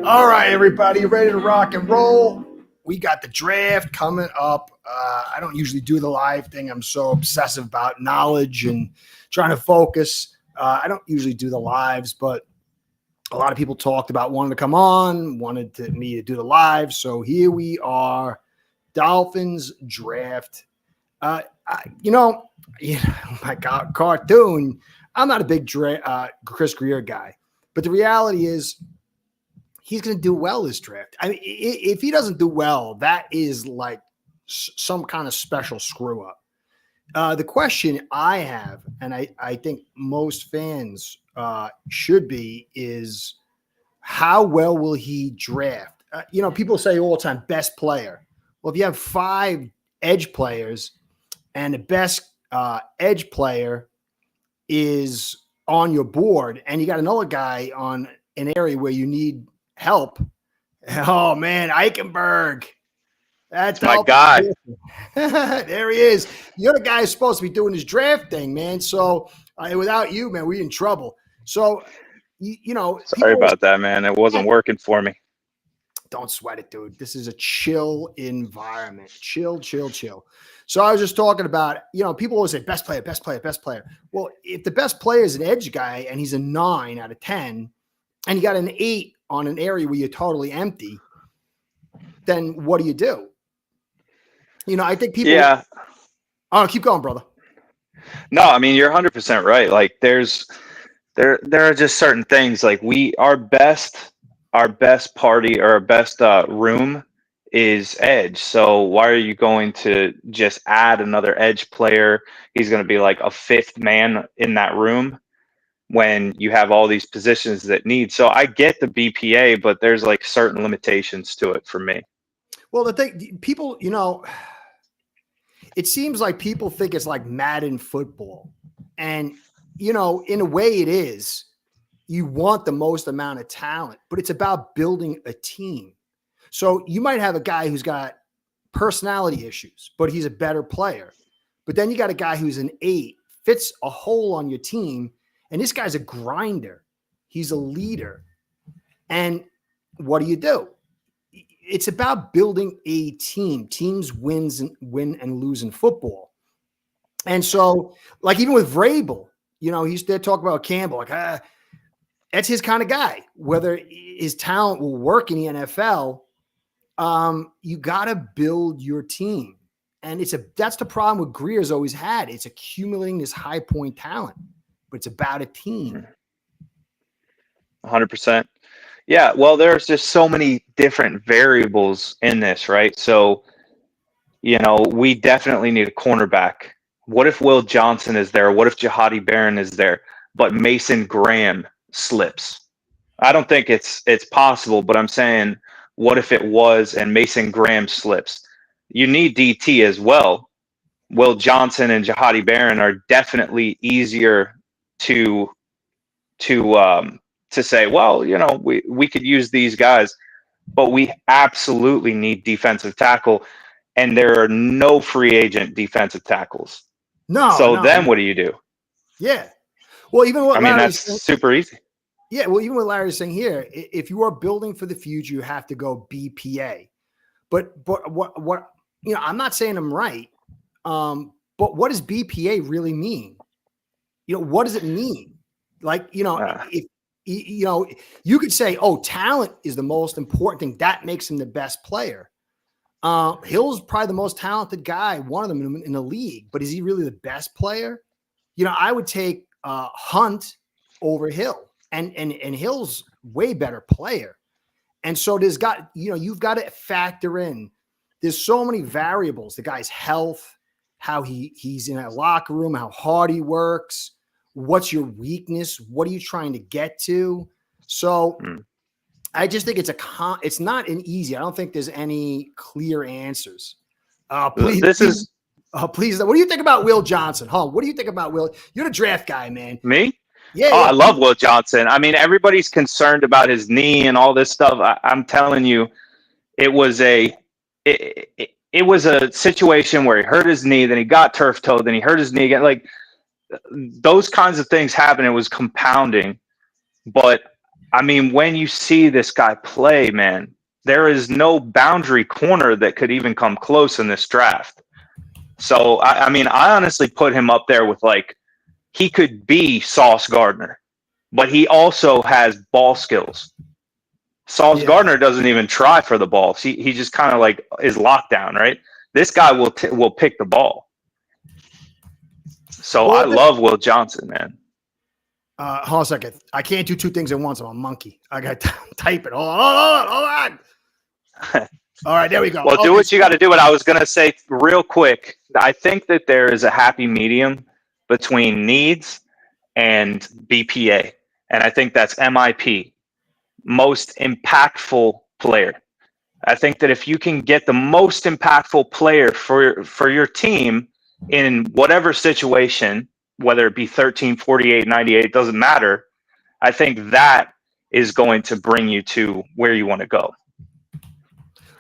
All right, everybody, ready to rock and roll? We got the draft coming up. I don't usually do the live thing. I'm so obsessive about knowledge and trying to focus. I don't usually do the lives, but a lot of people talked about wanting to come on, me to do the live. So here we are, Dolphins draft. My God, cartoon. I'm not a big Chris Greer guy, but the reality is, he's going to do well this draft. I mean, if he doesn't do well, that is like some kind of special screw up. The question I have, and I think most fans should be, is how well will he draft? People say all the time, best player. Well, if you have 5 edge players and the best edge player is on your board and you got another guy on an area where you need help. Oh man, Eichenberg. That's my guy. There he is. You're the guy who's supposed to be doing this draft thing, man. So without you, man, we're in trouble. So, sorry about that, man. It wasn't working for me. Don't sweat it, dude. This is a chill environment. Chill. So I was just talking about, people always say best player. Well, if the best player is an edge guy and he's a 9 out of 10, and you got an 8 on an area where you're totally empty, then what do you do? I think people. Yeah. Oh, keep going, brother. No, I mean, you're 100% right. Like there are just certain things like our best party or our best room is edge. So why are you going to just add another edge player? He's going to be like a 5th man in that room when you have all these positions that need. So I get the BPA, but there's like certain limitations to it for me. Well, the thing, people, it seems like people think it's like Madden football. And, in a way it is. You want the most amount of talent, but it's about building a team. So you might have a guy who's got personality issues, but he's a better player. But then you got a guy who's an 8, fits a hole on your team, and this guy's a grinder. He's a leader. And what do? It's about building a team. Teams win and lose in football. And so, like even with Vrabel, they're talking about Campbell, like, that's his kind of guy. Whether his talent will work in the NFL, you got to build your team. And that's the problem with Greer's always had. It's accumulating this high point talent, but it's about a team. 100%. Yeah, well, there's just so many different variables in this, right? So, we definitely need a cornerback. What if Will Johnson is there? What if Jahadi Barron is there, but Mason Graham slips? I don't think it's possible, but I'm saying, what if it was and Mason Graham slips? You need DT as well. Will Johnson and Jahadi Barron are definitely easier to say, well, we could use these guys, but we absolutely need defensive tackle, and there are no free agent defensive tackles. So then what do you do? Yeah. Well, even what that's super easy. Yeah. Well, even what Larry's saying here, if you are building for the future, you have to go BPA. But what I'm not saying I'm right. But what does BPA really mean? What does it mean? Like, if you could say, oh, talent is the most important thing. That makes him the best player. Hill's probably the most talented guy, one of them in the league, but is he really the best player? I would take Hunt over Hill, and Hill's way better player. And so you've got to factor in, there's so many variables, the guy's health, how he's in a locker room, how hard he works. What's your weakness? What are you trying to get to? So I just think it's not an easy. I don't think there's any clear answers. Please. What do you think about Will Johnson? What do you think about Will? You're the draft guy, man. Me? Yeah. I love Will Johnson. I mean, everybody's concerned about his knee and all this stuff. I'm telling you, it was a situation where he hurt his knee, then he got turf toe, then he hurt his knee again. Like those kinds of things happen. It was compounding, but I mean, when you see this guy play, man, there is no boundary corner that could even come close in this draft. So, I mean, I honestly put him up there with like, he could be Sauce Gardner, but he also has ball skills. Sauce Yeah. Gardner doesn't even try for the ball. He just kind of like is locked down, right? This guy will pick the ball. So I Well, love Will Johnson, man. hold on a second. I can't do two things at once. I'm a monkey. I got to type it. Hold on. All right, there we go. Well, Okay, do what you got to do. What I was going to say real quick, I think that there is a happy medium between needs and BPA. And I think that's MIP, most impactful player. I think that if you can get the most impactful player for your team in whatever situation, whether it be 13, 48, 98, doesn't matter, I think that is going to bring you to where you want to go.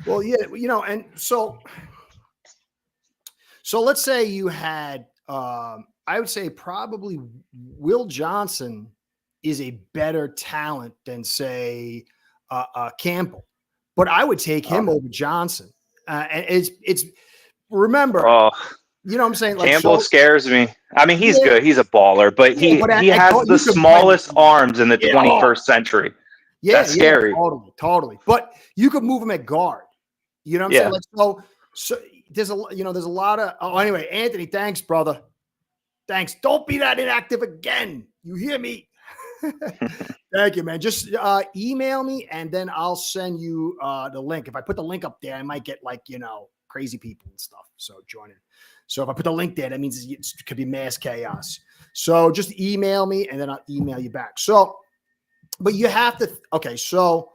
Well, yeah, and so let's say you had, I would say probably Will Johnson is a better talent than say Campbell, but I would take him over Johnson. And it's remember, you know what I'm saying? Like Campbell scares me. I mean, he's good. He's a baller, but he has the smallest arms in the 21st century. Yeah, that's scary. Totally. But you could move him at guard. You know what I'm saying? Like, so there's a lot of, anyway, Anthony, thanks, brother. Thanks. Don't be that inactive again. You hear me? Thank you, man. Just email me and then I'll send you the link. If I put the link up there, I might get like, crazy people and stuff. So join in. So if I put the link there, that means it could be mass chaos. So just email me and then I'll email you back. So, but you have to, okay. So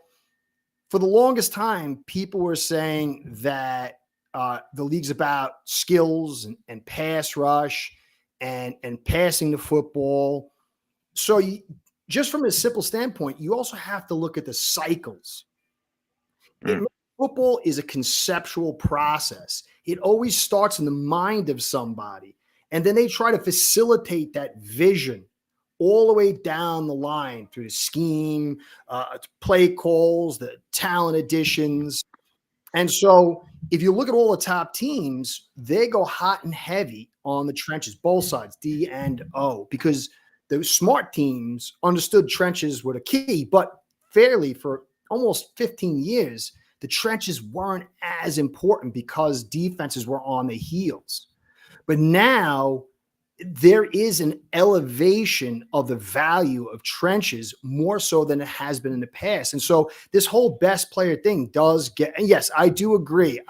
for the longest time, people were saying that the league's about skills and pass rush and passing the football. So just from a simple standpoint, you also have to look at the cycles. Football is a conceptual process. It always starts in the mind of somebody, and then they try to facilitate that vision all the way down the line through the scheme, play calls, the talent additions. And so if you look at all the top teams, they go hot and heavy on the trenches, both sides, D and O, because the smart teams understood trenches were the key, but fairly for almost 15 years, the trenches weren't as important because defenses were on the heels. But now there is an elevation of the value of trenches more so than it has been in the past. And so this whole best player thing does get, and yes, I do agree.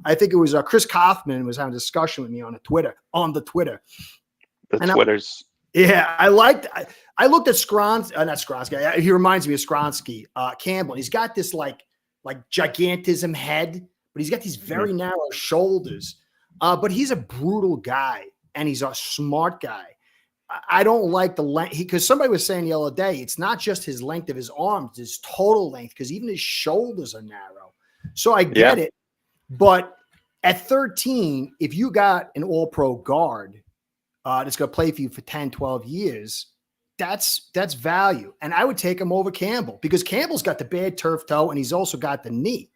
I think it was Chris Kaufman was having a discussion with me on the Twitter. I looked at not Skronsky. He reminds me of Skronsky, Campbell. He's got this like gigantism head, but he's got these very narrow shoulders. But he's a brutal guy and he's a smart guy. I don't like the length because somebody was saying the other day, it's not just his length of his arms, his total length, because even his shoulders are narrow. So I get it. But at 13, if you got an all-pro guard that's going to play for you for 10, 12 years, that's value. And I would take him over Campbell because Campbell's got the bad turf toe and he's also got the knee.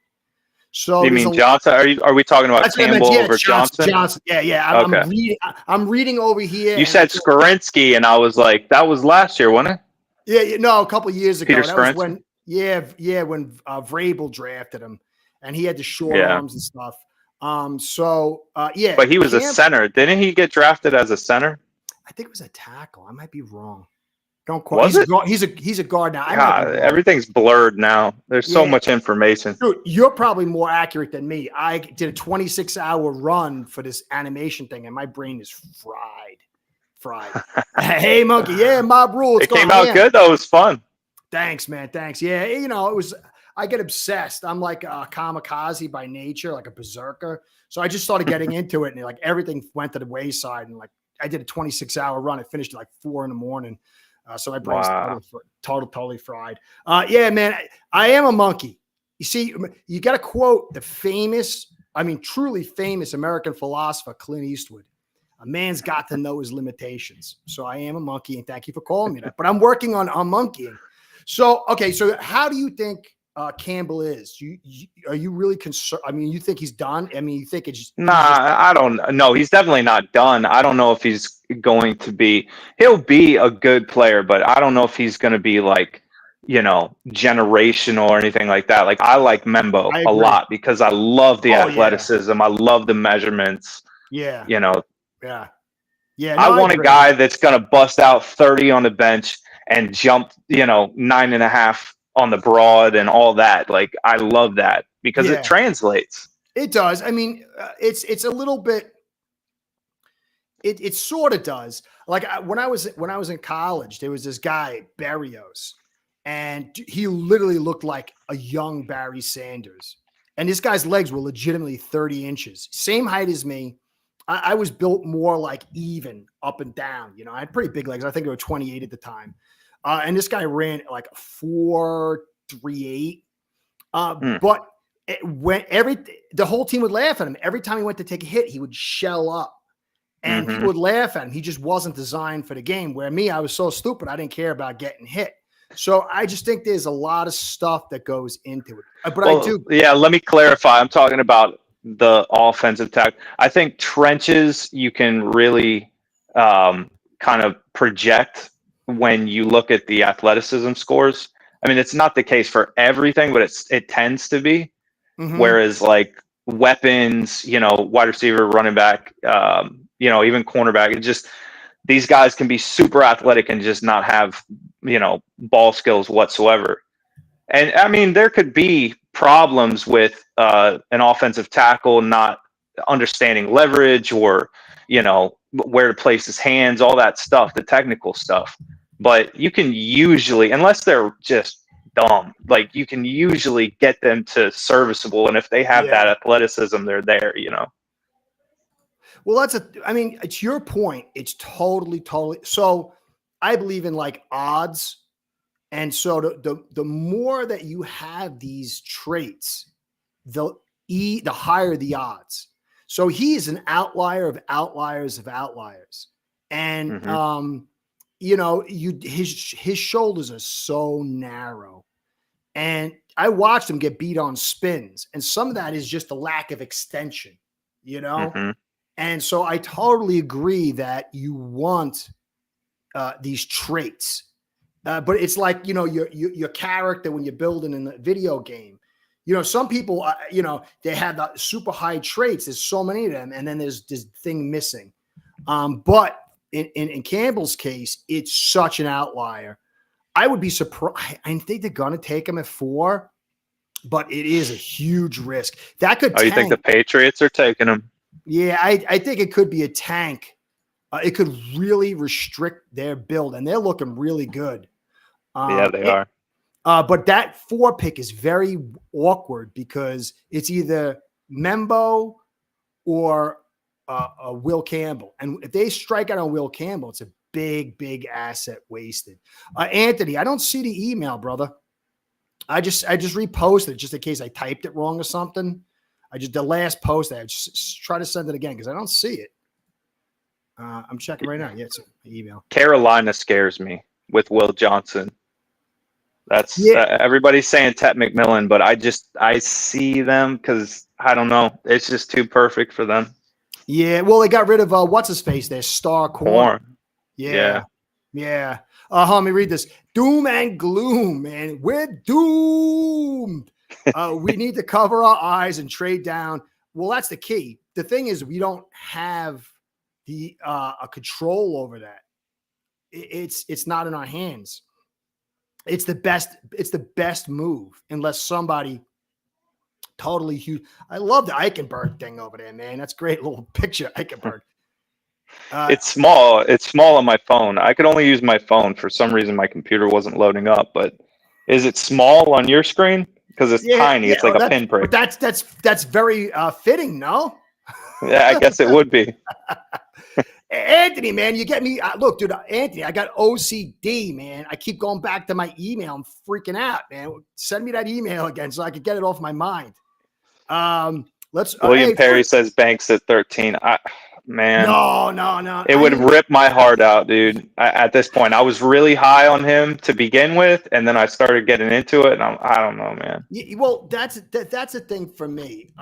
So you mean Johnson? Are we talking about Campbell over Johnson? Johnson. Yeah. I'm reading over here. You said Skorinsky, and I was like, that was last year, wasn't it? Yeah. No, a couple of years ago. Peter That was when, when Vrabel drafted him, and he had the short arms and stuff. But he was a center. Didn't he get drafted as a center? I think it was a tackle. I might be wrong. Don't quote. He's a guard now. Everything's blurred now. There's so much information. Dude, you're probably more accurate than me. I did a 26-hour run for this animation thing, and my brain is fried. Hey, monkey. Yeah, Mob Rule. It came out good, though. It was fun. Thanks, man. Thanks. Yeah, it was. I get obsessed. I'm like a kamikaze by nature, like a berserker. So I just started getting into it, and like everything went to the wayside. And like I did a 26-hour run. I finished at like 4 a.m. So my brain's totally fried. Yeah, man, I am a monkey. You see, you got to quote the truly famous American philosopher, Clint Eastwood. A man's got to know his limitations. So I am a monkey, and thank you for calling me that. But I'm working on monkeying. So, okay. So how do you think Campbell is? Are you really concerned? I mean, you think he's done? I mean, you think Nah, he's just, I don't know. He's definitely not done. I don't know if he's going to be. He'll be a good player, but I don't know if he's going to be like, generational or anything like that. Like I like Membo I a agree. lot because I love the Oh yeah. athleticism. I love the measurements. Yeah. You know, Yeah. Yeah. I No, I want a agree. guy that's going to bust out 30 on the bench and jump, 9.5 on the broad and all that. Like I love that because it Yeah, translates. it does. I mean, it's a little bit. It sort of does. Like when I was in college, there was this guy Barrios, and he literally looked like a young Barry Sanders. And this guy's legs were legitimately 30 inches, same height as me. I was built more like even up and down. I had pretty big legs. I think they were 28 at the time. And this guy ran like 4.38. Mm, But when the whole team would laugh at him every time he went to take a hit, he would shell up. And people mm-hmm. would laugh at him. He just wasn't designed for the game. Where me, I was so stupid, I didn't care about getting hit. So I just think there's a lot of stuff that goes into it. But I Well, do. yeah, let me clarify. I'm talking about the offensive tackle. I think trenches you can really kind of project when you look at the athleticism scores. I mean, it's not the case for everything, but it tends to be. Mm-hmm. Whereas like weapons, wide receiver, running back, even cornerback, it just these guys can be super athletic and just not have, ball skills whatsoever. And I mean, there could be problems with an offensive tackle not understanding leverage or, where to place his hands, all that stuff, the technical stuff. But you can usually, unless they're just dumb, like you can usually get them to serviceable. And if they have that Yeah. athleticism, they're there. Well, I mean, it's your point. It's totally. So I believe in like odds. And so the more that you have these traits, the higher the odds. So he is an outlier of outliers of outliers. And Hmm. his shoulders are so narrow. And I watched him get beat on spins. And some of that is just the lack of extension, you know? Hmm. And so I totally agree that you want these traits. But it's like, your character when you're building in the video game. Some people, they have the super high traits. There's so many of them. And then there's this thing missing. But in Campbell's case, it's such an outlier. I would be surprised. I think they're going to take him at 4, but it is a huge risk. That could Oh, you think the tank. Patriots are taking them? Yeah, I think it could be a tank. It could really restrict their build, and they're looking really good. Yeah, they are. But that 4 pick is very awkward because it's either Membo or Will Campbell. And if they strike out on Will Campbell, it's a big asset wasted. Anthony, I don't see the email, brother. I just reposted it just in case I typed it wrong or something. The last post, I just try to send it again because I don't see it. I'm checking right now. Yeah, it's an email. Carolina scares me with Will Johnson. That's Yeah, everybody's saying Tet McMillan, but I see them because I don't know. It's just too perfect for them. yeah. Well, they got rid of what's his face there, Star Corner. Corn. Yeah, Yeah. yeah. Let me read this. Doom and gloom, man. We're doomed. We need to cover our eyes and trade down. Well, that's the key. The thing is, we don't have the a control over that. It's not in our hands. It's the best move unless somebody totally huge. I love the Eichenberg thing over there, man. That's a great little picture, Eichenberg. It's small. It's small on my phone. I could only use my phone. For some reason, my computer wasn't loading up. But is it small on your screen? Because it's tiny. Yeah. It's like a But pinprick. that's very fitting, no? Yeah, I guess it would be. Anthony, man, you get me. Look, dude, Anthony, I got OCD, man. I keep going back to my email. I'm freaking out, man. Send me that email again so I could get it off my mind. Let's. William Hey, Perry says Banks at 13. man. No. It would rip my heart out, dude. At this point, I was really high on him to begin with, and then I started getting into it, and I don't know, man. Well, that's the thing for me.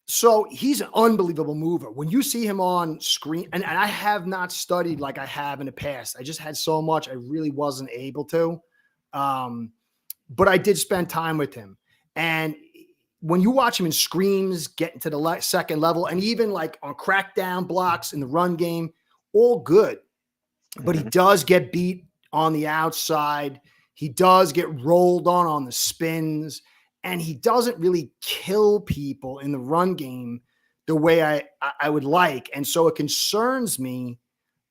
So he's an unbelievable mover. When you see him on screen, and I have not studied like I have in the past. I just had so much I really wasn't able to. But I did spend time with him. And when you watch him in screams, getting to the second level, and even like on crackdown blocks in the run game, all good. But he does get beat on the outside. He does get rolled on the spins. And he doesn't really kill people in the run game the way I would like. And so it concerns me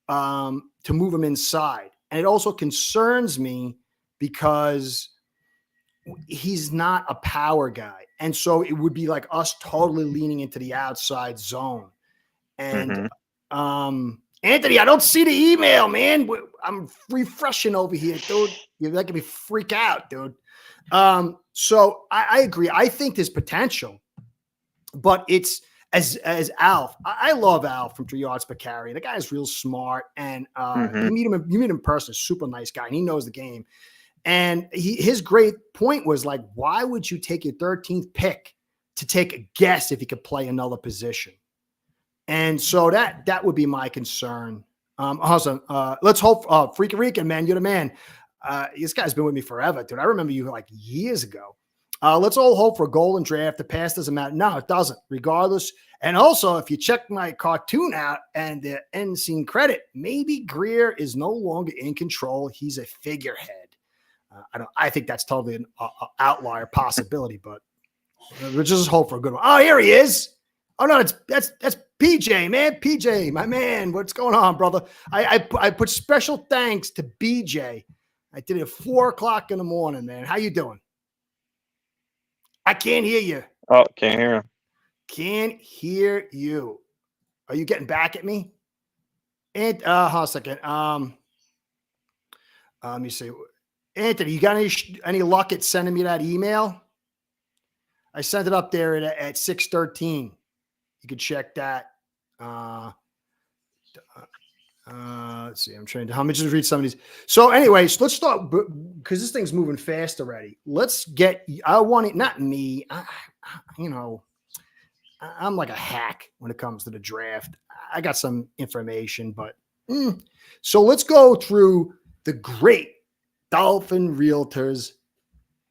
to move him inside. And it also concerns me because he's not a power guy. And so it would be like us totally leaning into the outside zone. And Anthony, I don't see the email, man. I'm refreshing over here, dude. You're making me freak out, dude. So I agree. I think there's potential, but it's as Alf. I love Alf from 3 Yards Per Carry. The guy is real smart, and you meet him in person. Super nice guy, and he knows the game. And his great point was like, why would you take your 13th pick to take a guess if he could play another position? And so that would be my concern. Awesome. Let's hope. Freaking Rican, man, you're the man. This guy's been with me forever, dude. I remember you like years ago. Let's all hope for a golden draft. The past doesn't matter. No, it doesn't, regardless. And also, if you check my cartoon out and the end scene credit, maybe Greer is no longer in control. He's a figurehead. I think that's totally an outlier possibility, but we'll just hope for a good one. Oh, here he is. Oh no, that's PJ, man. PJ, my man. What's going on, brother? I put special thanks to BJ. I did it at 4:00 in the morning, man. How you doing? I can't hear you. Oh, can't hear him. Can't hear you. Are you getting back at me? And hold on a second. Let me see. Anthony, you got any luck at sending me that email? I sent it up there at 6:13. You could check that. Let's see. I'm trying to. How much to read some of these? So, anyways, let's start because this thing's moving fast already. Let's get. I want it. Not me. I'm like a hack when it comes to the draft. I got some information, but so let's go through the great Dolphin Realtors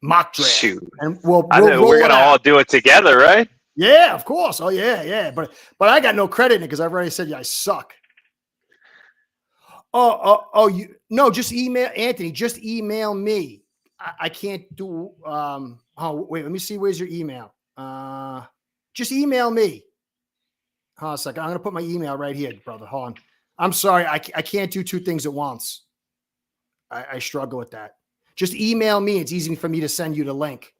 mock draft. Shoot. And we're gonna all do it together, right? Yeah, of course. Oh yeah. But I got no credit in it because I've already said I suck. Just email Anthony. Just email me. I can't do. Wait. Let me see. Where's your email? Just email me. Hold on a second. I'm gonna put my email right here, brother. Hold on. I'm sorry. I can't do two things at once. I struggle with that. Just email me. It's easy for me to send you the link.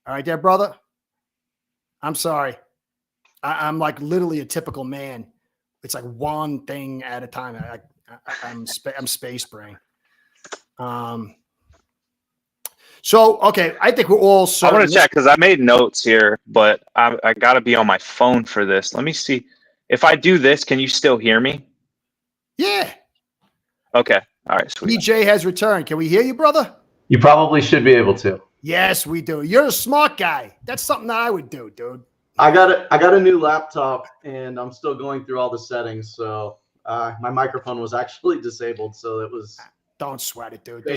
All right, there, brother. I'm sorry. I'm like literally a typical man. It's like one thing at a time. I'm space brain. So, okay. I think we're all certain. I want to check because I made notes here, but I got to be on my phone for this. Let me see. If I do this, can you still hear me? Yeah. Okay. All right. Sweet. BJ has returned. Can we hear you, brother? You probably should be able to. Yes, we do. You're a smart guy. That's something that I would do, dude. I got a new laptop, and I'm still going through all the settings. So my microphone was actually disabled, so it was. Don't sweat it, dude. You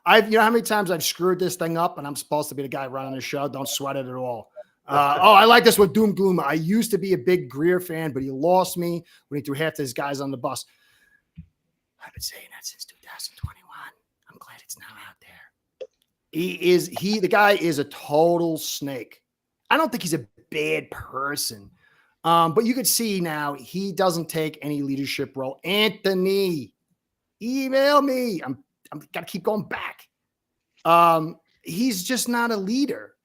know how many times I've screwed this thing up, and I'm supposed to be the guy running the show. Don't sweat it at all. I like this with Doom Gloom. I used to be a big Greer fan, but he lost me when he threw half his guys on the bus. I've been saying that since 2021. I'm glad it's now out there. The guy is a total snake. I don't think he's a bad person. But you could see now he doesn't take any leadership role. Anthony, email me. I'm got to keep going back. He's just not a leader.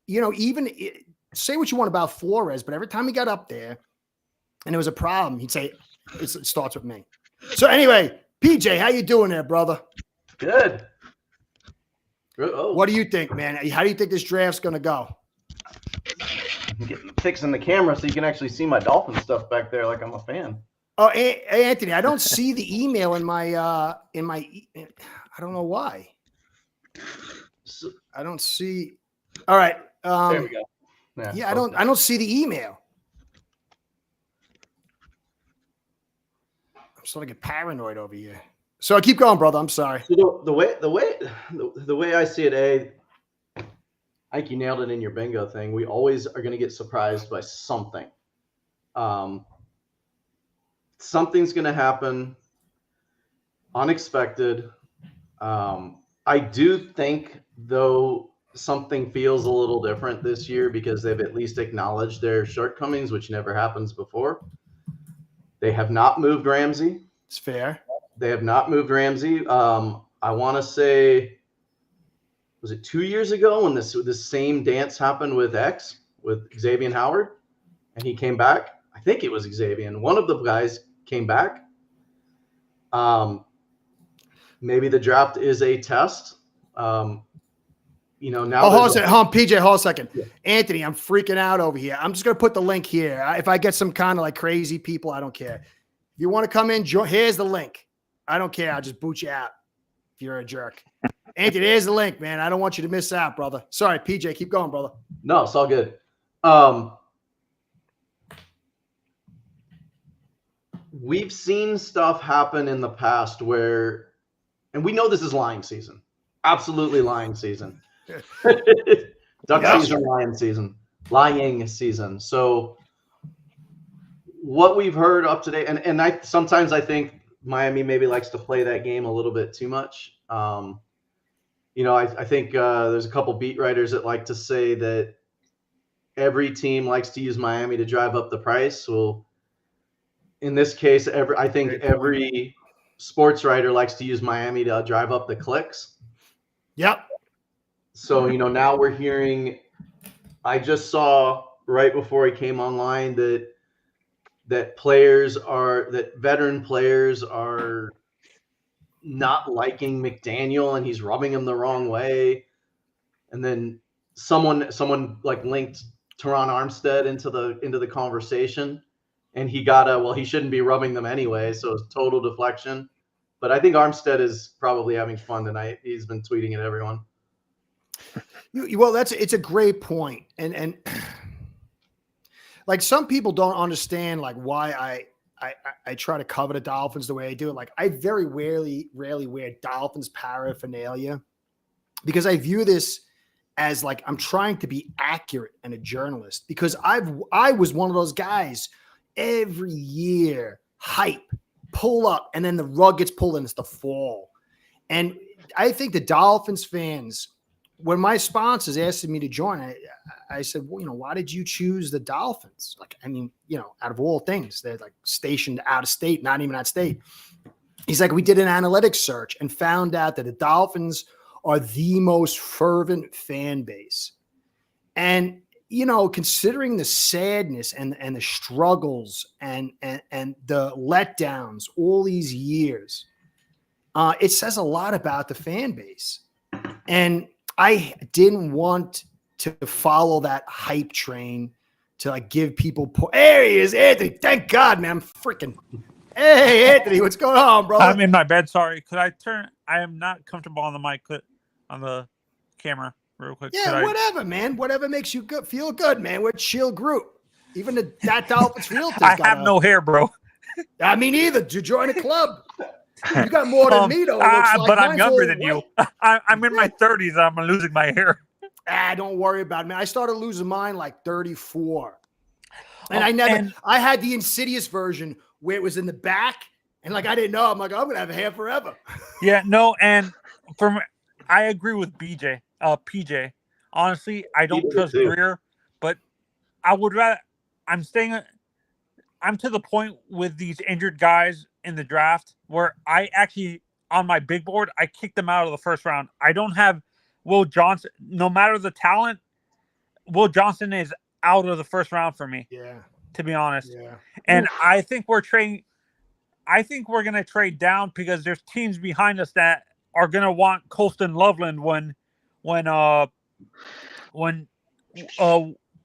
Say what you want about Flores, but every time he got up there and there was a problem, he'd say, it starts with me. So anyway, PJ, how you doing there, brother? Good. What do you think, man? How do you think this draft's going to go? fixing the camera so you can actually see my Dolphin stuff back there like I'm a fan. Oh, Anthony, I don't see the email in my I don't know why. So, I don't see. All right. there we go. Yeah, I don't see the email. I'm starting to get paranoid over here. So keep going, brother. I'm sorry. So the way I see it, I think you nailed it in your bingo thing. We always are going to get surprised by something. Something's going to happen unexpected. I do think, though, something feels a little different this year because they've at least acknowledged their shortcomings, which never happens before. They have not moved Ramsey. It's fair. They have not moved Ramsey. I want to say, was it 2 years ago when this same dance happened with Xavier Howard, and he came back? I think it was Xavier. One of the guys came back. Maybe the draft is a test. Now. Oh, hold on, PJ, hold on a second. Yeah. Anthony, I'm freaking out over here. I'm just going to put the link here. If I get some kind of like crazy people, I don't care. If you want to come in, here's the link. I don't care. I'll just boot you out if you're a jerk. Anthony, here's the link, man. I don't want you to miss out, brother. Sorry, PJ. Keep going, brother. No, it's all good. We've seen stuff happen in the past where, and we know this is lying season. Absolutely lying season. Duck season, lying season. So what we've heard up to date, and I sometimes I think Miami maybe likes to play that game a little bit too much. I think there's a couple beat writers that like to say that every team likes to use Miami to drive up the price. Well, in this case, every sports writer likes to use Miami to drive up the clicks. Yep. So, now we're hearing, I just saw right before he came online that veteran players are not liking McDaniel and he's rubbing them the wrong way. And then someone like linked Teron Armstead into the conversation, and he got he shouldn't be rubbing them anyway. So it's total deflection. But I think Armstead is probably having fun tonight. He's been tweeting at everyone. Well, it's a great point. And like some people don't understand like why I try to cover the Dolphins the way I do. Like I very rarely wear Dolphins paraphernalia because I view this as like I'm trying to be accurate and a journalist, because I was one of those guys every year, hype, pull up, and then the rug gets pulled and it's the fall. And I think the Dolphins fans, when my sponsors asked me to join, I said, well, why did you choose the Dolphins? Like, I mean, out of all things, they're like stationed out of state, not even out of state. He's like, we did an analytics search and found out that the Dolphins are the most fervent fan base. And, considering the sadness and the struggles and the letdowns all these years, it says a lot about the fan base. And I didn't want to follow that hype train to like give people. There he is, Anthony. Thank God, man. I'm freaking. Hey, Anthony, what's going on, brother? I'm in my bed. Sorry. Could I turn? I am not comfortable on the mic, on the camera, real quick. Yeah, whatever, man. Whatever makes you feel good, man. We're a chill group. Even That Dolphins Realtor. I have no hair, bro. I mean, either to join a club. You got more than me, though. But I'm younger than you. I'm in my 30s. I'm losing my hair. Don't worry about it, man. I started losing mine like 34. And I had the insidious version where it was in the back. And like, I didn't know. I'm like, I'm going to have hair forever. Yeah, no. And I agree with PJ. Honestly, I don't trust Greer, but I would rather, I'm to the point with these injured guys in the draft where I actually, on my big board, I kicked them out of the first round. I don't have Will Johnson. No matter the talent, Will Johnson is out of the first round for me. Yeah. To be honest. Yeah. And I think we're going to trade down because there's teams behind us that are going to want Colston Loveland when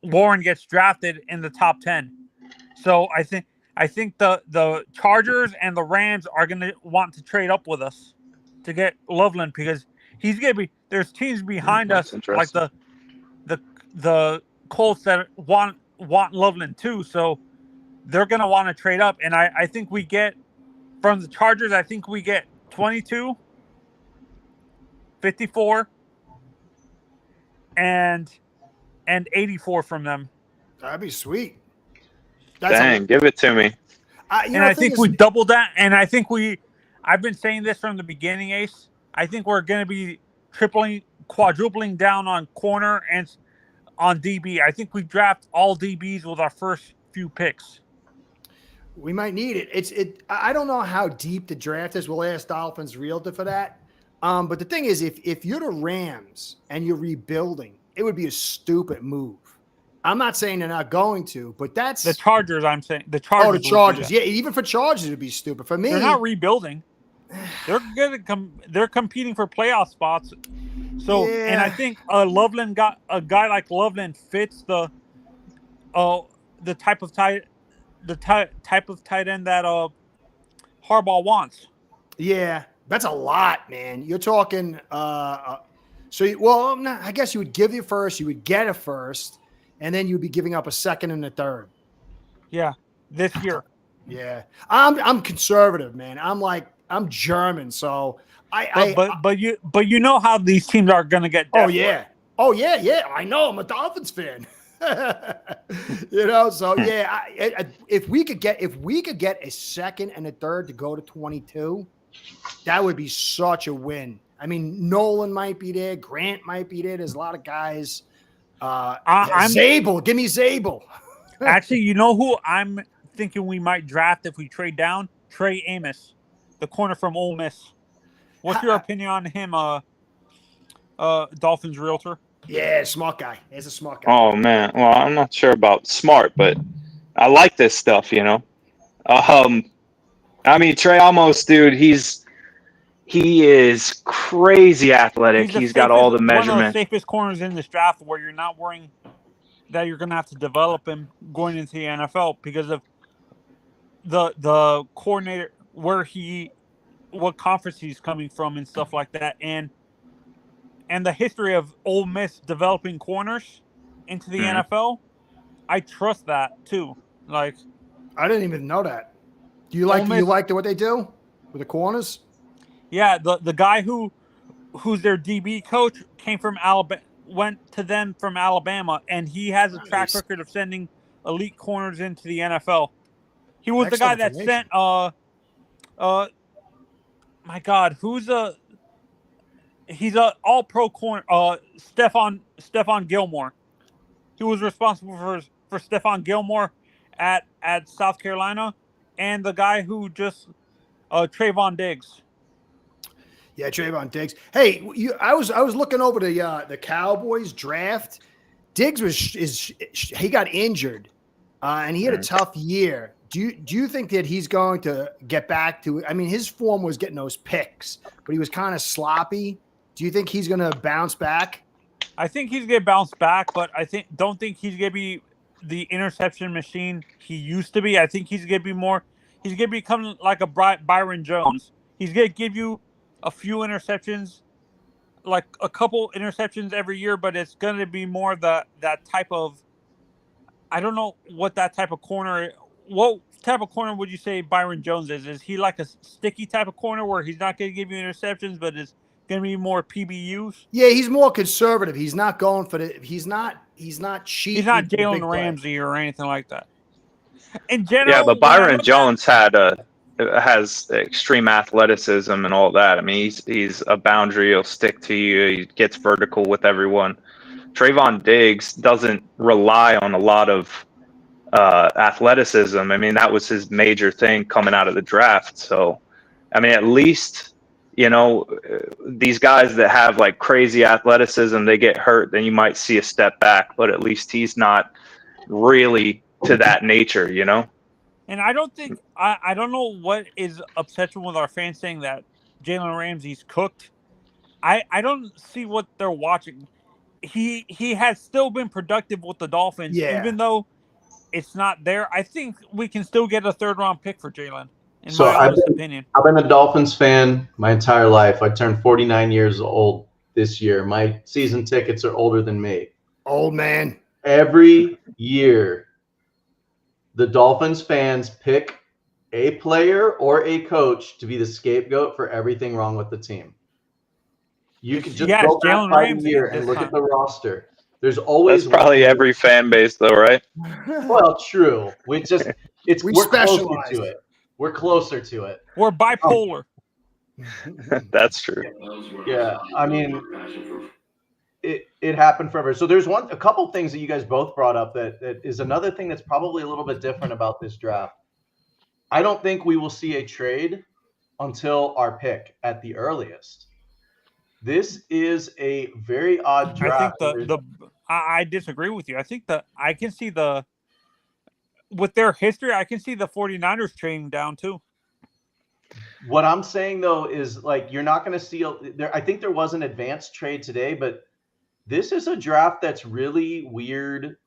Lauren gets drafted in the top 10. So I think the Chargers and the Rams are going to want to trade up with us to get Loveland because he's going to be there's teams behind That's us like interesting. the Colts that want Loveland too. So they're going to want to trade up, and I think we get from the Chargers. I think we get 22, 54, and 84 from them. That'd be sweet. That's Dang, give it to me. And I think we doubled that. And I think I've been saying this from the beginning, Ace. I think we're going to be quadrupling down on corner and on DB. I think we draft all DBs with our first few picks. We might need it. I don't know how deep the draft is. We'll ask Dolphins Realtor for that. But the thing is, if you're the Rams and you're rebuilding, it would be a stupid move. I'm not saying they're not going to, but that's the Chargers. I'm saying the Chargers. Oh, the Chargers. Yeah, even for Chargers, it'd be stupid. For me, they're not rebuilding. They're competing for playoff spots. So, yeah. and I think Loveland got a guy like Loveland fits the type of tight end that Harbaugh wants. Yeah, that's a lot, man. You're talking. I guess you would give you first. You would get a first. And then you'd be giving up a second and a third. Yeah, this year. Yeah, I'm conservative, man. I'm German, so but you know how these teams are going to get. Oh yeah. I know. I'm a Dolphins fan. So yeah. If we could get a second and a third to go to 22, that would be such a win. I mean, Nolan might be there. Grant might be there. There's a lot of guys. Zabel, give me Zabel. Actually, you know who I'm thinking we might draft if we trade down? Trey Amos, the corner from Ole Miss. What's your opinion on him, Dolphins Realtor? Yeah, smart guy. He's a smart guy. Oh man, well I'm not sure about smart, but I like this stuff. I mean Trey Amos, dude, he is crazy athletic. He's got all the measurements. One of the safest corners in this draft where you're not worrying that you're going to have to develop him going into the NFL because of the coordinator, what conference he's coming from and stuff like that. And the history of Ole Miss developing corners into the NFL. I trust that too. Like, I didn't even know that. Do you like what they do with the corners? Yeah, the guy who's their DB coach came from Alabama, went to them from Alabama, and he has a track record of sending elite corners into the NFL. He was the guy that sent my God, he's a all-pro corner, Stephon Gilmore. He was responsible for Stephon Gilmore at South Carolina, and the guy who just Trayvon Diggs. Yeah, Trayvon Diggs. Hey, I was looking over the Cowboys draft. Diggs he got injured, and he had a tough year. Do you think that he's going to get back to? I mean, his form was getting those picks, but he was kind of sloppy. Do you think he's going to bounce back? I think he's going to bounce back, but don't think he's going to be the interception machine he used to be. I think he's going to be more. He's going to become like a Byron Jones. He's going to give you a few interceptions, like a couple interceptions every year, but it's going to be more that type of. I don't know what that type of corner. What type of corner would you say Byron Jones is? Is he like a sticky type of corner where he's not going to give you interceptions, but it's going to be more PBUs? Yeah, he's more conservative. He's not going for the. He's not cheating. He's not Jalen Ramsey or anything like that. In general, yeah, but Byron Jones has extreme athleticism and all that. I mean, he's a boundary. He'll stick to you. He gets vertical with everyone. Trayvon Diggs doesn't rely on a lot of athleticism. I mean, that was his major thing coming out of the draft. So, I mean, at least, these guys that have like crazy athleticism, they get hurt, then you might see a step back, but at least he's not really to that nature, And I don't think I don't know what is obsession with our fans saying that Jalen Ramsey's cooked. I don't see what they're watching. he has still been productive with the Dolphins, Yeah. even though it's not there. I think we can still get a 3rd-round pick for Jalen, in So my honest opinion. I've been a Dolphins fan my entire life. I turned 49 years old this year. My season tickets are older than me. Old man. Every year, the Dolphins fans pick a player or a coach to be the scapegoat for everything wrong with the team. You could just go back Jalen by the Ramsey year this and look time. at the roster. There's always That's probably every fan base, though, right? Well, true. We're closer specialize. to it. We're closer to it. We're bipolar. That's true. Yeah, I mean, it happened forever. So there's a couple things that you guys both brought up that is another thing that's probably a little bit different about this draft. I don't think we will see a trade until our pick at the earliest. This is a very odd draft. I think I disagree with you. I think I can see with their history, I can see the 49ers trading down too. What I'm saying though is like you're not going to see there. I think there was an advanced trade today, but this is a draft that's really weird.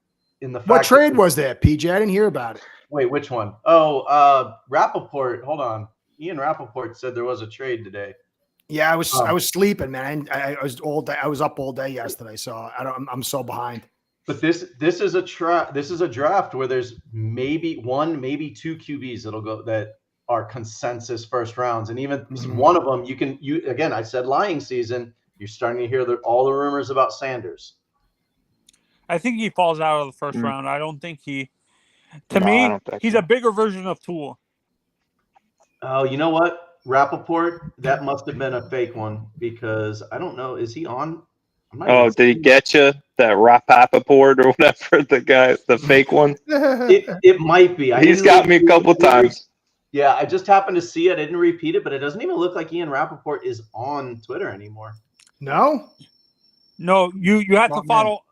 In the fact what trade was that, PJ? I didn't hear about it. Wait, which one? Oh, Rappaport. Hold on. Ian Rappaport said there was a trade today. Yeah, I was sleeping, man. I was all day. I was up all day yesterday, so I'm so behind. But this is a draft where there's maybe 1, maybe 2 QBs that are consensus first rounds, and even one of them you again. I said lying season. You're starting to hear all the rumors about Sanders. I think he falls out of the first round. I don't think he. He's so. a bigger version of Tua. Oh, you know what? Rappaport, that must have been a fake one because I don't know. Is he on? Oh, did he get you that Rappaport or whatever the fake one? It might be. He's got me a couple times. Yeah, I just happened to see it. I didn't repeat it, but it doesn't even look like Ian Rappaport is on Twitter anymore. No, you have to follow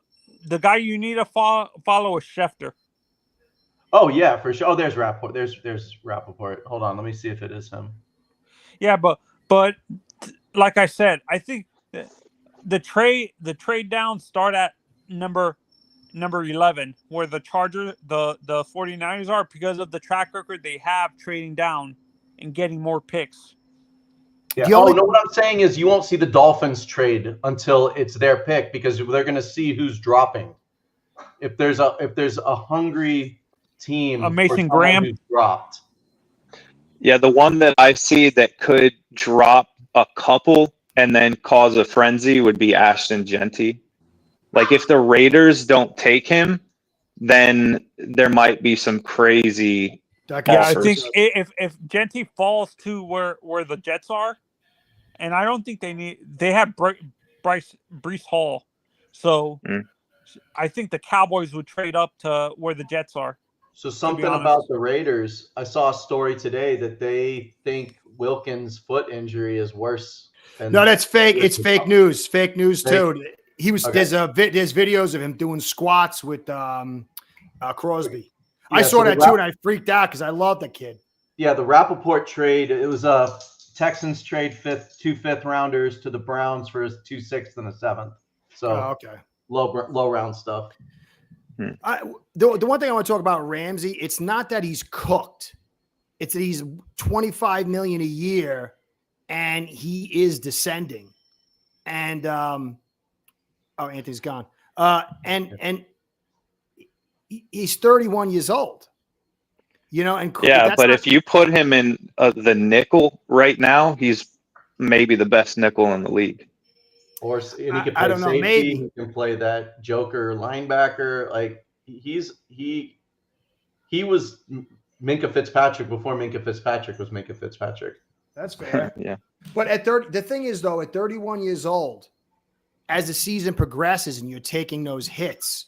the guy. You need to follow is Schefter. Oh yeah, for sure. Oh, there's Rappaport. There's Rappaport. Hold on, let me see if it is him. Yeah, but like I said, I think the trade down start at number 11, where the 49ers are, because of the track record they have trading down and getting more picks. Yeah. No, what I'm saying is you won't see the Dolphins trade until it's their pick because they're going to see who's dropping. If there's a hungry team, a Mason Graham who's dropped. Yeah, the one that I see that could drop a couple and then cause a frenzy would be Ashton Genty. Like if the Raiders don't take him, then there might be some crazy. Yeah, I think if Genty falls to where the Jets are, and I don't think they have Breece Hall, so I think the Cowboys would trade up to where the Jets are. So something about the Raiders, I saw a story today that they think Wilkins' foot injury is worse. No, that's fake. It's fake news. Fake news too. He was there's videos of him doing squats with Crosby. Yeah, I saw that too, and I freaked out because I love the kid. Yeah, the Rappaport trade. It was a Texans trade 2 5th-rounders to the Browns for 2 6th and a 7th. So okay, low round stuff. The one thing I want to talk about Ramsey, it's not that he's cooked. It's that he's $25 million a year and he is descending. And Anthony's gone. And he's 31 years old. You know, and but if you put him in the nickel right now, he's maybe the best nickel in the league. Or and he can play safety. Maybe he can play that joker linebacker. Like he was Minkah Fitzpatrick before Minkah Fitzpatrick was Minkah Fitzpatrick. That's fair. Yeah. But at 30, the thing is though, at 31 years old, as the season progresses and you're taking those hits,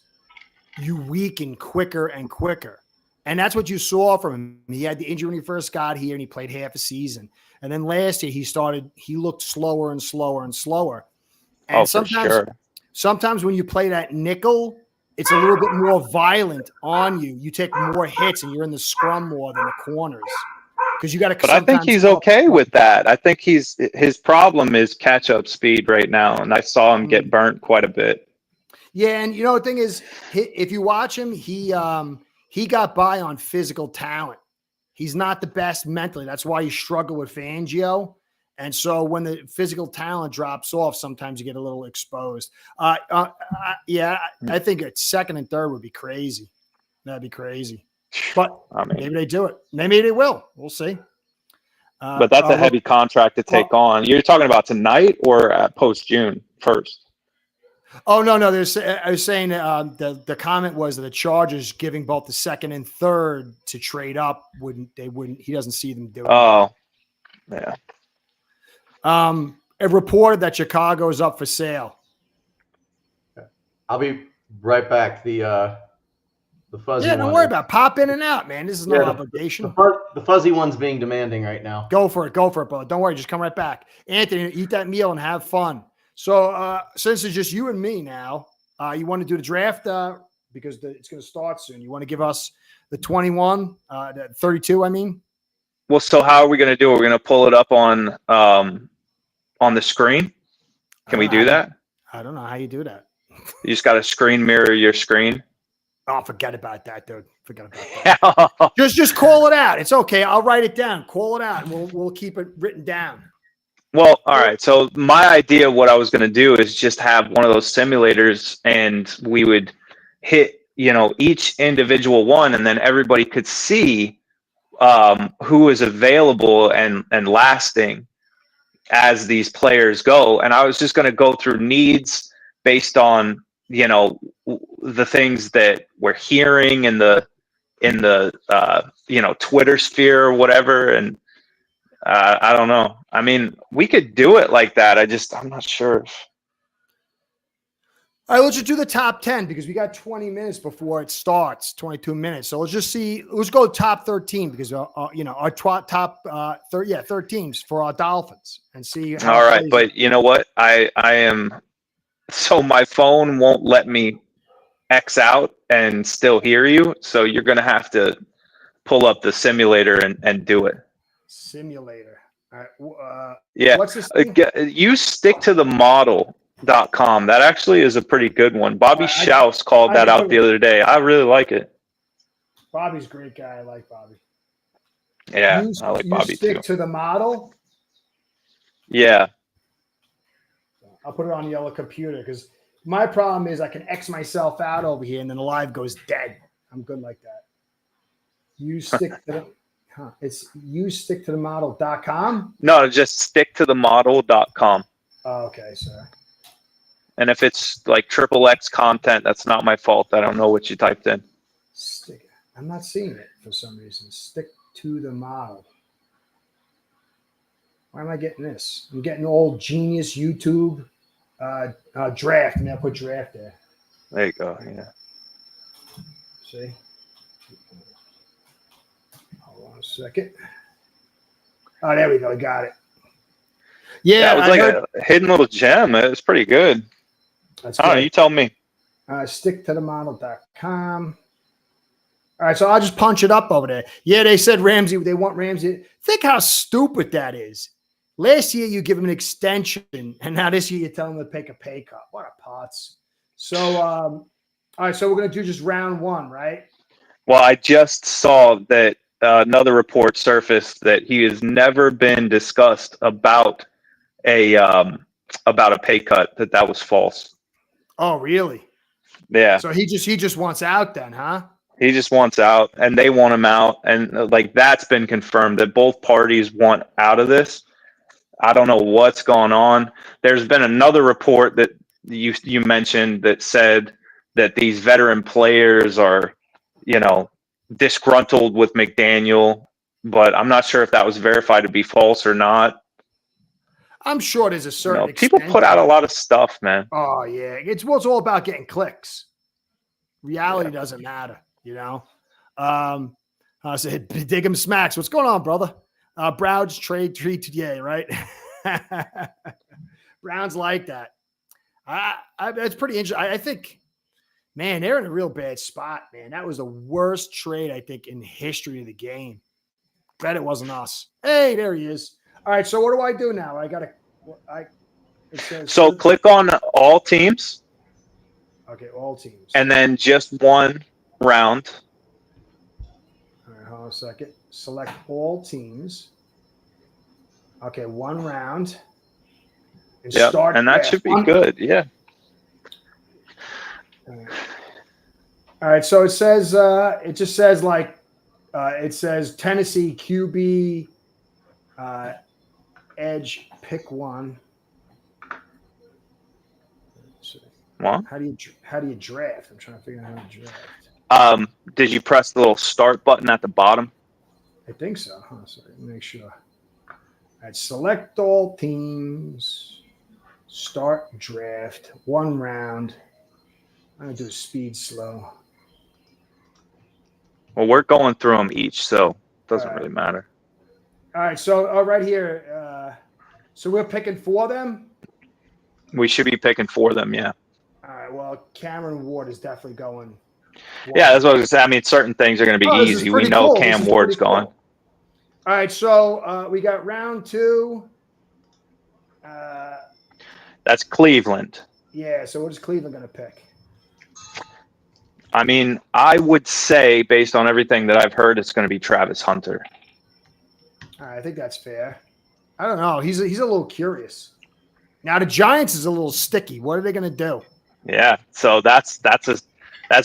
you weaken quicker and quicker. And that's what you saw from him. He had the injury when he first got here and he played half a season. And then last year he looked slower and slower and slower. And sometimes when you play that nickel, it's a little bit more violent on you. You take more hits and you're in the scrum more than the corners. Because you got to. But I think he's okay with that. I think his problem is catch up speed right now, and I saw him get burnt quite a bit. Yeah, and the thing is, if you watch him, he got by on physical talent. He's not the best mentally. That's why you struggle with Fangio. And so when the physical talent drops off, sometimes you get a little exposed. Yeah, I think it's second and third would be crazy. That'd be crazy. But maybe they do it. Maybe they will. We'll see. But that's a heavy contract to take on. You're talking about tonight or post June 1st? Oh, no. I was saying the comment was that the Chargers giving both the second and third to trade up he doesn't see them doing it. Yeah. It reported that Chicago is up for sale. I'll be right back. The fuzzy one. Yeah, don't worry about it. Pop in and out, man. This is no obligation. The fuzzy one's being demanding right now. Go for it, brother. Don't worry. Just come right back. Anthony, eat that meal and have fun. So since it's just you and me now, you want to do the draft because it's going to start soon. You want to give us the 21, 32, I mean? Well, so how are we going to do it? We're going to pull it up on the screen. Can we do that? I don't know how you do that. You just got to screen mirror your screen. Oh, forget about that, dude. Forget about that. just call it out. It's okay. I'll write it down. Call it out, and we'll keep it written down. Well, all right. So my idea, what I was going to do is just have one of those simulators, and we would hit, each individual one, and then everybody could see who is available and lasting as these players go. And I was just going to go through needs based on, the things that we're hearing in the Twitter sphere or whatever. And I don't know. I mean, we could do it like that. I'm not sure. All right, let's just do the top 10 because we got 20 minutes before it starts, 22 minutes. So let's go top 13 because, our top 13 for our Dolphins and see. All right. But you know what? I am, so my phone won't let me X out and still hear you. So you're going to have to pull up the simulator and do it. Simulator. All right. Yeah. What's this thing? You stick to the model.com. That actually is a pretty good one. Bobby Schaus called that out the other day. I really like it. Bobby's a great guy. I like Bobby. Yeah, I like Bobby too. Stick to the model? Yeah. I'll put it on the yellow computer because my problem is I can X myself out over here and then the live goes dead. I'm good like that. You stick to the it's you stick to the model.com? No, just stick to the model.com. Oh, okay, sir. And if it's like XXX content, that's not my fault. I don't know what you typed in. I'm not seeing it for some reason. Stick to the model. Why am I getting this? I'm getting old genius YouTube draft. I mean, I'll put draft there. There you go. Yeah. See? Hold on a second. Oh, there we go. Got it. Yeah, it was like a hidden little gem. It was pretty good. That's I don't know. You tell me. Stick to the model.com. All right, so I'll just punch it up over there. Yeah, they said Ramsey. They want Ramsey. Think how stupid that is. Last year, you give him an extension, and now this year, you're telling him to take a pay cut. What a pots. So, all right, so we're going to do just round one, right? Well, I just saw that another report surfaced that he has never been discussed about a pay cut, that was false. Oh, really? Yeah. So he just wants out then, huh? He just wants out, and they want him out, and that's been confirmed that both parties want out of this. I don't know what's going on. There's been another report that you mentioned that said that these veteran players are, disgruntled with McDaniel, but I'm not sure if that was verified to be false or not. I'm sure there's a certain people put out a lot of stuff, man. Oh yeah, it's all about getting clicks. Reality doesn't matter, I said, dig him smacks. What's going on, brother? Browns trade treat today, right? Browns like that. That's pretty interesting. I think, man, they're in a real bad spot, man. That was the worst trade, I think, in the history of the game. Bet it wasn't us. Hey, there he is. All right, so what do I do now? So click on all teams. Okay, all teams. And then just one round. All right, hold on a second. Select all teams. Okay, one round. And Yep. start And that draft. should be good. Yeah. All right, so it says it just says like it says Tennessee QB edge pick one. Well, How do you draft? I'm trying to figure out how to draft. did you press the little start button at the bottom? I think so. Sorry, make sure. All right, select all teams. Start draft. One round. I'm gonna do speed slow. Well, we're going through them each, so it doesn't All right. really matter. All right, so right here. So we're picking for them. We should be picking for them, yeah. All right. Well, Cameron Ward is definitely going. Yeah, that's what I was gonna say. I mean, certain things are going to be This is easy. We pretty know cool. Cam This is Ward's pretty cool. going. All right, so we got round two. That's Cleveland. Yeah, so what is Cleveland going to pick? I mean, I would say, based on everything that I've heard, it's going to be Travis Hunter. All right, I think that's fair. I don't know. He's a little curious. Now the Giants is a little sticky. What are they going to do? Yeah, so that's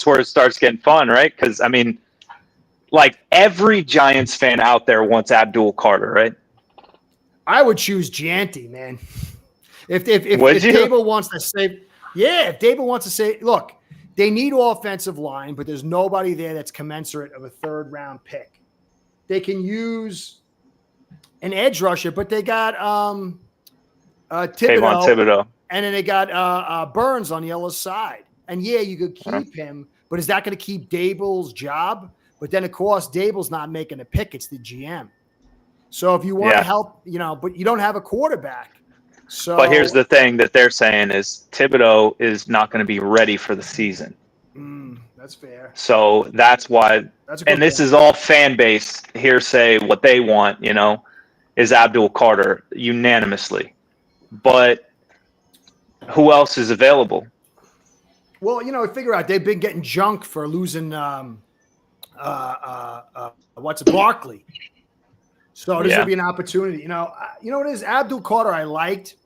where it starts getting fun, right? Because I mean, like every Giants fan out there wants Abdul Carter, right? I would choose Gianti, man. If Would you? Dable wants to say, yeah, if Dable wants to say, look, they need offensive line, but there's nobody there that's commensurate of a third round pick. They can use an edge rusher, but they got Thibodeau. And then they got Burns on the other side. And yeah, you could keep him, but is that going to keep Dable's job? But then, of course, Dable's not making a pick. It's the GM. So if you want to help, but you don't have a quarterback. So, but here's the thing that they're saying is Thibodeau is not going to be ready for the season. That's fair. So that's why. And this is all fan base hearsay. What they want, is Abdul Carter unanimously. But who else is available? Well, figure out they've been getting junk for losing Barkley. So this would be an opportunity. You know what it is? Abdul Carter I liked,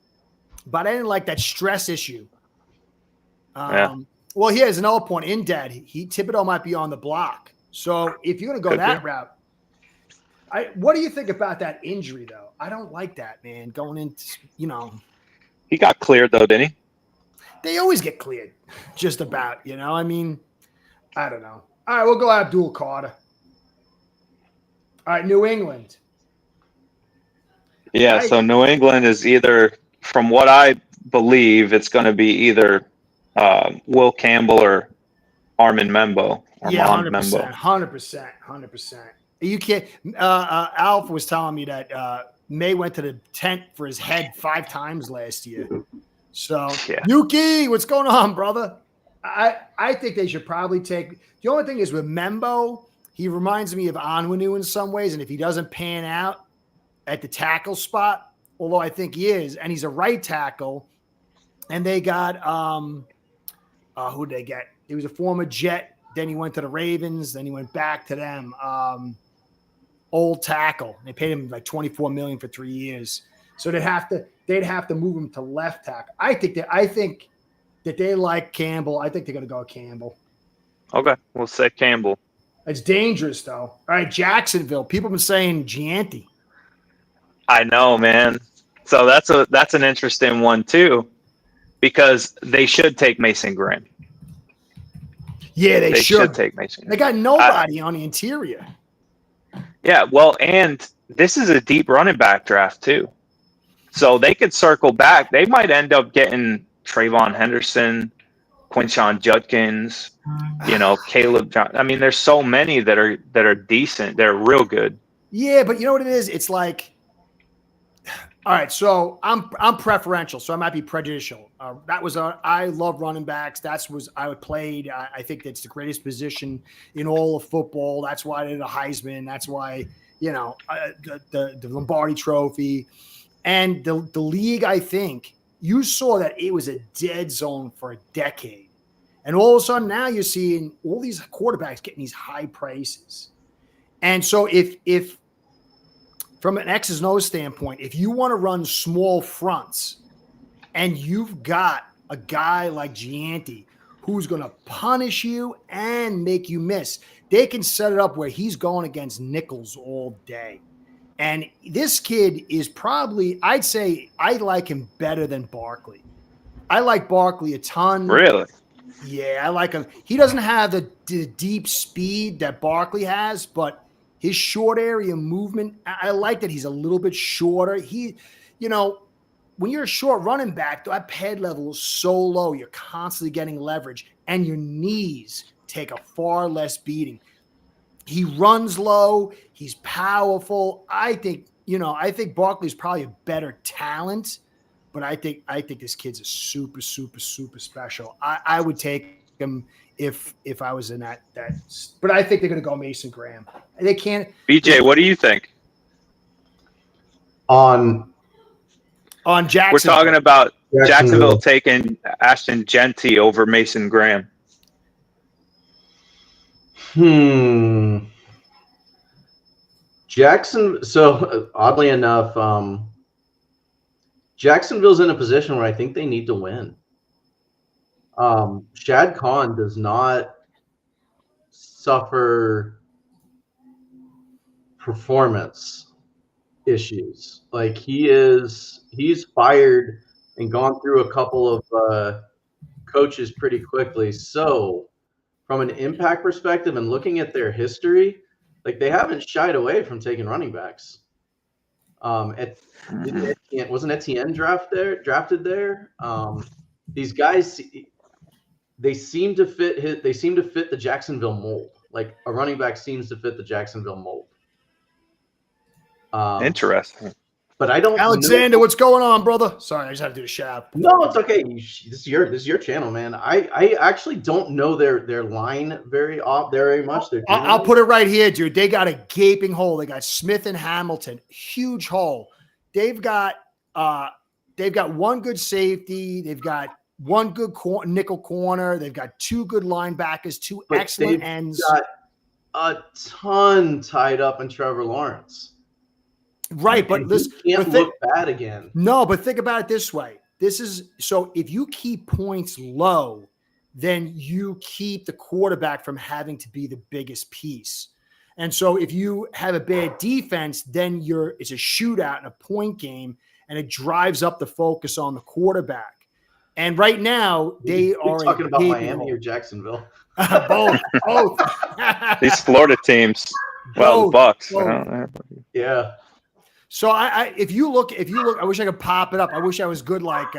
but I didn't like that stress issue. Well, here's another point. In dead, Thibodeau might be on the block. So if you're going to go that route, what do you think about that injury, though? I don't like that, man. Going into, He got cleared, though, didn't he? They always get cleared, just about, I mean, I don't know. All right, we'll go Abdul Carter. All right, New England. Yeah, so New England is either, from what I believe, it's going to be either Will Campbell or Armand Membo. Yeah, 100%. You can't. Alf was telling me that May went to the tent for his head 5 times last year. So, Yuki, what's going on, brother? I think they should probably take. The only thing is with Membo, he reminds me of Onwenu in some ways, and if he doesn't pan out at the tackle spot, although I think he is, and he's a right tackle, and they got who'd they get? He was a former Jet. Then he went to the Ravens. Then he went back to them. Old tackle. They paid him like $24 million for 3 years. So they'd have to move him to left tackle. I think that they like Campbell. I think they're going to go Campbell. Okay, we'll say Campbell. It's dangerous though. All right, Jacksonville. People have been saying Gianti. I know, man. So that's an interesting one too, because they should take Mason Graham. Yeah, they should take Mason. They got nobody on the interior. Yeah, well, and this is a deep running back draft too. So they could circle back. They might end up getting Trayvon Henderson, Quinshon Judkins, Caleb John. I mean, there's so many that are decent. They're real good. Yeah, but you know what it is? It's like, all right, so I'm preferential, so I might be prejudicial. I love running backs. I played. I think that's the greatest position in all of football. That's why they're the Heisman. That's why the Lombardi Trophy, and the league. I think you saw that it was a dead zone for a decade, And all of a sudden now you're seeing all these quarterbacks getting these high prices. And so if from an X's and O's standpoint, if you want to run small fronts and you've got a guy like Gianti who's going to punish you and make you miss, they can set it up where he's going against nickels all day. And this kid is probably, I'd say I like him better than Barkley. I like Barkley a ton. Really? Yeah, I like him. He doesn't have the deep speed that Barkley has, but his short area movement, I like that he's a little bit shorter. He, when you're a short running back, that pad level is so low, you're constantly getting leverage, and your knees take a far less beating. He runs low. He's powerful. I think Barkley's probably a better talent, but I think this kid's a super, super, super special. I would take him if I was in that. But I think they're going to go Mason Graham. They can't. BJ, what do you think? On Jacksonville. We're talking about Jacksonville taking Ashton Genty over Mason Graham. So oddly enough, Jacksonville's in a position where I think they need to win. Shad Khan does not suffer performance issues. Like he's fired and gone through a couple of coaches pretty quickly. So from an impact perspective and looking at their history, like they haven't shied away from taking running backs. Wasn't Etienne drafted there? These guys, they seem to fit the Jacksonville mold. Like a running back seems to fit the Jacksonville mold. Interesting. But I don't. Alexander, what's going on, brother? Sorry, I just had to do a shout. No, it's okay. This is your channel, man. I actually don't know their line very much. I'll put it right here, dude. They got a gaping hole. They got Smith and Hamilton, huge hole. They've got one good safety. They've got one good nickel corner. They've got two good linebackers, two excellent ends. Got a ton tied up in Trevor Lawrence. Right, but listen, can't look bad again. No, but think about it this way. So if you keep points low, then you keep the quarterback from having to be the biggest piece. And so if you have a bad defense, then it's a shootout and a point game, and it drives up the focus on the quarterback. And right now they are talking about Miami or Jacksonville. both. These Florida teams. Well, the Bucks. Yeah. So if you look, I wish I could pop it up. I wish I was good like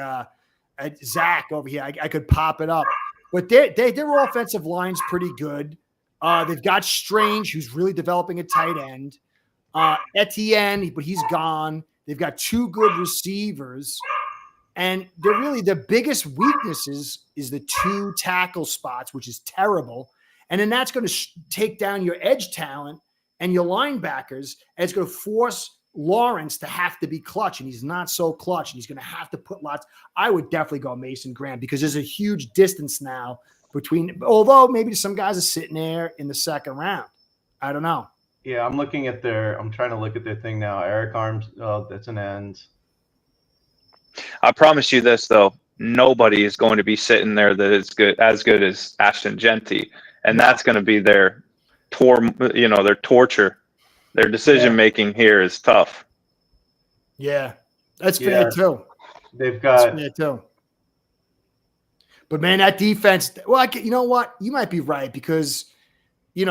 Zach over here. I could pop it up. But their offensive line's pretty good. They've got Strange, who's really developing a tight end. Etienne, but he's gone. They've got two good receivers. And they're really the biggest weaknesses is the two tackle spots, which is terrible. And then that's going to take down your edge talent and your linebackers. And it's going to force Lawrence to have to be clutch, and he's not so clutch, and he's going to have to put lots. I would definitely go Mason Graham because there's a huge distance now between, although maybe some guys are sitting there in the second round. I don't know. Yeah, I'm trying to look at their thing now. Eric Arms, that's an end. I promise you this, though. Nobody is going to be sitting there that is as good as Ashton Genty, and that's going to be their torture. Their decision-making here is tough. Yeah, that's fair too. They've got fair too. But man, that defense. Well, you know what? You might be right because, your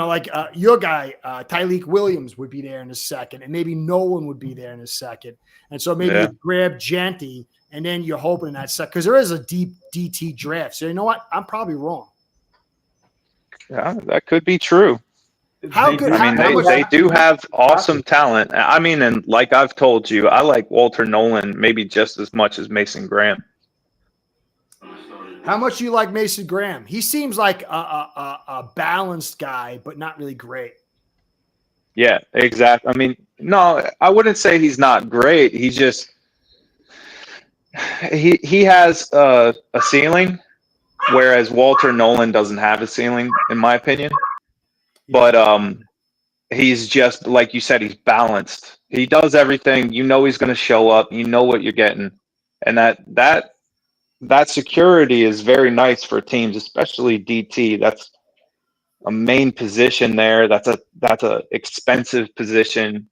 guy Tyleik Williams would be there in a second, and maybe Nolan would be there in a second, and so maybe you grab Genty, and then you're hoping that second because there is a deep DT draft. So you know what? I'm probably wrong. Yeah, that could be true. How good? They do have awesome talent. I mean, and like I've told you, I like Walter Nolan maybe just as much as Mason Graham. How much do you like Mason Graham? He seems like a balanced guy, but not really great. Yeah, exactly. I mean, no, I wouldn't say he's not great. He's just he has a ceiling, whereas Walter Nolan doesn't have a ceiling, in my opinion. But he's just like you said, he's balanced. He does everything. You know he's going to show up. You know what you're getting, and that security is very nice for teams, especially DT. That's a main position there. That's a expensive position.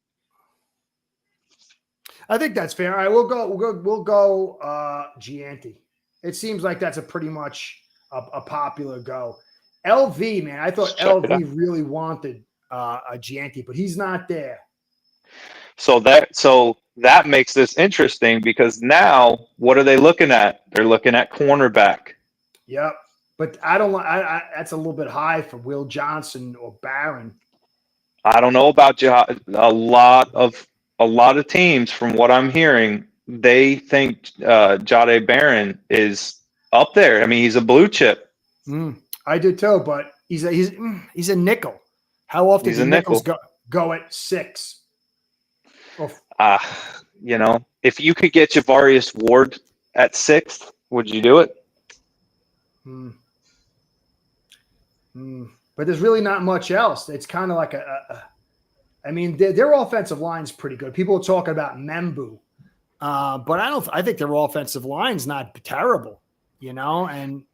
I think that's fair. All right, we'll go Gianti. It seems like that's a pretty much a popular go. LV, man, I thought Check it out. LV really wanted a Gianti, but he's not there. So that makes this interesting because now what are they looking at? They're looking at cornerback. Yep. But I don't want that's a little bit high for Will Johnson or Barron. I don't know about a lot of teams, from what I'm hearing, they think Jade Barron is up there. I mean, he's a blue chip. I did too, but he's a nickel. How often do nickels go at 6? If you could get Javarius Ward at 6th, would you do it? But there's really not much else. It's kind of like their offensive line's pretty good. People are talking about Membu, but I think their offensive line's not terrible, and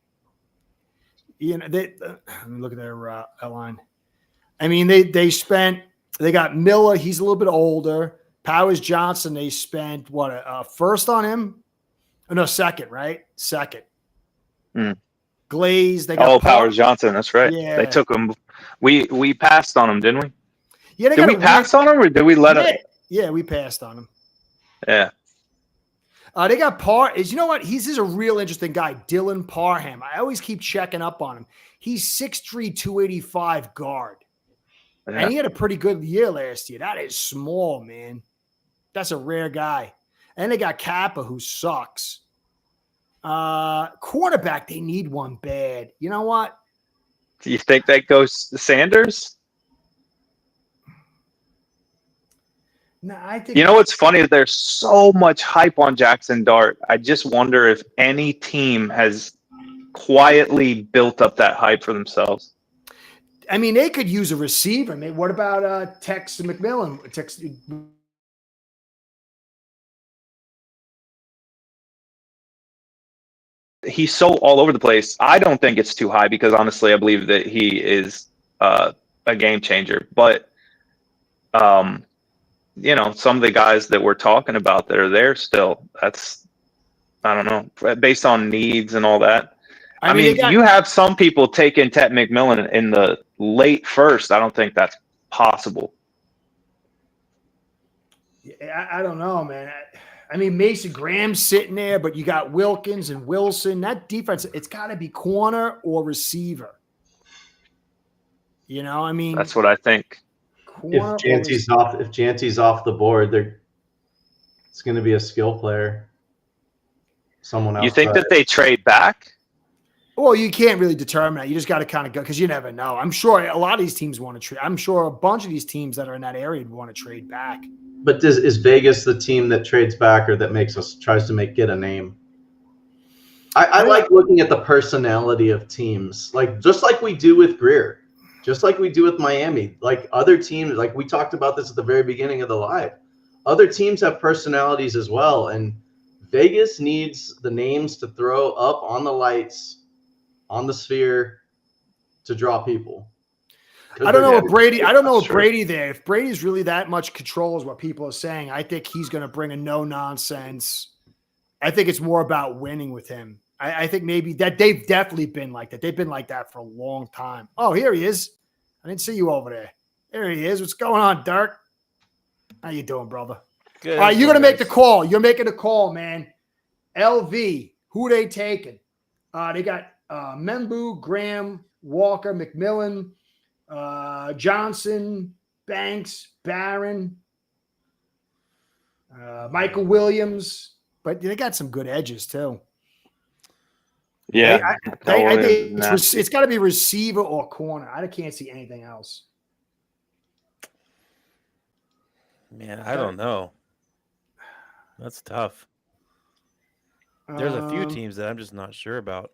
let me look at their line. I mean, they got Miller. He's a little bit older. Powers Johnson, they spent a first on him? Oh, no, second, right? Second. Glaze. They got Powers Johnson. That's right. Yeah. They took him. We passed on him, didn't we? Yeah. Did we pass on him or did we let him? Yeah, we passed on him. Yeah. They got you know what? He's a real interesting guy, Dylan Parham. I always keep checking up on him. He's 6'3", 285 guard. Yeah. And he had a pretty good year last year. That is small, man. That's a rare guy. And they got Kappa, who sucks. Quarterback, they need one bad. You know what? Do you think that goes to Sanders? No, I think. You know what's funny? There's so much hype on Jackson Dart. I just wonder if any team has quietly built up that hype for themselves. I mean, they could use a receiver. I mean, what about Tex McMillan? He's so all over the place. I don't think it's too high because honestly, I believe that he is a game changer. But some of the guys that we're talking about that are there still, that's, I don't know, based on needs and all that. I mean, you have some people taking Tet McMillan in the late first. I don't think that's possible. I don't know, man. I mean, Mason Graham's sitting there, but you got Wilkins and Wilson. That defense, it's got to be corner or receiver. I mean, that's what I think. If Janty's off the board, it's going to be a skill player. Someone else. You think that they trade back? Well, you can't really determine that. You just got to kind of go because you never know. I'm sure a lot of these teams want to trade. I'm sure a bunch of these teams that are in that area would want to trade back. But is Vegas the team that trades back or that tries to get a name? I like looking at the personality of teams, just like we do with Greer, just like we do with Miami. Like other teams, like we talked about this at the very beginning of the live. Other teams have personalities as well, and Vegas needs the names to throw up on the lights, on the sphere, to draw people. I don't know if Brady. I don't know if Brady there. If Brady's really that much control is what people are saying, I think he's going to bring a no nonsense. I think it's more about winning with him. I think maybe that they've definitely been like that. They've been like that for a long time. Oh, here he is. I didn't see you over there. There he is. What's going on, Dirk? How you doing, brother? Good. All right, you're going to make the call. You're making a call, man. LV, who they taking? They got Membu, Graham, Walker, McMillan, Johnson, Banks, Barron, Michael Williams, but they got some good edges too. Yeah, I think it's got to be receiver or corner. I can't see anything else. Man, I don't know. That's tough. There's a few teams that I'm just not sure about.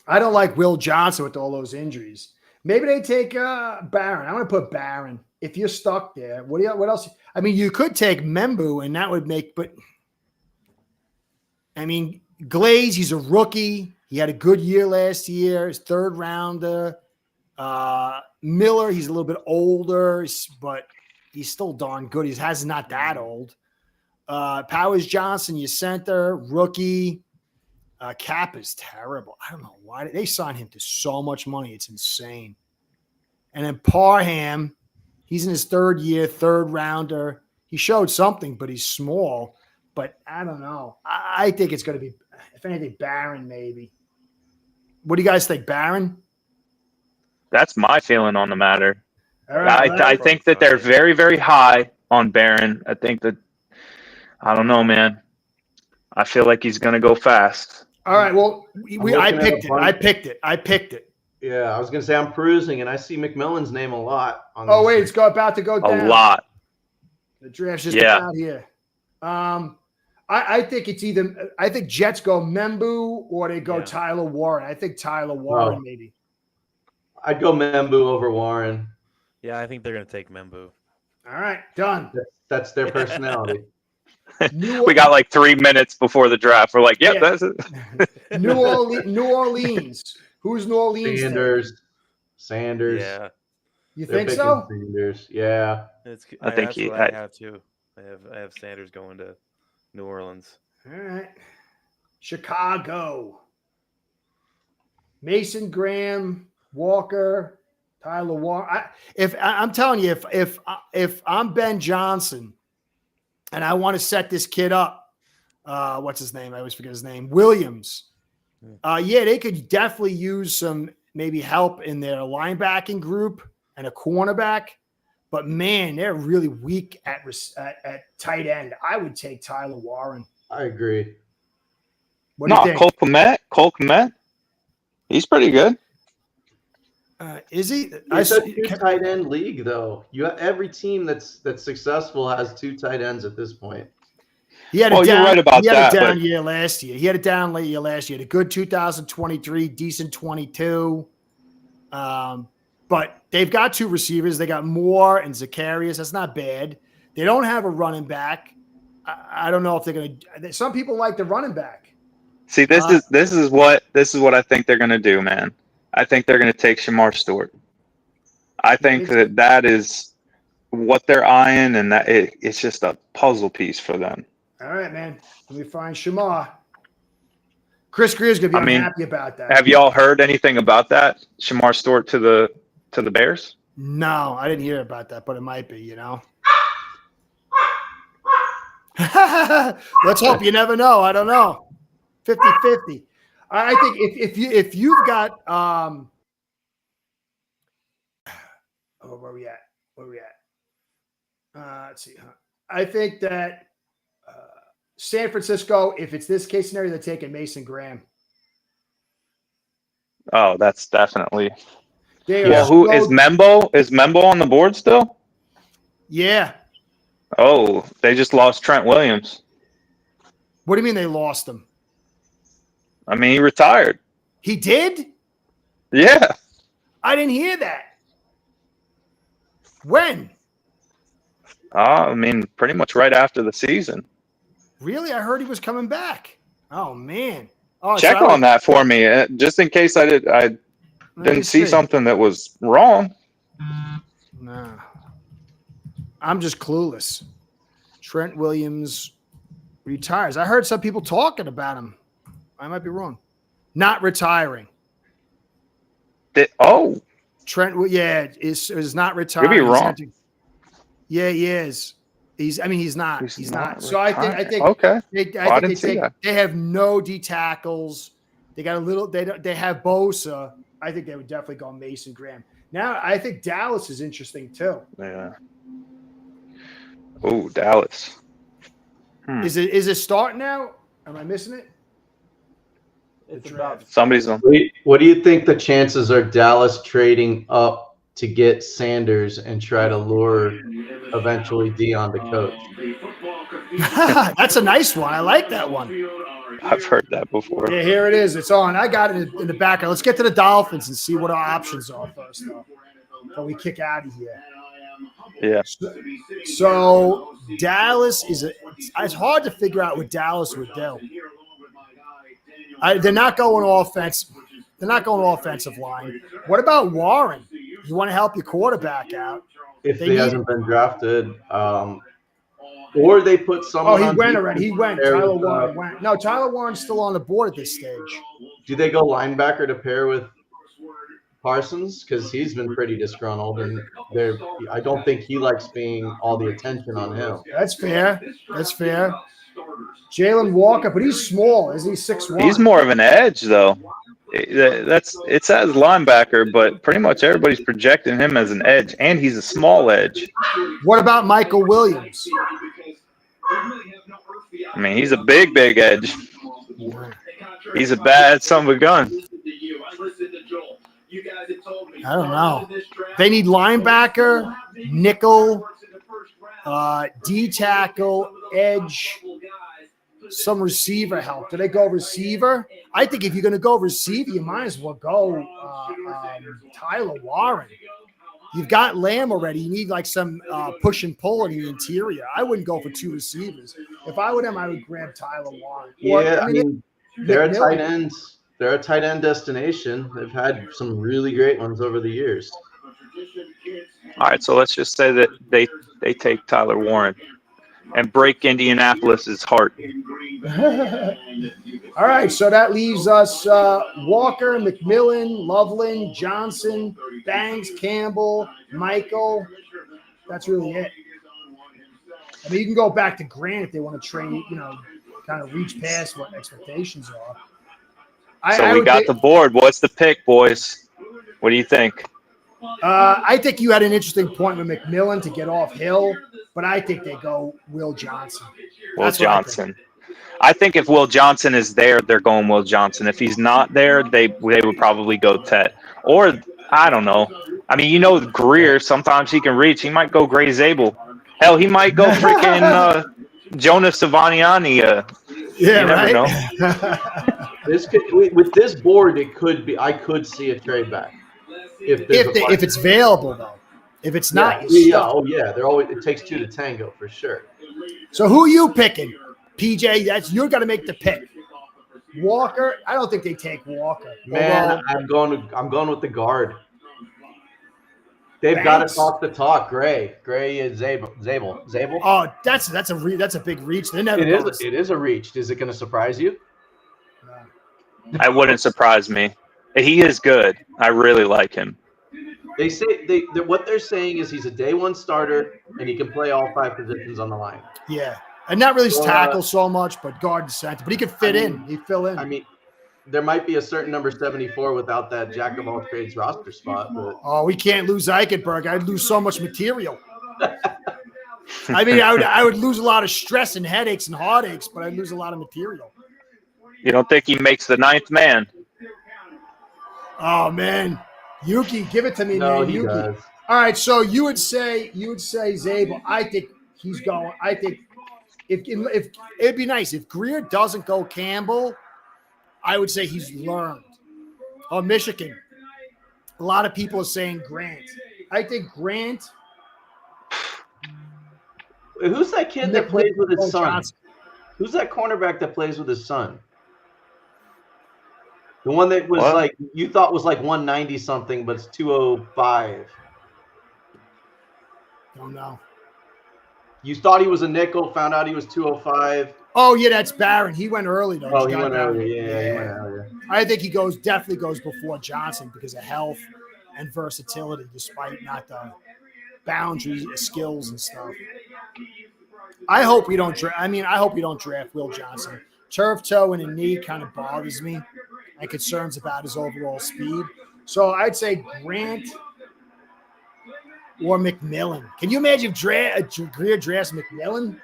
I don't like Will Johnson with all those injuries. Maybe they take Barron. I want to put Barron. If you're stuck there, what else? I mean, you could take Membu, and that would make. But I mean, Glaze. He's a rookie. He had a good year last year. His third rounder. Miller. He's a little bit older, but he's still darn good. He's not that old. Powers Johnson, your center, rookie. Cap is terrible. I don't know why they signed him to so much money. It's insane. And then Parham, he's in his third year, third rounder. He showed something, but he's small. But I don't know. I think it's going to be, if anything, Barron maybe. What do you guys think, Barron? That's my feeling on the matter. All right, I think that they're very, very high on Barron. I think that, I don't know, man. I feel like he's going to go fast. All right. Well, I picked it. Yeah, I was going to say I'm perusing, and I see McMillan's name a lot. Oh, wait. It's about to go down. A lot. The draft's just out here. I think it's either – I think Jets go Membu or they go Tyler Warren. I think Tyler Warren maybe. I'd go Membu over Warren. Yeah, I think they're going to take Membu. All right. Done. That's their personality. We got like 3 minutes before the draft. We're like, yep, that's it. New Orleans. Who's New Orleans? Sanders. Yeah. You think so? Sanders. Yeah. I think I have too. I have Sanders going to New Orleans. All right. Chicago. Mason Graham, Walker, Tyler Warren. I'm telling you, if I'm Ben Johnson and I want to set this kid up, what's his name? I always forget his name. Williams. They could definitely use some maybe help in their linebacking group and a cornerback. But man, they're really weak at tight end. I would take Tyler Warren. I agree. What do you think? Cole Kmet. He's pretty good. Is he? It's a two tight end league, though. Every team that's successful has two tight ends at this point. You're right about that. He had a down year last year. He had a down late year last year. A good 2023, decent 22. But they've got two receivers. They got Moore and Zacharias. That's not bad. They don't have a running back. I don't know if they're going to. Some people like the running back. See, this is what I think they're going to do, man. I think they're going to take Shamar Stewart. I think that is what they're eyeing, and that it's just a puzzle piece for them. All right, man. Let me find Shamar. Chris Greer's going to be unhappy about that. Have y'all heard anything about that? Shamar Stewart to the Bears? No, I didn't hear about that, but it might be, Let's hope. You never know. I don't know. 50-50. I think if you've got where are we at? Let's see. I think that San Francisco, if it's this case scenario, they're taking Mason Graham. Oh, that's definitely. Who is Membo? Is Membo on the board still? Yeah. Oh, they just lost Trent Williams. What do you mean they lost him? I mean, he retired. He did? Yeah. I didn't hear that. When? I mean, pretty much right after the season. Really? I heard he was coming back. Oh, man. Oh, Check on that for me, just in case I didn't see something that was wrong. No. I'm just clueless. Trent Williams retires. I heard some people talking about him. I might be wrong. Not retiring. Trent, is not retiring. You'd be wrong. Yeah, he is. He's not. He's not. So I think. Okay. They have no D tackles. They got a little. They have Bosa. I think they would definitely go Mason Graham. Now I think Dallas is interesting too. Yeah. Oh, Dallas. Is it starting now? Am I missing it? It's about somebody's on. What do you think the chances are Dallas trading up to get Sanders and try to lure eventually Dion to coach? That's a nice one. I like that one. I've heard that before. Yeah, here it is. It's on. I got it in the background. Let's get to the Dolphins and see what our options are first, though, before we kick out of here. Yeah. So Dallas it's hard to figure out what Dallas would do. They're not going offense. They're not going offensive line. What about Warren? You want to help your quarterback out? If he hasn't been drafted, or they put Oh, someone. he on went defense already. He went. to pair Tyler with, Warren went. No, Tyler Warren's still on the board at this stage. Do they go linebacker to pair with Parsons? Because he's been pretty disgruntled, and I don't think he likes being all the attention on him. That's fair. That's fair. Jalen Walker, but he's small. Is he 6'1"? He's more of an edge, though. It says linebacker, but pretty much everybody's projecting him as an edge, and he's a small edge. What about Michael Williams? I mean, he's a big edge. He's a bad son of a gun. I don't know. They need linebacker, nickel, D tackle, edge, some receiver help. Do they go receiver? I think if you're going to go receiver, you might as well go Tyler Warren. You've got Lamb already. You need like some push and pull in the interior. I wouldn't go for two receivers. If I were them, I would grab Tyler Warren. Yeah, I mean, they're a tight ends. They're a tight end destination. They've had some really great ones over the years. All right, so let's just say that they take Tyler Warren and break Indianapolis's heart. All right, so that leaves us Walker, McMillan, Loveland, Johnson, Banks, Campbell, Michael. That's really it. I mean, you can go back to Grant if they want to train, kind of reach past what expectations are. So we got the board. What's the pick, boys? What do you think? I think you had an interesting point with McMillan to get off Hill, but I think they go Will Johnson. Will Johnson. I think if Will Johnson is there, they're going Will Johnson. If he's not there, they would probably go Tet. Or, I don't know. I mean, Greer, sometimes he can reach. He might go Gray Zabel. Hell, he might go freaking Jonas Savaniani. Yeah, right? With this board, it could be. I could see a trade back if it's available though. If it's not, they're always. It takes two to tango for sure. So who are you picking, PJ? You're got to make the pick. Walker. I don't think they take Walker. Man, I'm going with the guard. They've got to talk the talk. Gray is Zabel. Oh, that's a big reach. They never. It is a reach. Is it going to surprise you? It wouldn't surprise me. He is good. I really like him. They say what they're saying is he's a day one starter and he can play all five positions on the line. Yeah, and not really tackle so much, but guard and center. But he could fit in. He fill in. I mean, there might be a certain number 74 without that jack of all trades roster spot. But we can't lose Eichenberg. I'd lose so much material. I mean, I would lose a lot of stress and headaches and heartaches, but I'd lose a lot of material. You don't think he makes the ninth man? Oh man, Yuki, give it to me, man. He Yuki. does. All right, so you would say Zabel. I think he's going. I think if it'd be nice if Greer doesn't go Campbell, I would say he's learned. Oh, Michigan. A lot of people are saying Grant. I think Grant. Who's that kid that plays with his son? Johnson. Who's that cornerback that plays with his son? The one that was you thought was like 190 something, but it's 205. Don't know. You thought he was a nickel, found out he was 205. Oh yeah, that's Barron. He went early though. Oh, he went earlier. Yeah, he went earlier. I think he definitely goes before Johnson because of health and versatility, despite not the boundaries, skills, and stuff. I hope we don't draft. I hope we don't draft Will Johnson. Turf toe and a knee kind of bothers me. And concerns about his overall speed. So I'd say Grant or McMillan. Can you imagine if Greer drafts McMillan?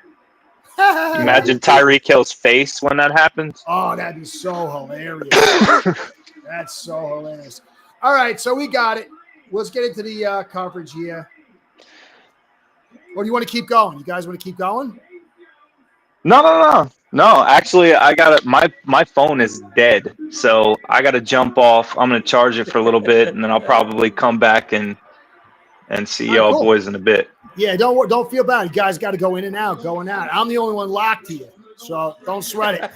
Imagine Tyreek Hill's face when that happens. Oh, that'd be so hilarious. That's so hilarious. All right, so we got it. Let's get into the coverage here. Or do you want to keep going? You guys want to keep going? No. No, actually, I got my phone is dead, so I got to jump off. I'm gonna charge it for a little bit, and then I'll probably come back and see All right, y'all cool. boys in a bit. Yeah, don't feel bad. You guys got to go in and out, going out. I'm the only one locked here, so don't sweat it.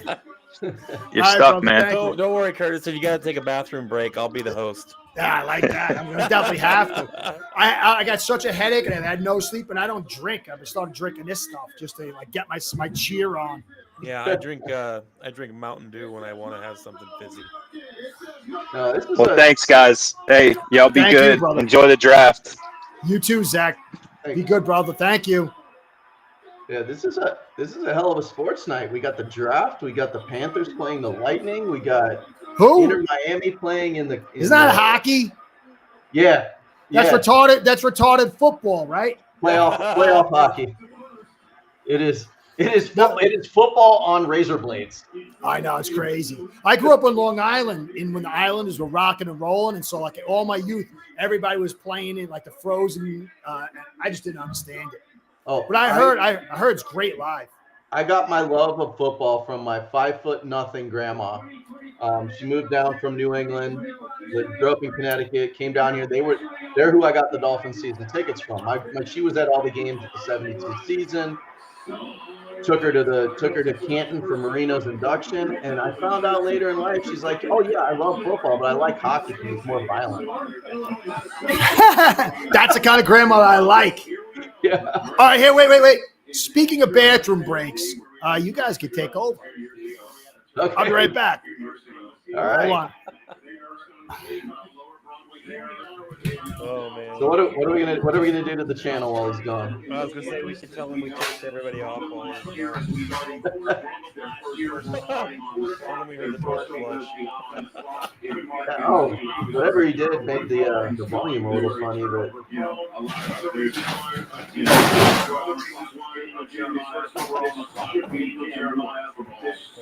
You're All right, stuck, brother, man. thank you. Don't worry, Curtis. If you got to take a bathroom break, I'll be the host. Yeah, I like that. I'm gonna definitely have to. I got such a headache and I had no sleep, and I don't drink. I've started drinking this stuff just to like get my cheer on. Yeah, I drink Mountain Dew when I want to have something fizzy. Well, thanks, guys. Hey, y'all be Thank you, good. brother. Enjoy the draft. You too, Zach. Be good, brother. Thank you. Yeah, this is a hell of a sports night. We got the draft. We got the Panthers playing the Lightning. We got Who? Inter Miami playing in the. Isn't that hockey? Yeah. That's retarded. That's retarded football, right? Playoff hockey. It is football on razor blades. I know, it's crazy. I grew up on Long Island, and when the Islanders were rocking and rolling, and so like all my youth, everybody was playing in like the Frozen. I just didn't understand it. Oh, but I heard it's great live. I got my love of football from my 5'0" grandma. She moved down from New England, grew up in Connecticut, came down here. They're who I got the Dolphins season tickets from. She was at all the games at the 72 season. Took her to Canton for Marino's induction, and I found out later in life she's like, "Oh yeah, I love football, but I like hockey because it's more violent." That's the kind of grandma I like. Yeah. All right, here, wait. Speaking of bathroom breaks, you guys can take over. Okay. I'll be right back. All right. Hold on. Oh man. So what are we gonna do to the channel while he's gone? I was gonna say we should tell him we kicked everybody off while he's gone. Tell him we heard the torch flush. Oh, whatever he did made the volume a little funny, but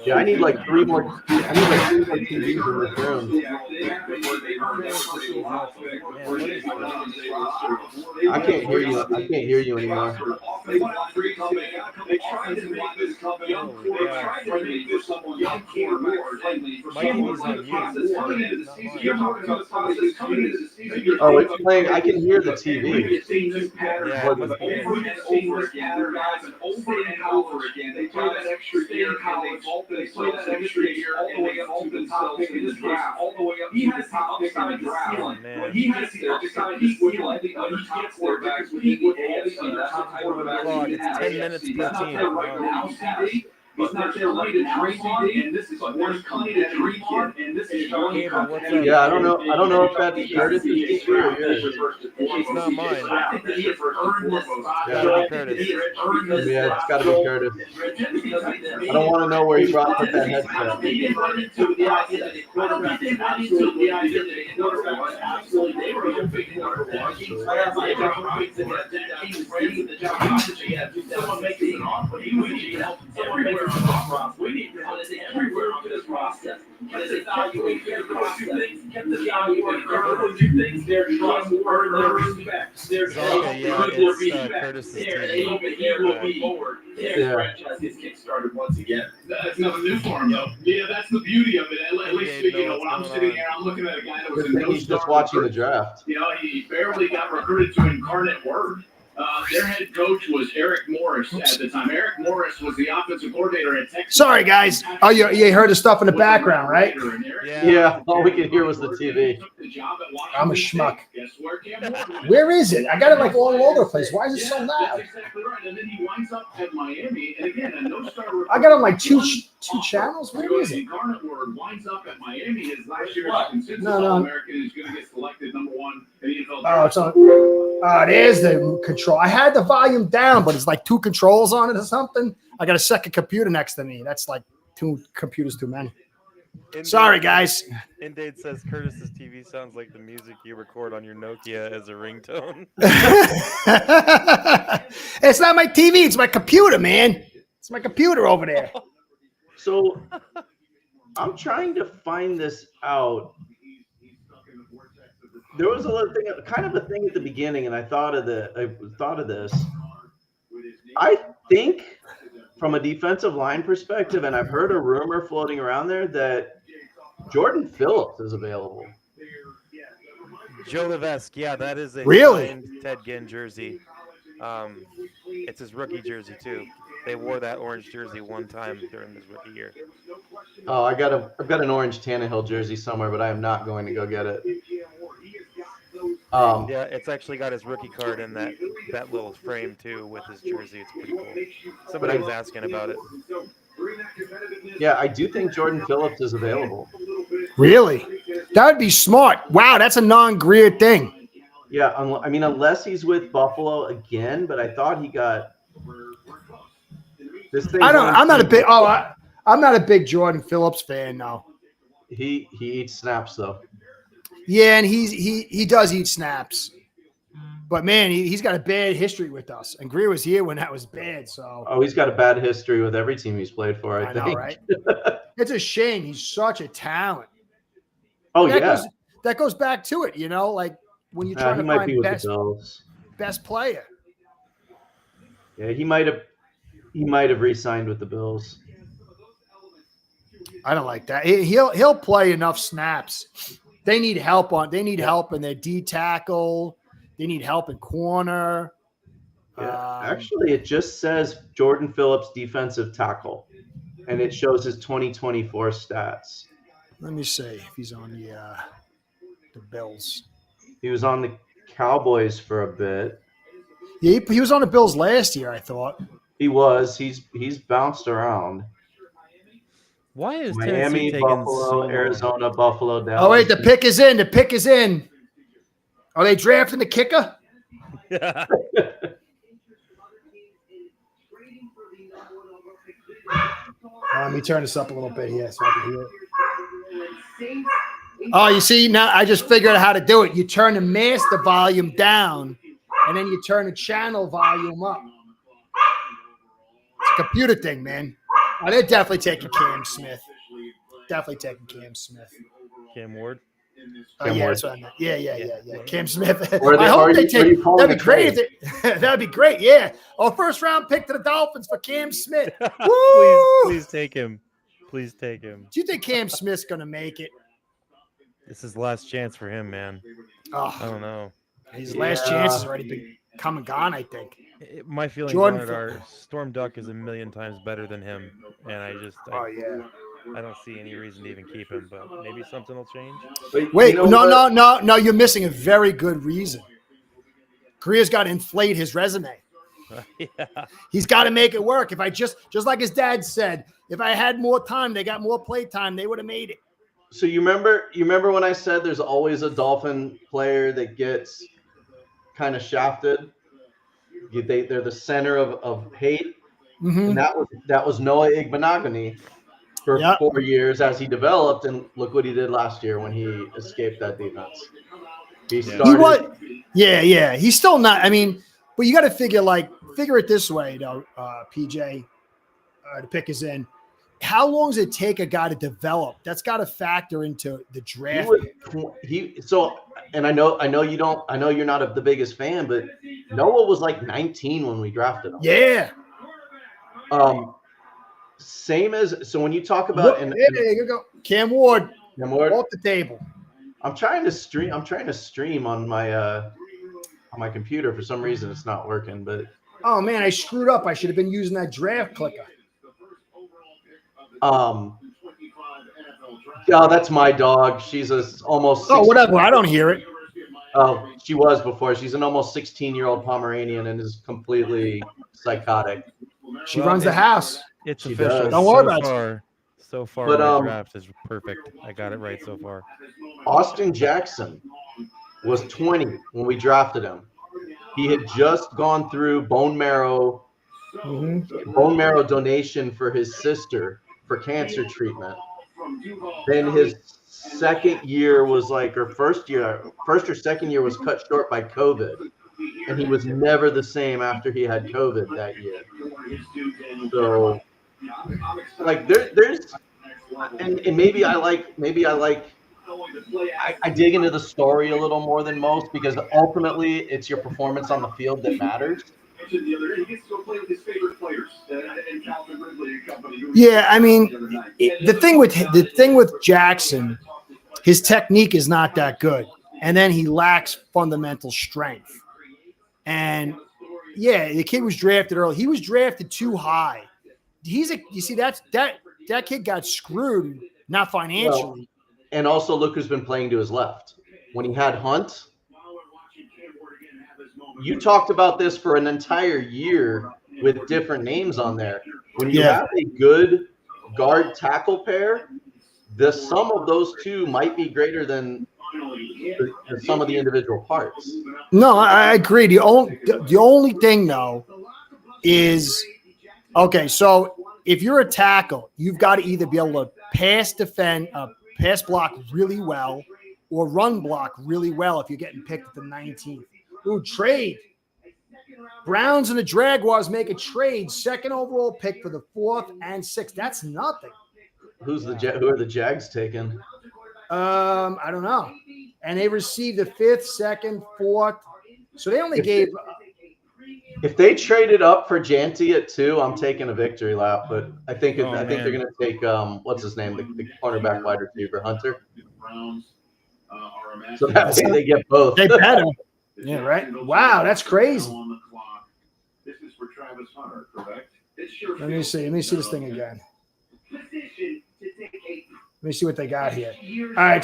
yeah, I need like three more TVs in this room. I can't hear you. I can't hear you anymore. My TV's on mute. Oh, it's playing. I can hear the TV. Yeah, it must be it. It's 10 minutes per team. Wow. He's not there ready to drink on, and this is one coming to drink on, and this is one. Yeah, I don't know if that's Curtis' TV or yours. It's not mine. I think that he has earned this spot. It's gotta be Curtis. Yeah, it's got to be Curtis. I don't want to know where he put that headset. He didn't run into the idea that the quarterback is absolutely the idea that the quarterback was absolutely they were hoping that he was ready for the job. Someone makes an offer. We need to help everywhere. We need to help everywhere on this process. Let's evaluate the process. Let's evaluate those two things. Their trust, their respect, their Curtis's he will be forward. Their franchise gets kick-started once again. That's nothing new for him, though. Yeah, that's the beauty of it. At least, when I'm sitting here, I'm looking at a guy that was He's just watching the draft. he barely got recruited to Incarnate Word. Their head coach was Eric Morris at the time. Eric Morris was the offensive coordinator at Texas. Sorry, guys. Oh, you heard the stuff in the background, right? Yeah, all we could hear was the TV. I'm a schmuck. Where is it? I got it like all over the place. Why is it so loud? Exactly right. And then he winds up at Miami. And again, a no-star I got on like two channels. Where is it? Incarnate Word winds up at Miami. His last year as a consensus No. All-American is going to get selected number one in the NFL. Oh, it's on. There's the control. I had the volume down, but it's like two controls on it or something. I got a second computer next to me. That's like two computers too many. Sorry, guys. Indade says Curtis's TV sounds like the music you record on your Nokia as a ringtone. It's not my TV. It's my computer, man. It's my computer over there. So I'm trying to find this out. There was a little thing, kind of a thing at the beginning, and I thought of this. I think from a defensive line perspective, and I've heard a rumor floating around there that Jordan Phillips is available. Joe Levesque, yeah, that is a Really? signed Ted Ginn jersey. It's his rookie jersey too. They wore that orange jersey one time during his rookie year. Oh, I've got an orange Tannehill jersey somewhere, but I am not going to go get it. Yeah, it's actually got his rookie card in that little frame too with his jersey. It's pretty cool. Somebody was asking about it. Yeah, I do think Jordan Phillips is available. Really? That would be smart. Wow, that's a non-Greer thing. Yeah, I mean, unless he's with Buffalo again, but I thought he got this thing. I'm not a big Jordan Phillips fan now. He eats snaps though. Yeah, and he does eat snaps. But man, he's got a bad history with us. And Greer was here when that was bad. So he's got a bad history with every team he's played for, I think. know, right? It's a shame. He's such a talent. Oh, that goes back to it, like when you're trying to find best player. Yeah, he might have re-signed with the Bills. I don't like that. He'll play enough snaps. They need help help in their D tackle. They need help in corner. Yeah. Actually, it just says Jordan Phillips defensive tackle, and it shows his 2024 stats. Let me see if he's on the Bills. He was on the Cowboys for a bit. Yeah, he was on the Bills last year, I thought. He was. He's bounced around. Why is Miami, Buffalo, Arizona, Buffalo, Dallas? Oh wait, the pick is in. The pick is in. Are they drafting the kicker? Yeah. Let me turn this up a little bit here so I can hear it. Oh, you see, now I just figured out how to do it. You turn the master volume down, and then you turn the channel volume up. It's a computer thing, man. Oh, they're definitely taking Cam Smith. Definitely taking Cam Smith. Cam Ward. Oh, yeah, that's what I meant. Yeah. Cam Smith. I hope they take. That'd be great. That'd be great. Yeah. Oh, first round pick to the Dolphins for Cam Smith. Please take him. Please take him. Do you think Cam Smith's gonna make it? This is last chance for him, man. Oh, I don't know. His last chance has already been come and gone, I think. My feelings on it are Storm Duck is a million times better than him, and I don't see any reason to even keep him, but maybe something will change. Wait, no, you're missing a very good reason. Greer's got to inflate his resume. Yeah. He's got to make it work. If I just like his dad said, if I had more time, they got more play time, they would have made it. So you remember when I said there's always a Dolphin player that gets kind of shafted? They're the center of hate. Mm-hmm. And that was Noah Igbenogany for 4 years as he developed, and look what he did last year when he escaped that defense. He's still not. I mean, but you got to figure it this way, though, PJ. The pick is in. How long does it take a guy to develop? That's got to factor into the draft. And I know you don't. I know you're not the biggest fan, but Noah was like 19 when we drafted him. Yeah. Same as when you talk about there you go. Cam Ward off the table. I'm trying to stream on my computer. For some reason it's not working, but oh man, I screwed up. I should have been using that draft clicker. That's my dog. She's almost 16. Oh, whatever. I don't hear it. Oh, she was before. She's an almost 16-year-old Pomeranian and is completely psychotic. She runs the house. It's official. Don't worry about it. So far, my draft is perfect. I got it right so far. Austin Jackson was 20 when we drafted him. He had just gone through bone marrow donation for his sister for cancer treatment. Then his second year was first or second year was cut short by COVID. And he was never the same after he had COVID that year. So there's and maybe I dig into the story a little more than most because ultimately it's your performance on the field that matters. Yeah, I mean, the thing with Jackson, his technique is not that good, and then he lacks fundamental strength. And yeah, the kid was drafted early. He was drafted too high. You see, that kid got screwed, not financially. Well, and also look who's been playing to his left. When he had Hunt, you talked about this for an entire year with different names on there. When you have a good guard tackle pair, the sum of those two might be greater than the sum of the individual parts. No, I agree. The only thing though is, okay, so if you're a tackle, you've got to either be able to pass block really well or run block really well if you're getting picked at the 19th. Ooh, trade. Browns and the Jaguars make a trade, second overall pick for the 4th and 6th. That's nothing. Who are the Jags taking? I don't know. And they received the 5th, 2nd, 4th. So they only gave. If they traded up for Janty at 2, I'm taking a victory lap. But I think they're going to take what's his name, the cornerback wide receiver, Hunter. So that way they get both. They better. Yeah, right. Wow, that's crazy. Let me see this thing again. Let me see what they got here. All right,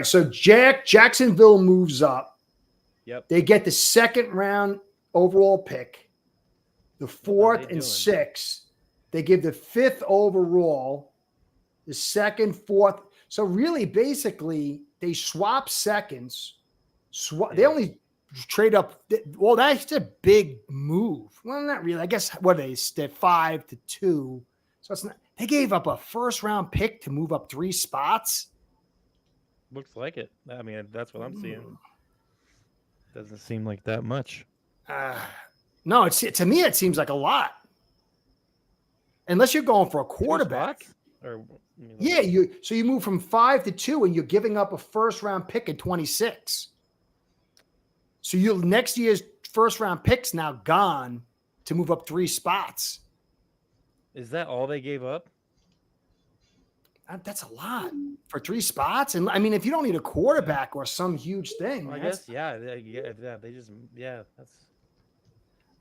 so Jacksonville moves up. Yep. They get the 2nd round overall pick, the 4th and 6th. They give the 5th overall, the 2nd, 4th. So really, basically, they swap seconds. They only trade up. Well, that's a big move. Well, not really. I guess they're 5-2. So it's not. They gave up a 1st round pick to move up 3 spots. Looks like it. I mean, that's what I'm seeing. Doesn't seem like that much. No, to me it seems like a lot. Unless you're going for a quarterback. Yeah, you move from 5-2 and you're giving up a 1st round pick in 26. So next year's 1st round pick's now gone to move up 3 spots. Is that all they gave up? That's a lot for 3 spots. And I mean, if you don't need a quarterback or some huge thing, I guess, they just, that's.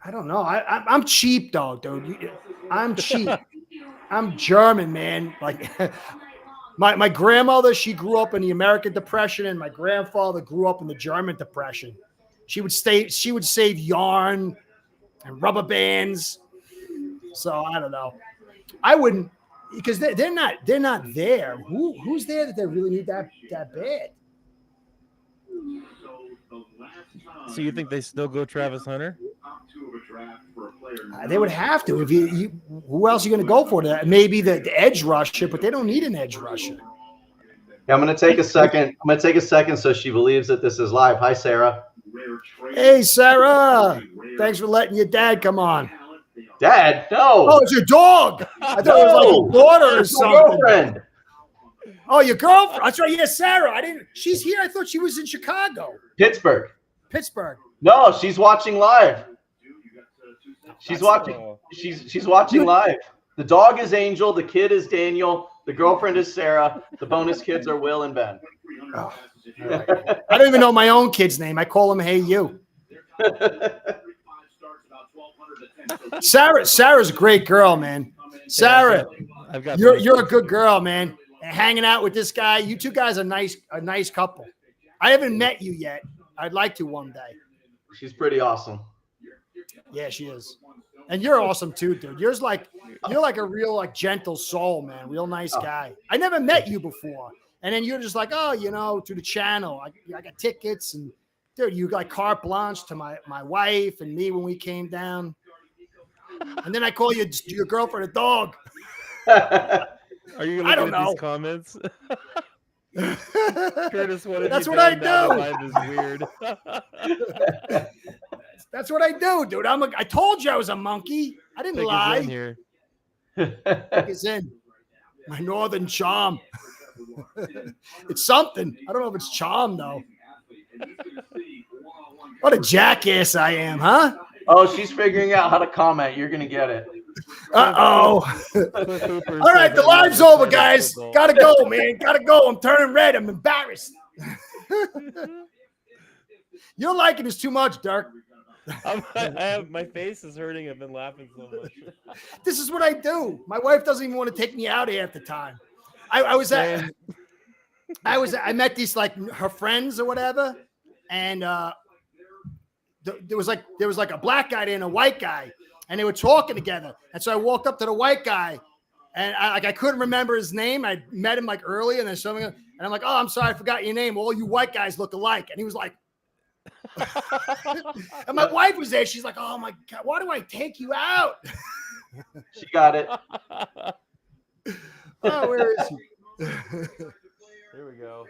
I don't know. I'm cheap though, dude. I'm cheap. I'm German, man. Like my grandmother, she grew up in the American Depression, and my grandfather grew up in the German Depression. She would save yarn and rubber bands. So I don't know. I wouldn't, because they're not there. Who's there that they really need that bad? So you think they still go Travis Hunter? They would have to. If you who else are you going to go for that? Maybe the edge rusher, but they don't need an edge rusher. Yeah, I'm going to take a second so she believes that this is live. Hi, Sarah. Hey, Sarah. Thanks for letting your dad come on. Dad? No. Oh, it's your dog. I thought it was like your daughter or something. Girlfriend. Oh, your girlfriend. That's right. Yeah, Sarah. She's here. I thought she was in Chicago. Pittsburgh. No, she's watching live. She's watching. She's watching live. The dog is Angel. The kid is Daniel. The girlfriend is Sarah. The bonus kids are Will and Ben. Oh, right. I don't even know my own kid's name. I call him Hey You. Sarah's a great girl, man. Sarah, you're a good girl, man. And hanging out with this guy. You two guys are a nice couple. I haven't met you yet. I'd like to one day. She's pretty awesome. Yeah, she is. And you're awesome too, dude. You're like a real gentle soul, man. Real nice guy. I never met you before. And then you're just like, through the channel. I got tickets, and dude, you got carte blanche to my wife and me when we came down. And then I call your girlfriend a dog. Are you looking at these comments? Curtis, that's what I do. Life is weird. That's what I do, dude. I told you I was a monkey. I didn't lie. Here. It's in my northern charm. It's something. I don't know if it's charm though. What a jackass I am, huh? Oh, she's figuring out how to comment. You're gonna get it. Uh-oh. All right, the live's over, guys. Gotta go, man. Gotta go. I'm turning red. I'm embarrassed. Your liking is too much, Dirk. My face is hurting. I've been laughing so much. This is what I do. My wife doesn't even want to take me out half the time. I met these like her friends or whatever, and there was like a black guy and a white guy, and they were talking together. And so I walked up to the white guy, and I couldn't remember his name. I met him like early, and then something, and I'm like, "Oh, I'm sorry, I forgot your name. All you white guys look alike." And he was like, and my wife was there. She's like, "Oh my God, why do I take you out?" She got it. Oh, where is he? Here we go.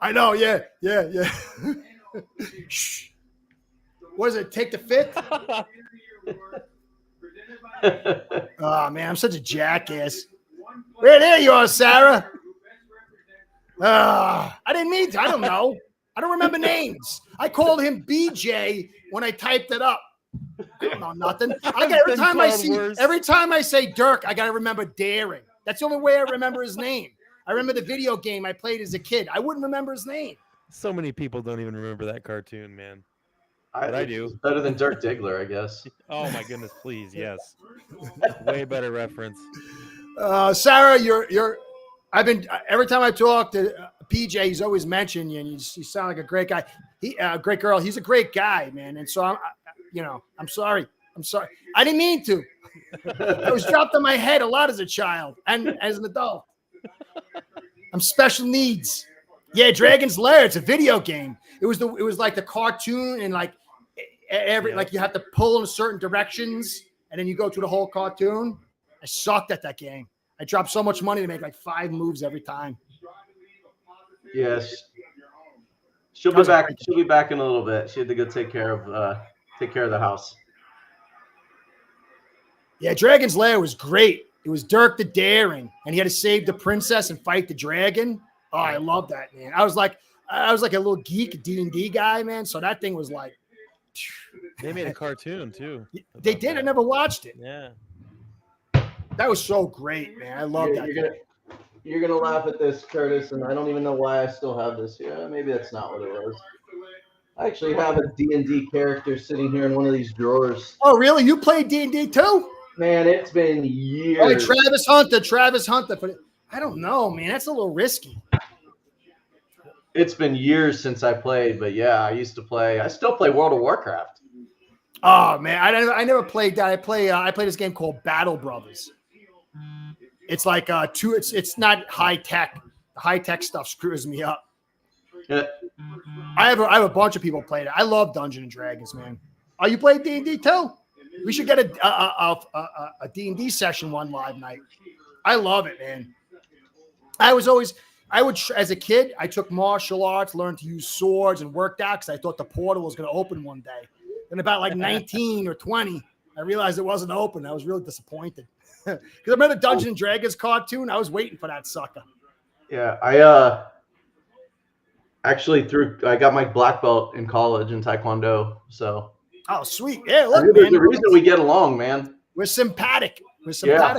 I know. Yeah. Shh. What is it? Take the fifth? Oh man, I'm such a jackass. There you are, Sarah. I didn't mean to. I don't know. I don't remember names. I called him BJ when I typed it up. I don't know nothing. Every time I say Dirk, I gotta remember Daring. That's the only way I remember his name. I remember the video game I played as a kid. I wouldn't remember his name. So many people don't even remember that cartoon, man. But I do. It's better than Dirk Diggler, I guess. Oh my goodness, please, yes. Way better reference. Sarah, I've been every time I talk to PJ, he's always mentioned you, and you sound like a great guy. Great girl. He's a great guy, man. And so I'm sorry. I didn't mean to. I was dropped on my head a lot as a child and as an adult. I'm special needs. Yeah, Dragon's Lair. It's a video game. It was like the cartoon, and like like you have to pull in certain directions, and then you go through the whole cartoon. I sucked at that game. I dropped so much money to make like 5 moves every time. Yes. She'll be back. She'll be back in a little bit. She had to go take care of the house. Yeah, Dragon's Lair was great. It was Dirk the Daring, and he had to save the princess and fight the dragon. Oh, I love that, man. I was like a little geek D&D guy, man. So that thing was like. They made a cartoon too. They did. I never watched it. Yeah. That was so great, man. I love that. You're gonna laugh at this, Curtis, and I don't even know why I still have this here. Maybe that's not what it was. I actually have a D&D character sitting here in one of these drawers. Oh, really? You played D&D too? Man, it's been years. Oh, Travis Hunter. But I don't know, man. That's a little risky. It's been years since I played, but yeah, I still play World of Warcraft. Oh man, I never played that. I played this game called Battle Brothers. It's like it's not high tech. The high tech stuff screws me up. Yeah. I have a bunch of people played it. I love Dungeons and Dragons, man. Oh, you play D&D too? We should get a D&D session one live night. I love it, man. As a kid, I took martial arts, learned to use swords, and worked out because I thought the portal was going to open one day. And about like 19 or 20, I realized it wasn't open. I was really disappointed. Because I remember the Dungeons and Dragons cartoon. I was waiting for that sucker. Yeah, I got my black belt in college in Taekwondo. So. Oh, sweet. Yeah, look, man. There's a reason we get along, man. We're sympathetic. Yeah.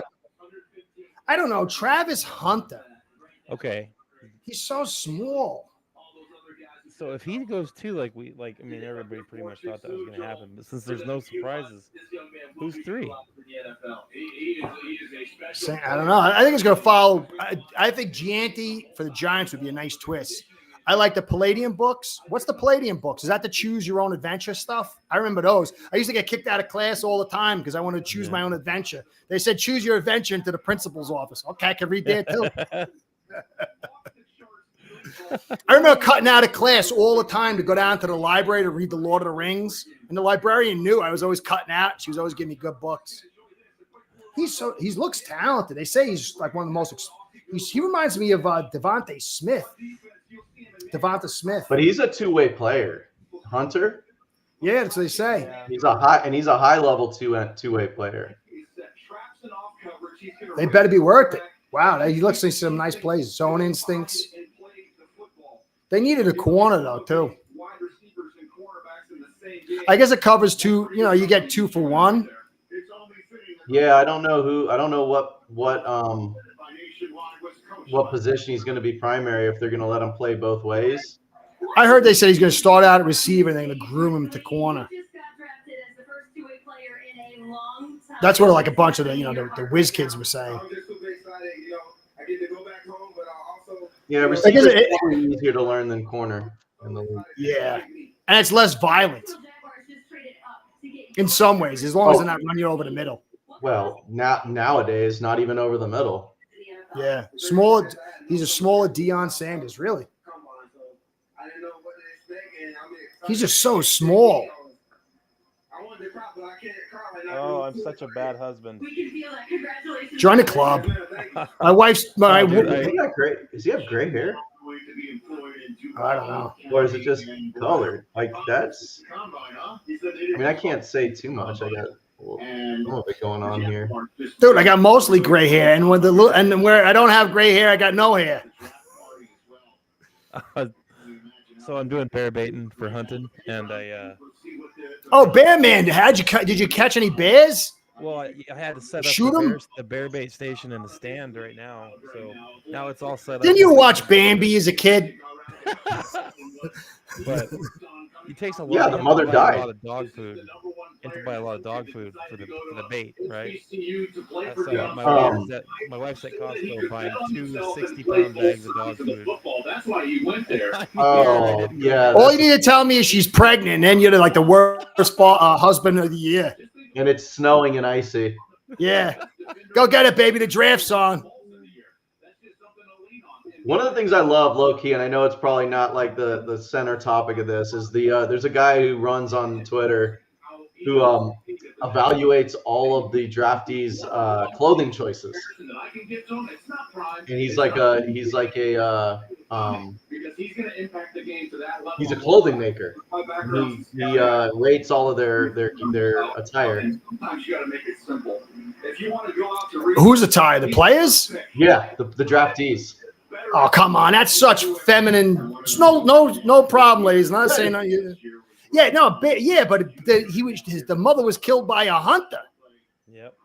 I don't know. Travis Hunter. Okay. He's so small. So if he goes too, everybody pretty much thought that was going to happen. But since there's no surprises, who's 3? I don't know. I think it's going to follow. I think Gianti for the Giants would be a nice twist. I like the Palladium books. What's the Palladium books? Is that the choose your own adventure stuff? I remember those. I used to get kicked out of class all the time because I wanted to choose my own adventure. They said, choose your adventure into the principal's office. Okay, I can read that too. I remember cutting out of class all the time to go down to the library to read The Lord of the Rings. And the librarian knew I was always cutting out. She was always giving me good books. He looks talented. They say he's like one of the most. He reminds me of Devonta Smith. But he's a two-way player. Hunter? Yeah, that's what they say. He's a high level two-way player. They better be worth it. Wow, he looks like some nice plays. Zone instincts. They needed a corner though too. I guess it covers two. You know, you get 2 for 1. Yeah, I don't know what position he's going to be primary if they're going to let him play both ways. I heard they said he's going to start out at receiver and they're going to groom him to corner. That's what like a bunch of the whiz kids were saying. Yeah, receiver's probably easier to learn than corner in the league. Yeah, and it's less violent in some ways, as long as they're not running over the middle. Well, nowadays, not even over the middle. Yeah, smaller. He's a smaller Deion Sanders, really. He's just so small. Oh, I'm such a bad husband. Join the club. My wife's Does he have gray hair? I don't know. Or is it just colored? Like that's. I mean, I can't say too much. I got a little bit going on here. Dude, I got mostly gray hair, and where I don't have gray hair, I got no hair. So I'm doing bear baiting for hunting, and I. Oh, bear man! Did you catch any bears? Well, I had to set up the bear bait station in the stand right now, so now it's all set up. Didn't you watch Bambi as a kid? But it takes a lot. Yeah, the mother died. A lot of dog food. You have to buy a lot of dog food for the bait, right? So my wife's at Costco buying 2 60-pound bags of dog food. That's why you went there. Oh, yeah. All you need to tell me is she's pregnant, and then you're like the worst husband of the year. And it's snowing and icy. Yeah. Go get it, baby. The draft song. One of the things I love, low key, and I know it's probably not like the center topic of this, is there's a guy who runs on Twitter who evaluates all of the draftees' clothing choices. And he's a clothing maker. He rates all of their attire. Who's attire? The players? Yeah, the draftees. Oh, come on. That's such feminine. No problem, ladies. I'm not saying no. Yeah, no, yeah, but the mother was killed by a hunter. Yep.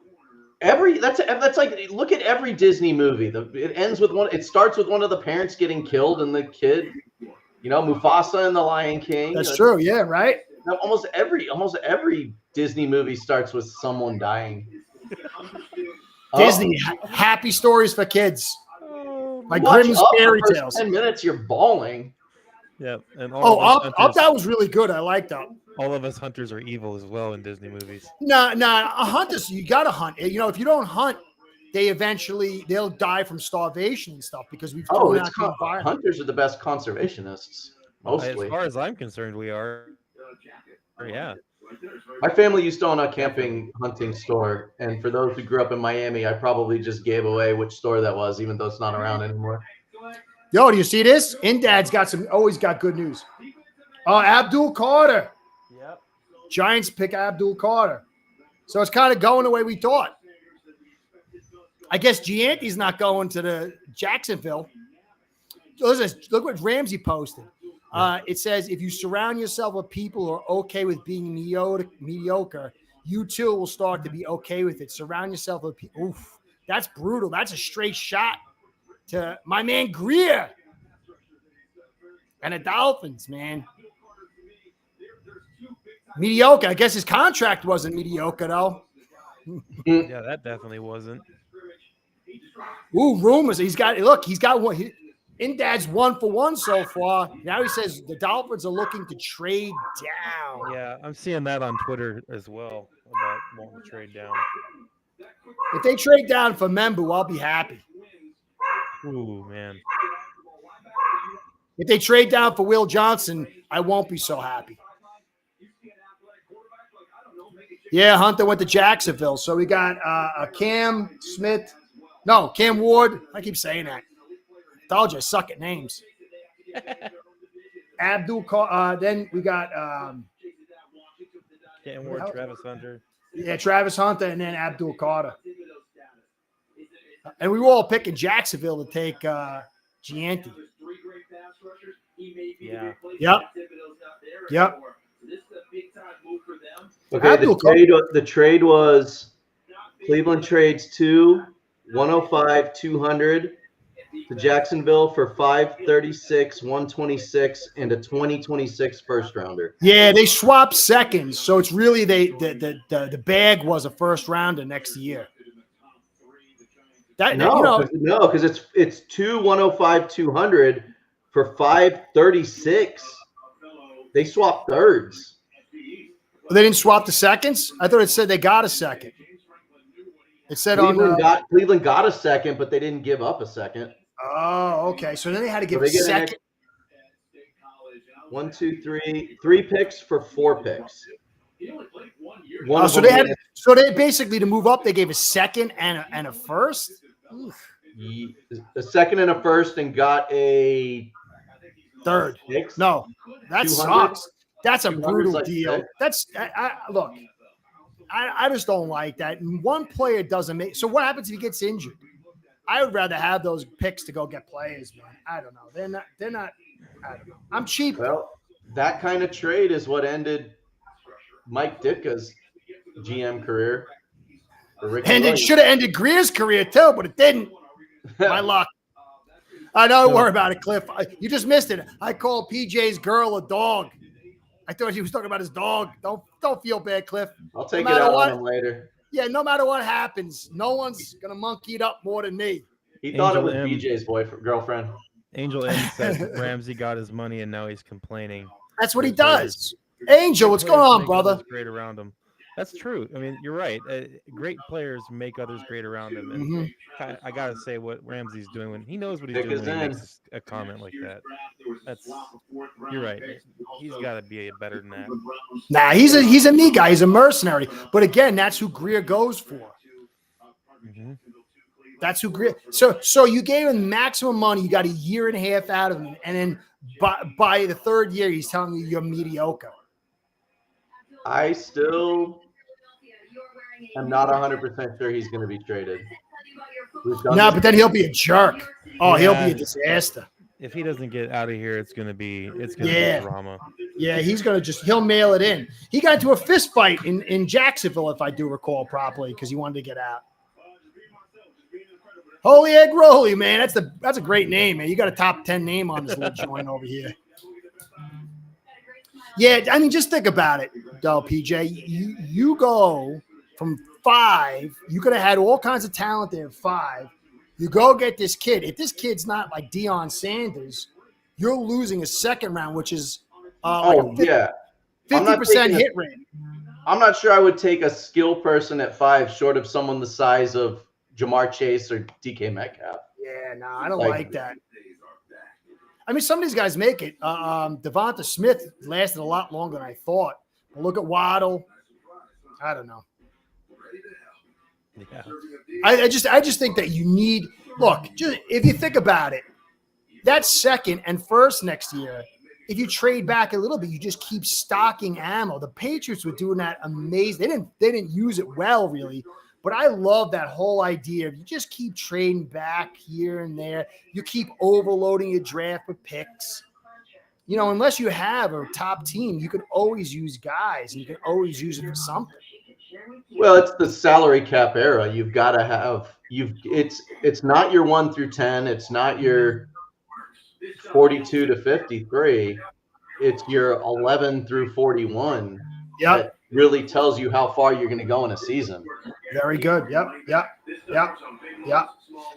That's like, look at every Disney movie. It ends with one. It starts with one of the parents getting killed and the kid, Mufasa and the Lion King. That's true. Yeah, right. Almost every Disney movie starts with someone dying. Disney happy stories for kids. Like Grimm's fairy tales. 10 minutes, you're bawling. Yep. And Up that was really good. I liked Up. All of us hunters are evil as well in Disney movies. Nah, a hunter's you gotta hunt. If you don't hunt, they'll die from starvation and stuff because we've thrown out the environment. Hunters are the best conservationists, mostly. As far as I'm concerned, we are. Yeah. My family used to own a camping hunting store, and for those who grew up in Miami, I probably just gave away which store that was, even though it's not around anymore. Yo, do you see this? Indad's always got good news. Abdul Carter. Yep. Giants pick Abdul Carter. So it's kind of going the way we thought. I guess Gianti's not going to the Jacksonville. Look what Ramsey posted. It says, if you surround yourself with people who are okay with being mediocre, you too will start to be okay with it. Surround yourself with people. Oof, that's brutal. That's a straight shot to my man Greer and the Dolphins, man. Mediocre. I guess his contract wasn't mediocre, though. Yeah, that definitely wasn't. Ooh, rumors. He's got one. Indad's 1 for 1 so far. Now he says the Dolphins are looking to trade down. Yeah, I'm seeing that on Twitter as well about wanting to trade down. If they trade down for Membu, I'll be happy. Ooh, man. If they trade down for Will Johnson, I won't be so happy. Yeah, Hunter went to Jacksonville. So we got Cam Ward. I keep saying that. I told you I suck at names. Then we got Cam Ward, Travis Hunter. Yeah, Travis Hunter, and then Abdul Carter. And we were all picking Jacksonville to take Gianti. Yeah. Yep. Okay, the trade was Cleveland trades 105, 200 to Jacksonville for 536, 126, and a 2026 first rounder. Yeah, they swapped seconds, so it's really the bag was a first rounder next year. No, because it's 105, 200 for 536. They swapped thirds. They didn't swap the seconds? I thought it said they got a second. It said Cleveland got a second, but they didn't give up a second. Oh, okay. So then they had to give a second. 1, 2, 3, 3 picks for 4 picks. So they basically, to move up, they gave a second and a first. A second and a first, and got a third. Six? No, that 200? sucks. That's a brutal like deal. six. That's look. I just don't like that. And one player doesn't make. So what happens if he gets injured? I would rather have those picks to go get players, man. I don't know. They're not. I don't know. I'm cheap. Well, that kind of trade is what ended Mike Ditka's GM career. And it should have ended Greer's career too, but it didn't. My luck. Don't worry about it, Cliff. You just missed it. I called PJ's girl a dog. I thought he was talking about his dog. Don't feel bad, Cliff. I'll take it out on him later. Yeah, no matter what happens, no one's gonna monkey it up more than me. He thought it was BJ's girlfriend. Angel M said Ramsey got his money and now he's complaining. That's what he does. Angel, what's going on, brother? Great around him. That's true. I mean, you're right. Great players make others great around him. And I gotta say, what Ramsey's doing when he knows what he's doing when he makes a comment like that. You're right. He's got to be better than that. Nah, he's a knee guy. He's a mercenary. But again, that's who Greer goes for. That's who Greer. So you gave him maximum money. You got a year and a half out of him, and then by the third year, he's telling you you're mediocre. I still am not 100% sure he's going to be traded. No, but then he'll be a jerk. Oh, yeah. He'll be a disaster. If he doesn't get out of here, it's going to be drama. Yeah, he'll mail it in. He got into a fist fight in Jacksonville, if I do recall properly, because he wanted to get out. Holy Egg Rolly, man. That's a great name, man. You got a top 10 name on this little joint over here. Yeah, I mean, just think about it, though, PJ. You go from 5. You could have had all kinds of talent there at 5. You go get this kid. If this kid's not like Deion Sanders, you're losing a second round, which is 50% hit rate. I'm not sure I would take a skill person at 5 short of someone the size of Jamar Chase or DK Metcalf. Yeah, no, I don't like that. I mean, some of these guys make it. Devonta Smith lasted a lot longer than I thought. But look at Waddle. I don't know. Yeah. I just think that you need – look, if you think about it, that's second and first next year. If you trade back a little bit, you just keep stocking ammo. The Patriots were doing that amazing. They didn't use it well, really. But I love that whole idea of you just keep trading back here and there. You keep overloading your draft with picks. You know, unless you have a top team, you can always use guys and you can always use it for something. Well, it's the salary cap era. You've got to have it's not your 1 through 10. It's not your 42 to 53. It's your 11 through 41. Yeah. That really tells you how far you're going to go in a season. Very good. Yep.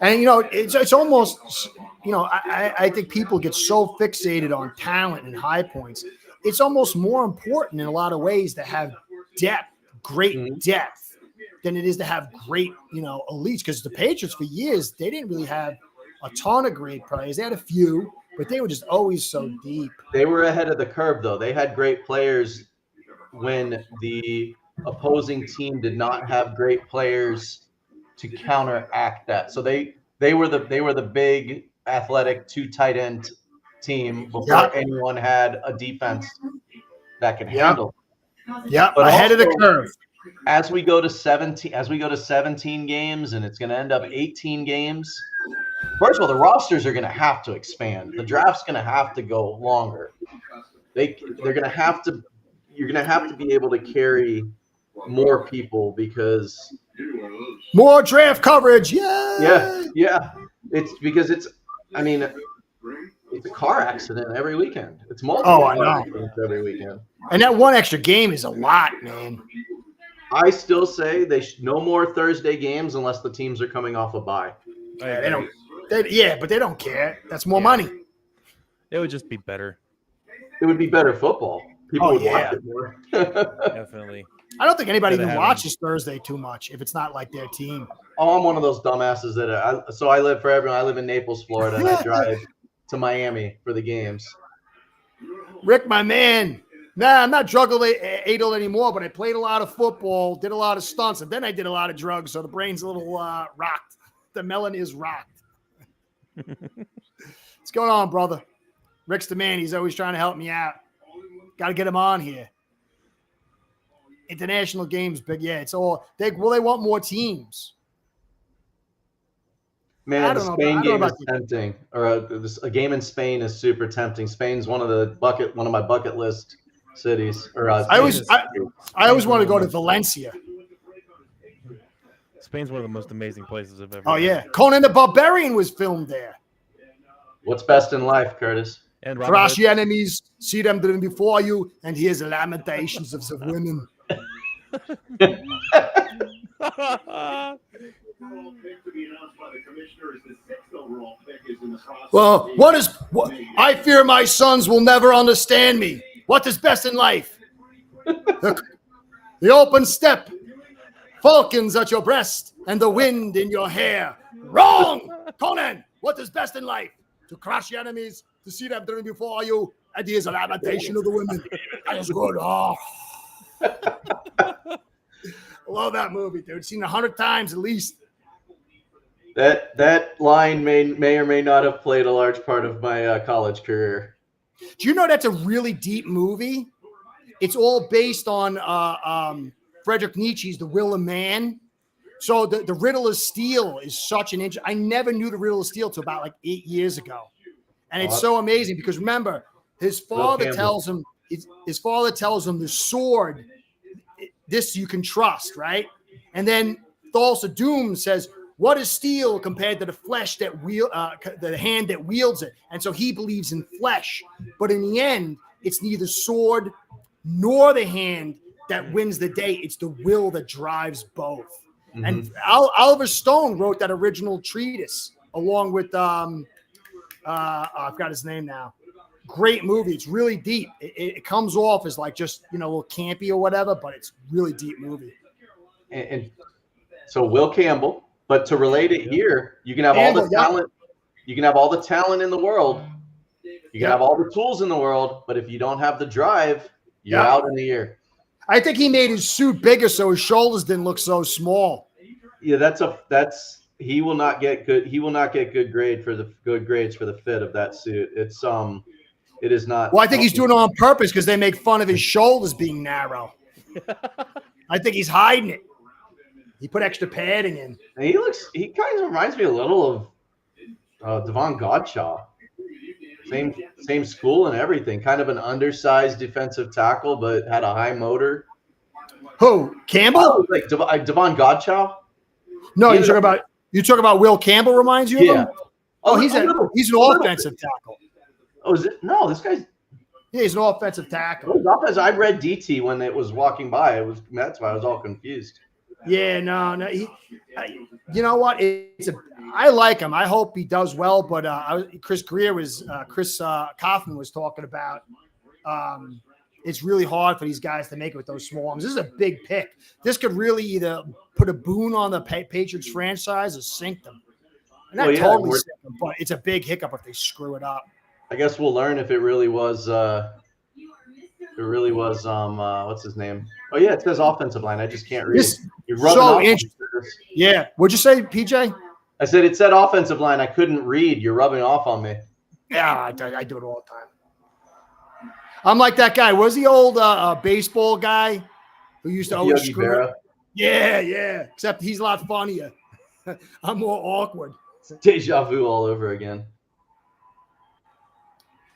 And, you know, it's almost, you know, I think people get so fixated on talent and high points. It's almost more important in a lot of ways to have great depth than it is to have great, you know, elites. Because the Patriots for years, they didn't really have a ton of great players. They had a few, but they were just always so deep. They were ahead of the curve, though. They had great players when the opposing team did not have great players to counteract that. So they were the big athletic 2 tight end team before anyone had a defense that could handle. Yeah, ahead of the curve. As we go to 17 games, and it's going to end up 18 games. First of all, the rosters are going to have to expand. The draft's going to have to go longer. They're going to have to. You're going to have to be able to carry more people because more draft coverage. Yeah. it's because it's I mean it's a car accident every weekend. It's multiple Oh, I car know. accidents every weekend. And that one extra game is a lot, man. I still say no more Thursday games unless the teams are coming off a bye. They don't. But they don't care. That's more Yeah. money. It would just be better. It would be better football. People would yeah. watch it more. Definitely. I don't think anybody Instead of even having- watches Thursday too much if it's not like their team. Oh, I'm one of those dumbasses that I live for everyone. I live in Naples, Florida, and I drive to Miami for the games. Rick, my man. Nah, I'm not drug addled anymore, but I played a lot of football, did a lot of stunts, and then I did a lot of drugs, so the brain's a little rocked. The melon is rocked. What's going on, brother? Rick's the man. He's always trying to help me out. Got to get him on here. International games, but yeah, it's all they want more teams. Man, the Spain game is tempting, or a game in Spain is super tempting. Spain's one of my bucket list cities. Or I always want to go to Valencia. Spain's one of the most amazing places I've ever. Oh yeah, Conan the Barbarian was filmed there. What's best in life, Curtis? And crush your enemies, see them driven before you, and hear the lamentations of the women. Well, I fear my sons will never understand me. What is best in life? The open steppe, falcons at your breast, and the wind in your hair. Wrong! Conan, what is best in life? To crush your enemies, to see them driven before you, and hear the lamentation of the women. That is good. Oh. I love that movie, dude. Seen 100 times at least. That line may or may not have played a large part of my college career. Do you know that's a really deep movie? It's all based on Friedrich Nietzsche's The Will of Man. So the Riddle of Steel is such an I never knew the Riddle of Steel till about like 8 years ago. And it's so amazing because remember, his father tells him the sword, this you can trust, right? And then Thulsa Doom says, what is steel compared to the flesh that the hand that wields it? And so he believes in flesh. But in the end, it's neither sword nor the hand that wins the day. It's the will that drives both. Mm-hmm. And Oliver Stone wrote that original treatise along with, I've got his name now. Great movie. It's really deep. It comes off as like just, a little campy or whatever, but it's really deep movie. And so Will Campbell, but to relate it here, you can have all the talent. You can have all the talent in the world. You can have all the tools in the world, but if you don't have the drive, you're out in the air. I think he made his suit bigger so his shoulders didn't look so small. Yeah, he will not get good. He will not get good grades for the fit of that suit. It is not. Well, I think he's doing it on purpose because they make fun of his shoulders being narrow. I think he's hiding it. He put extra padding in. And he kind of reminds me a little of Devon Godshaw. Same school and everything. Kind of an undersized defensive tackle, but had a high motor. Who? Campbell? Like Devon Godshaw? No, you talk about Will Campbell reminds you of him? Oh, he's an offensive tackle. Oh, is it? No, this guy's. Yeah, he's an offensive tackle. I read DT when it was walking by. That's why I was all confused. Yeah, no. You know what? I like him. I hope he does well. But Chris Kaufman was talking about. It's really hard for these guys to make it with those small arms. This is a big pick. This could really either put a boon on the Patriots franchise or sink them. Not totally sink them, but it's a big hiccup if they screw it up. I guess we'll learn if it really was. What's his name? Oh yeah, it says offensive line. I just can't read. You're rubbing so off interesting. Yeah. What'd you say, PJ? I said it said offensive line. I couldn't read. You're rubbing off on me. Yeah, I do it all the time. I'm like that guy. Was the old baseball guy who used to always screw it? Yeah. Except he's a lot funnier. I'm more awkward. It's deja vu all over again.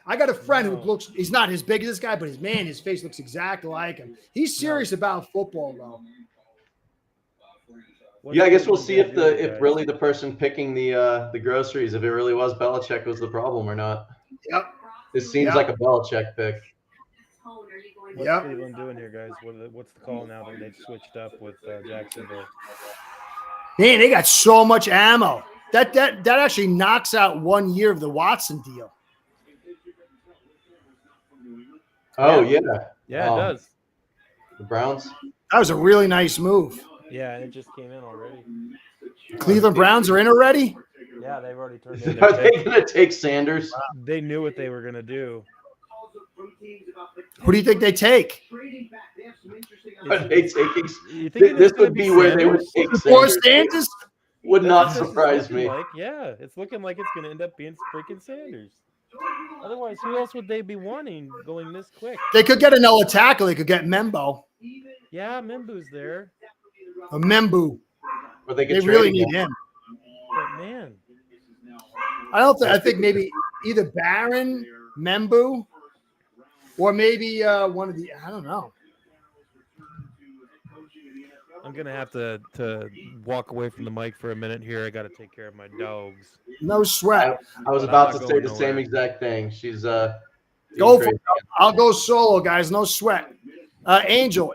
I got a friend No. who looks, he's not as big as this guy, but his face looks exactly like him. He's serious about football, though. What's Yeah, I guess we'll Cleveland see gonna if do, if guys? really the person picking the groceries, if it really was Belichick was the problem or not. Yep. This seems like a Belichick pick. What's Cleveland doing here, guys? What's the call now that they've switched up with Jacksonville? Man, they got so much ammo. That actually knocks out 1 year of the Watson deal. Oh yeah, Yeah, it does. The Browns. That was a really nice move. Yeah, and it just came in already. Cleveland Browns are in already? Yeah, they've already turned in Are their they going to take Sanders? They knew what they were going to do. Who do you think they take? Are they taking? You think This would be where they would take Or Sanders. Sanders? Would not That's what this is surprise looking me. like. Yeah, it's looking like it's going to end up being freaking Sanders. Otherwise, who else would they be wanting going this quick? They could get another tackle. They could get Membo. Yeah, Membu's there. Or Membu. Or they They could really trade need him. But man, I think maybe either Barron, Membu, or maybe one of the, I don't know. I'm going to have to walk away from the mic for a minute here. I got to take care of my dogs. No sweat. I was But about I'm to not say going the nowhere. same exact thing. She's Go doing for crazy. it. I'll go solo, guys. No sweat. Angel,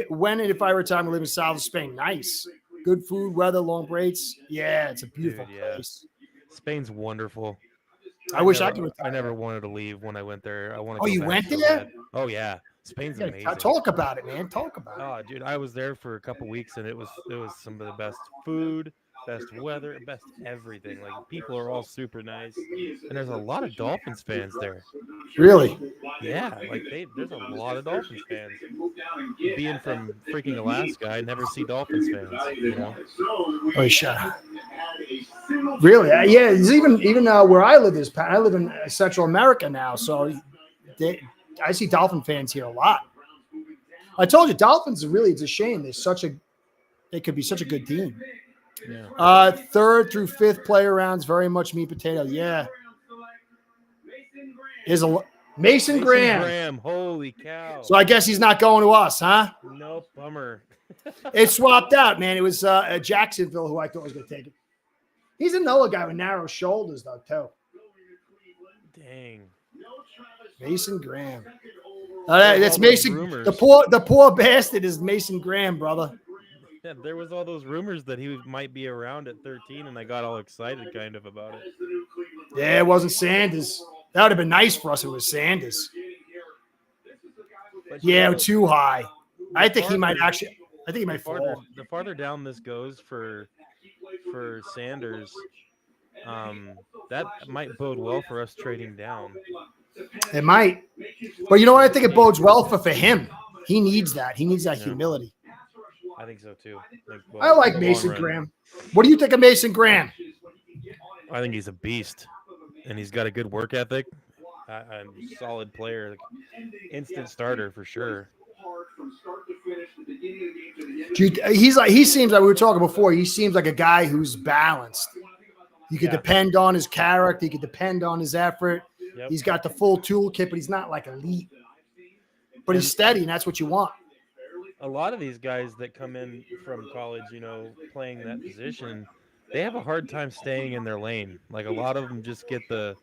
when and if I retire, I live in south of Spain. Nice. Good food, weather, long breaks. Yeah, it's a beautiful Dude, yeah. place. Spain's wonderful. I wish I could I retire. never wanted to leave when I went there. I want to Oh, go you back went so there? bad. Oh yeah, Spain's Yeah, amazing. talk about it, man. Talk about it. Oh, dude, I was there for a couple weeks and it was some of the best food, best weather, best everything. Like people are all super nice, and there's a lot of Dolphins fans there. Really? Yeah, like there's a lot of Dolphins fans. Being from freaking Alaska, I never see Dolphins fans. You know? Oh, shut up. Really? Yeah. It's even where I live I live in Central America now, so I see Dolphin fans here a lot. I told you, Dolphins it's a shame. They could be such a good team. Yeah. Third through fifth player rounds, very much meat potato. Yeah. Is a Mason Graham. Holy cow. So I guess he's not going to us, huh? Nope, bummer. It swapped out, man. It was Jacksonville who I thought was going to take it. He's another guy with narrow shoulders, though, too. Dang. Mason Graham. That's all Mason. those rumors. The poor bastard is Mason Graham, brother. Yeah, there was all those rumors that he might be around at 13, and I got all excited kind of about it. Yeah, it wasn't Sanders. That would have been nice for us if it was Sanders. But Yeah, know, too high. I think he farther- might fall. The farther down this goes for Sanders, that might bode well for us trading down. It might. But you know what? I think it bodes well for him. He needs that. He needs that humility. I think so too. I like Mason Graham. What do you think of Mason Graham? I think he's a beast, and he's got a good work ethic. A solid player, like, instant starter for sure. He seems like we were talking before. He seems like a guy who's balanced. You could depend on his character. You could depend on his effort. Yep. He's got the full toolkit, but he's not like elite. But he's steady, and that's what you want. A lot of these guys that come in from college, playing that position, they have a hard time staying in their lane. Like a lot of them just get the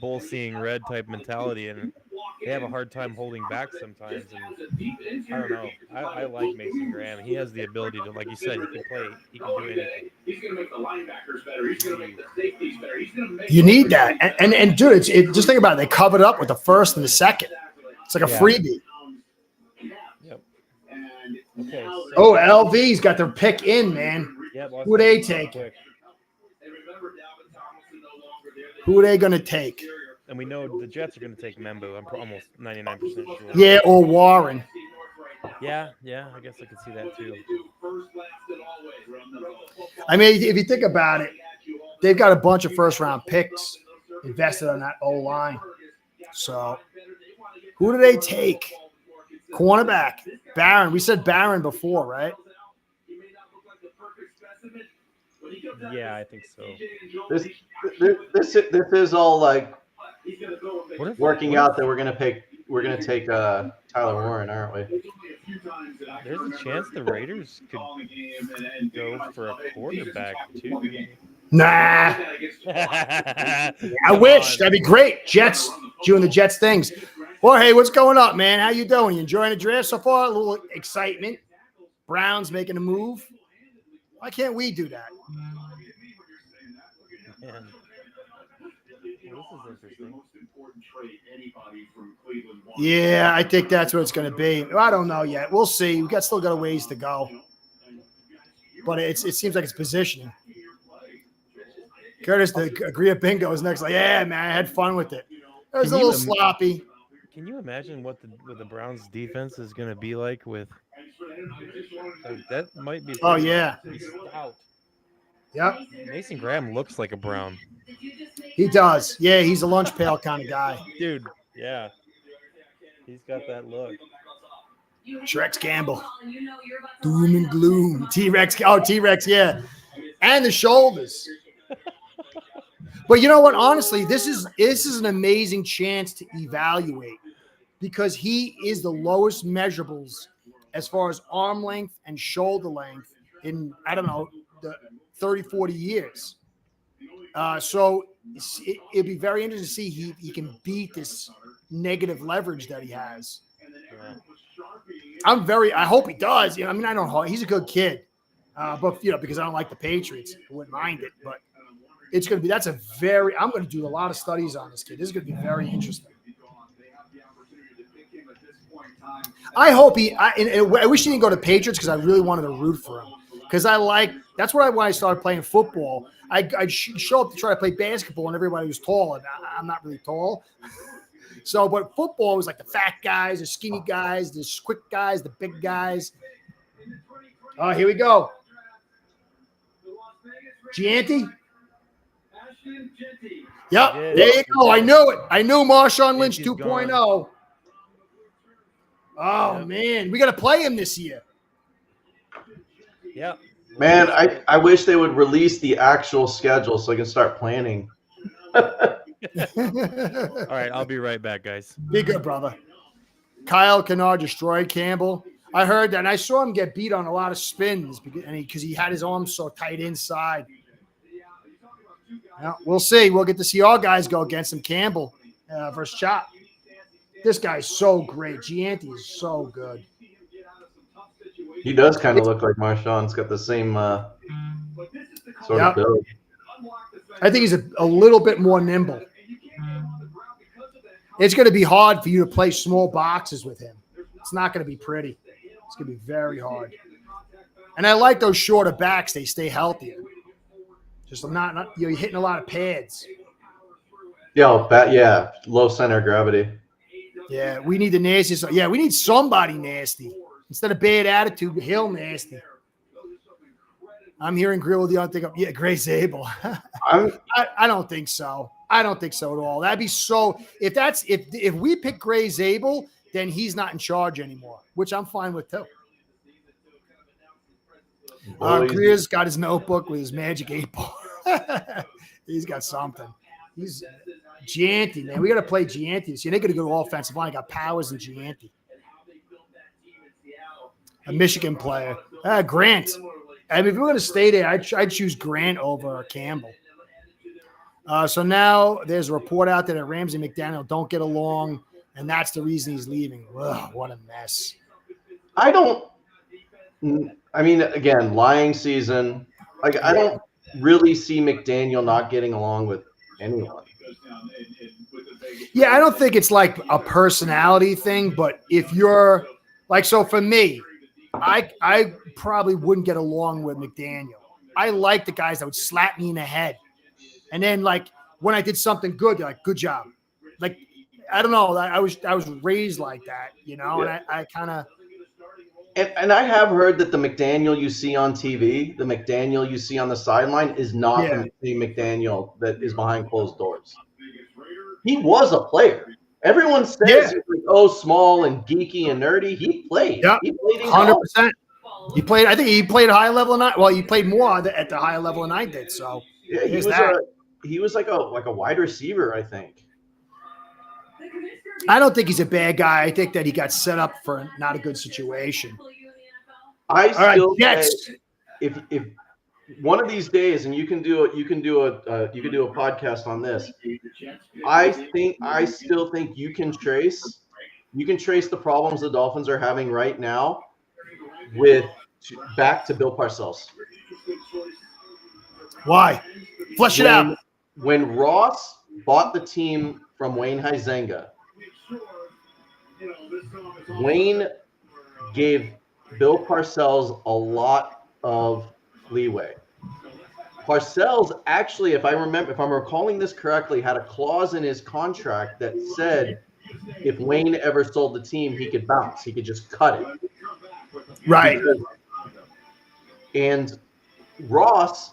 bull seeing red type mentality, and they have a hard time holding back sometimes. And I don't know. I like Mason Graham. He has the ability to, like you said, he can play. He can do anything. He's going to make the linebackers better. He's going to make the safeties better. He's going to make You need that, and dude, just think about it. They covered up with the first and the second. It's like a freebie. Yep. Okay. So, Oh, LV's got their pick in, man. yeah, Who are they taking? Who are they going to take? And we know the Jets are going to take Membo. I'm almost 99% sure. Yeah, or Warren. Yeah, I guess I could see that too. I mean, if you think about it, they've got a bunch of first-round picks invested on that O-line. So who do they take? Cornerback. Barron. We said Barron before, right? Yeah, I think so. This is all like What if Working out that we're gonna take Tyler Warren, aren't we? there's a chance the Raiders could go for a quarterback too? Nah, I wish. That'd be great. Jets doing the Jets things. Well, hey, what's going up, man? How you doing? You enjoying the draft so far? A little excitement. Browns making a move. Why can't we do that? Man. Well, this is interesting. Yeah, I think that's what it's going to be. I don't know yet. We'll see. We still got a ways to go. But it seems like it's positioning. Curtis, the Agria Bingo is next. Like, yeah, man, I had fun with it. It was a little sloppy. Can you imagine what the Browns defense is going to be like with that might be pretty stout. Yep. Mason Graham looks like a Brown. He does. Yeah, he's a lunch pail kind of guy. Dude, yeah. He's got that look. Trex Campbell. Doom and gloom. T-Rex. Oh, T-Rex, yeah. And the shoulders. But you know what? Honestly, this is an amazing chance to evaluate because he is the lowest measurables as far as arm length and shoulder length in, I don't know, the 30, 40 years. So it'd be very interesting to see he can beat this negative leverage that he has. Yeah. I hope he does. I mean, I don't know. He's a good kid. But, because I don't like the Patriots, I wouldn't mind it. But I'm going to do a lot of studies on this kid. This is going to be very interesting. I hope I wish he didn't go to Patriots because I really wanted to root for him. Because that's why when I started playing football, I'd show up to try to play basketball and everybody was tall. And I'm not really tall. So, but football was like the fat guys, the skinny guys, the quick guys, the big guys. Oh, here we go. Gianti? Yep, there you go. I knew it. I knew Marshawn Lynch 2.0. Oh, man. We got to play him this year. Yeah. Man, I wish they would release the actual schedule so I can start planning. All right, I'll be right back, guys. Be good, brother. Kyle Kennard destroyed Campbell. I heard that, and I saw him get beat on a lot of spins because he had his arms so tight inside. Well, we'll see. We'll get to see all guys go against him. Campbell versus Chop. This guy's so great. Gianti is so good. He does kind of look like Marshawn. He's got the same sort of build. I think he's a little bit more nimble. It's going to be hard for you to play small boxes with him. It's not going to be pretty. It's going to be very hard. And I like those shorter backs. They stay healthier. Just not you're hitting a lot of pads. Yeah, low center of gravity. Yeah, we need the nastiest. Yeah, we need somebody nasty. Instead of bad attitude, Hill nasty. I'm hearing Grill with you. I think Gray Zabel. I don't think so. I don't think so at all. That'd be so. If we pick Gray Zabel, then he's not in charge anymore, which I'm fine with too. Greer's got his notebook with his magic 8-ball. He's got something. He's Gianti, man. We got to play Gianti. See, they're going to go offensive line. Got Powers and Gianti. A Michigan player. Grant. I mean, if we're going to stay there, I'd choose Grant over Campbell. So now there's a report out there that Ramsey and McDaniel don't get along, and that's the reason he's leaving. Ugh, what a mess. I mean, again, lying season. I don't really see McDaniel not getting along with anyone. Yeah, I don't think it's like a personality thing, but if you're like, so for me, I probably wouldn't get along with McDaniel. I like the guys that would slap me in the head. And then like when I did something good, they're like, good job. Like, I don't know. I was raised like that, and I kind of. And I have heard that the McDaniel you see on TV, the McDaniel you see on the sideline is not the same McDaniel that is behind closed doors. He was a player. Everyone says he's like, small and geeky and nerdy. He played. Yep. He played 100%. He played. I think he played high level and well, he played more at the higher level than I did. So yeah, he was like a wide receiver, I think. I don't think he's a bad guy. I think that he got set up for not a good situation. I still say Jets. if one of these days, and you can do a podcast on this. I still think you can trace the problems the Dolphins are having right now back to Bill Parcells. Why? Flesh it out. When Ross bought the team from Wayne Huizenga, Wayne gave Bill Parcells a lot of leeway. Parcells actually, if I'm recalling this correctly, had a clause in his contract that said if Wayne ever sold the team, he could bounce. He could just cut it. Right. And Ross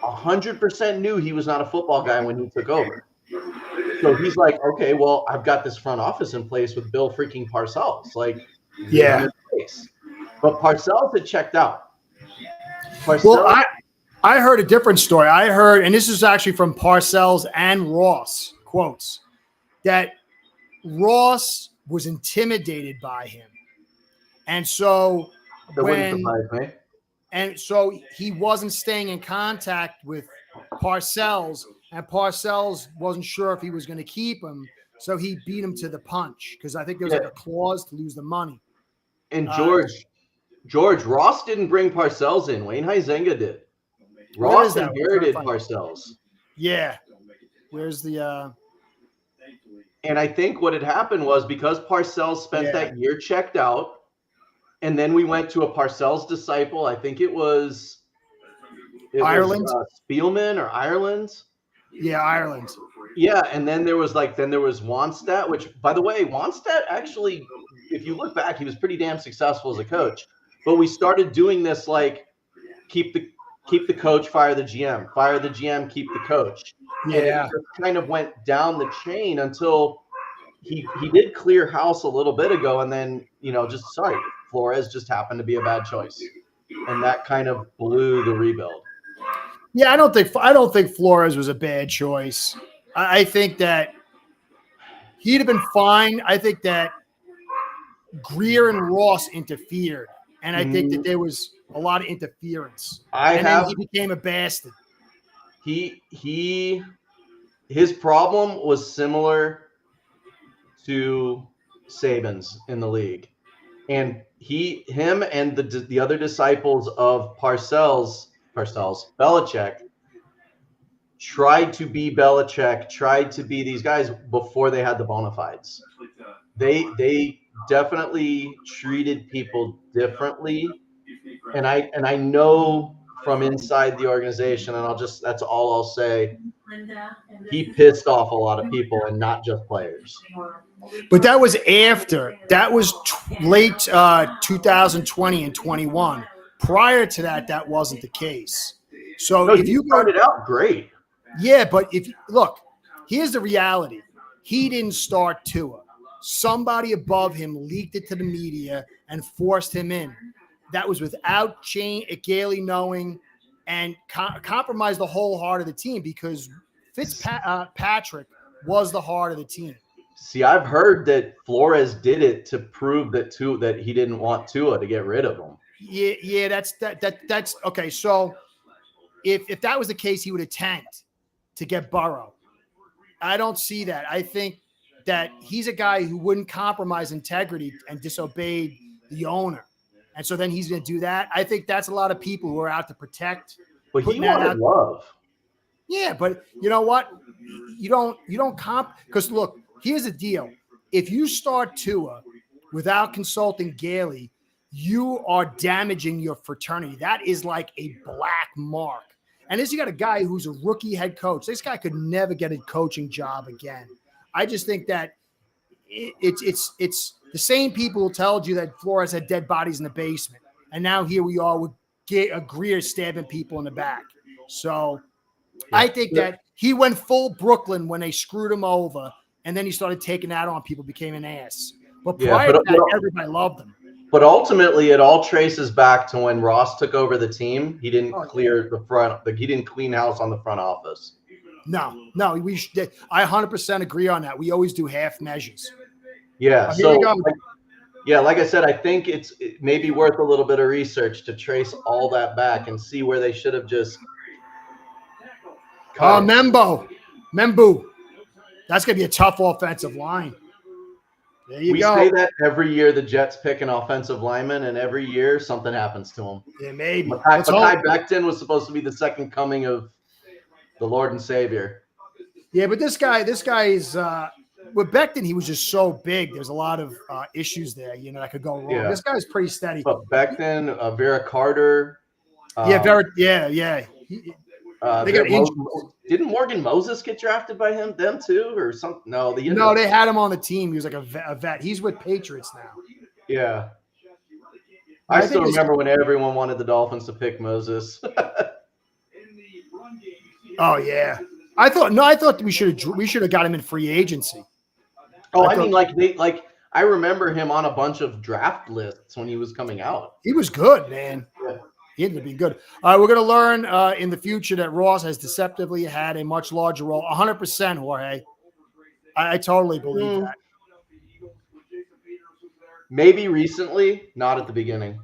100% knew he was not a football guy when he took over. So he's like, okay, well, I've got this front office in place with Bill freaking Parcells. Like, yeah. But Parcells had checked out. Well, I heard a different story. I heard, and this is actually from Parcells and Ross, quotes, that Ross was intimidated by him. And so he wasn't staying in contact with Parcells, and Parcells wasn't sure if he was going to keep him. So he beat him to the punch because I think there was like a clause to lose the money. And George, Ross didn't bring Parcells in. Wayne Huizenga did. Ross inherited Parcells. Yeah. Where's the And I think what had happened was because Parcells spent that year checked out, and then we went to a Parcells disciple. I think it was Ireland, Spielman or Ireland. Yeah, Ireland. Yeah, and then there was Wannstedt, which, by the way, Wannstedt actually, if you look back, he was pretty damn successful as a coach. But we started doing this like keep the coach, fire the GM, fire the GM, keep the coach. Yeah. And it just kind of went down the chain until he did clear house a little bit ago, and then Flores just happened to be a bad choice, and that kind of blew the rebuild. Yeah, I don't think Flores was a bad choice. I think that he'd have been fine. I think that Greer and Ross interfered, and I think that there was a lot of interference. Then he became a bastard. His problem was similar to Saban's in the league, and him and the other disciples of Parcells, Belichick, tried to be Belichick, tried to be these guys before they had the bona fides. They definitely treated people differently, and I know from inside the organization, and that's all I'll say. He pissed off a lot of people, and not just players. But that was after. That was late 2020 and 21. Prior to that, that wasn't the case. So if you started out great. Yeah, but look, here's the reality. He didn't start Tua. Somebody above him leaked it to the media and forced him in. That was without Gailey knowing, and compromised the whole heart of the team because Patrick was the heart of the team. See, I've heard that Flores did it to prove that he didn't want Tua to get rid of him. Yeah, that's okay. So if that was the case, he would have tanked to get Burrow. I don't see that. I think that he's a guy who wouldn't compromise integrity and disobeyed the owner. And so then he's going to do that. I think that's a lot of people who are out to protect. But he wanted love. Yeah, but you know what? You don't because look, here's the deal. If you start Tua without consulting Gailey, you are damaging your fraternity. That is like a black mark. And you got a guy who's a rookie head coach. This guy could never get a coaching job again. I just think that it's the same people who told you that Flores had dead bodies in the basement. And now here we are with Greer stabbing people in the back. So I think that he went full Brooklyn when they screwed him over. And then he started taking that on people, became an ass. But prior to that, everybody loved him. But ultimately, it all traces back to when Ross took over the team. He didn't clear the front. He didn't clean house on the front office. No. I 100% agree on that. We always do half measures. Yeah. Oh, here you go. Like I said, I think it may be worth a little bit of research to trace all that back and see where they should have just cut it. Membu. That's going to be a tough offensive line. There you go. We say that every year the Jets pick an offensive lineman, and every year something happens to him. Yeah, maybe. Mekhi Becton was supposed to be the second coming of the Lord and Savior. Yeah, but this guy is with Becton. He was just so big. There's a lot of issues there, that could go wrong. Yeah. This guy's pretty steady. But Becton, Vera Carter. Yeah. They got injured. Didn't Morgan Moses get drafted by them too, or something? No, they had him on the team. He was like a vet. He's with Patriots now. Yeah. I still remember when everyone wanted the Dolphins to pick Moses. Oh yeah. I thought we should have got him in free agency. Oh, I remember him on a bunch of draft lists when he was coming out. He was good, man. Yeah. He ended up being good. All right, we're going to learn in the future that Ross has deceptively had a much larger role. 100%, Jorge. I totally believe that. Maybe recently, not at the beginning.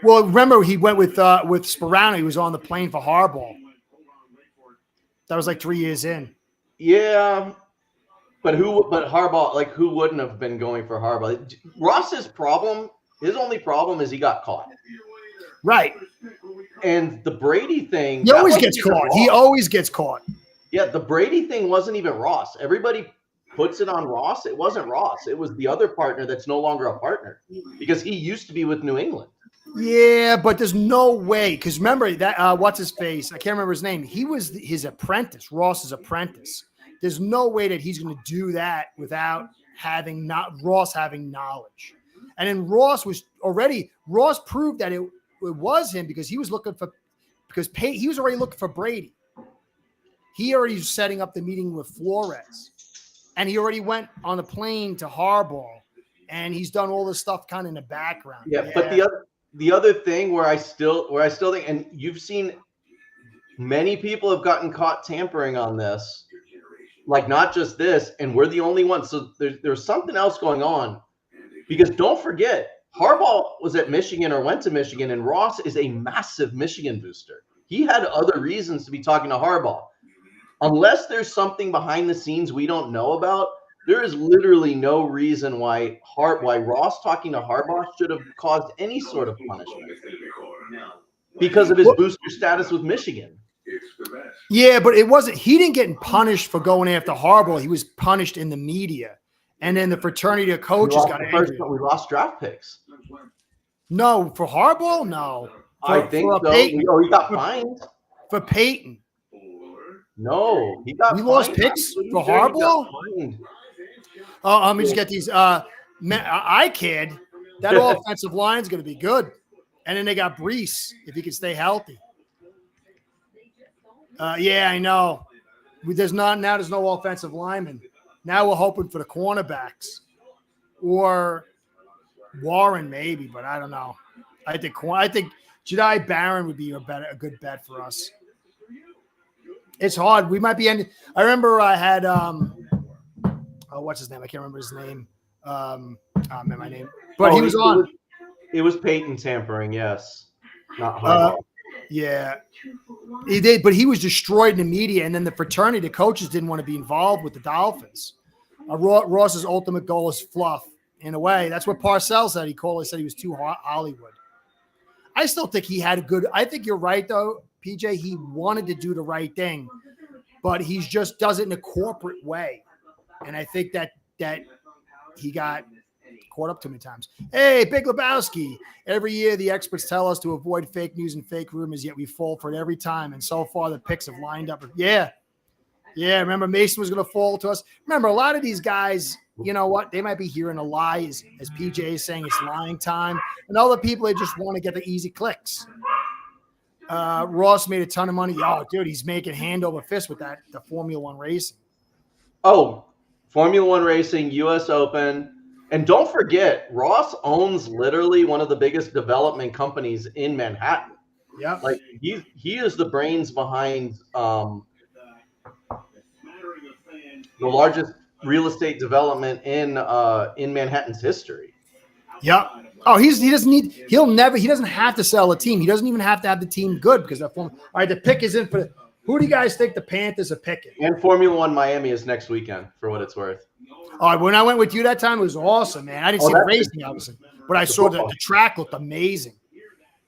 Well, remember he went with Sperano. He was on the plane for Harbaugh. That was like 3 years in. Yeah, but Harbaugh, who wouldn't have been going for Harbaugh? His only problem is he got caught. Right. And the Brady thing. He always gets caught. He always gets caught. Yeah, the Brady thing wasn't even Ross. Everybody puts it on Ross. It wasn't Ross. It was the other partner that's no longer a partner because he used to be with New England. Yeah, but there's no way. Because remember that what's his face? I can't remember his name. He was his apprentice, Ross's apprentice. There's no way that he's going to do that without Ross having knowledge. And then Ross proved that it was him because he was looking for he was already looking for Brady. He already was setting up the meeting with Flores, and he already went on the plane to Harbaugh, and he's done all this stuff kind of in the background. Yeah. But the other thing where I still think, and you've seen many people have gotten caught tampering on this, not just this, and we're the only ones. So there's something else going on, because don't forget, Harbaugh was at Michigan or went to Michigan, and Ross is a massive Michigan booster. He had other reasons to be talking to Harbaugh. Unless there's something behind the scenes we don't know about, there is literally no reason why Ross talking to Harbaugh should have caused any sort of punishment because of his booster status with Michigan. Yeah, but it wasn't. He didn't get punished for going after Harbaugh. He was punished in the media. And then the fraternity of coaches got angry. We lost draft picks. No, for Harbaugh? No. I think so. Peyton. He got fined. For Peyton. No, he got fined. We lost picks for Harbaugh? Oh, let me just get these. I kid. That offensive line is going to be good. And then they got Brees, if he can stay healthy. Yeah, I know. There's no offensive lineman. Now we're hoping for the cornerbacks or Warren maybe, but I don't know. I think Jedi Barron would be a good bet for us. It's hard. We might be ending. I remember I had what's his name? I can't remember his name. My name. But he was on. It was Peyton tampering, yes. Not Harbaugh. Yeah. He did, but he was destroyed in the media, and then the fraternity, the coaches didn't want to be involved with the Dolphins. Ross's ultimate goal is fluff. In a way, that's what Parcells said. He said he was too Hollywood. I still think he had I think you're right, though, PJ. He wanted to do the right thing, but he just does it in a corporate way. And I think that he got caught up too many times. Hey, Big Lebowski. Every year, the experts tell us to avoid fake news and fake rumors, yet we fall for it every time. And so far, the picks have lined up. Yeah. Remember, Mason was going to fall to us. Remember, a lot of these guys, you know what? They might be hearing a lie, as PJ is saying, it's lying time. And other people, they just want to get the easy clicks. Ross made a ton of money. Oh, dude, he's making hand over fist with the Formula One racing. Oh, Formula One racing, U.S. Open. And don't forget, Ross owns literally one of the biggest development companies in Manhattan. Yeah. He is the brains behind the largest real estate development in Manhattan's history. Yep. Oh, he doesn't have to sell a team. He doesn't even have to have the team good because that form. All right, the pick is in for who do you guys think the Panthers are picking? And Formula One Miami is next weekend, for what it's worth. All right, when I went with you that time, it was awesome, man. I didn't see the racing, obviously, but I saw the track looked amazing.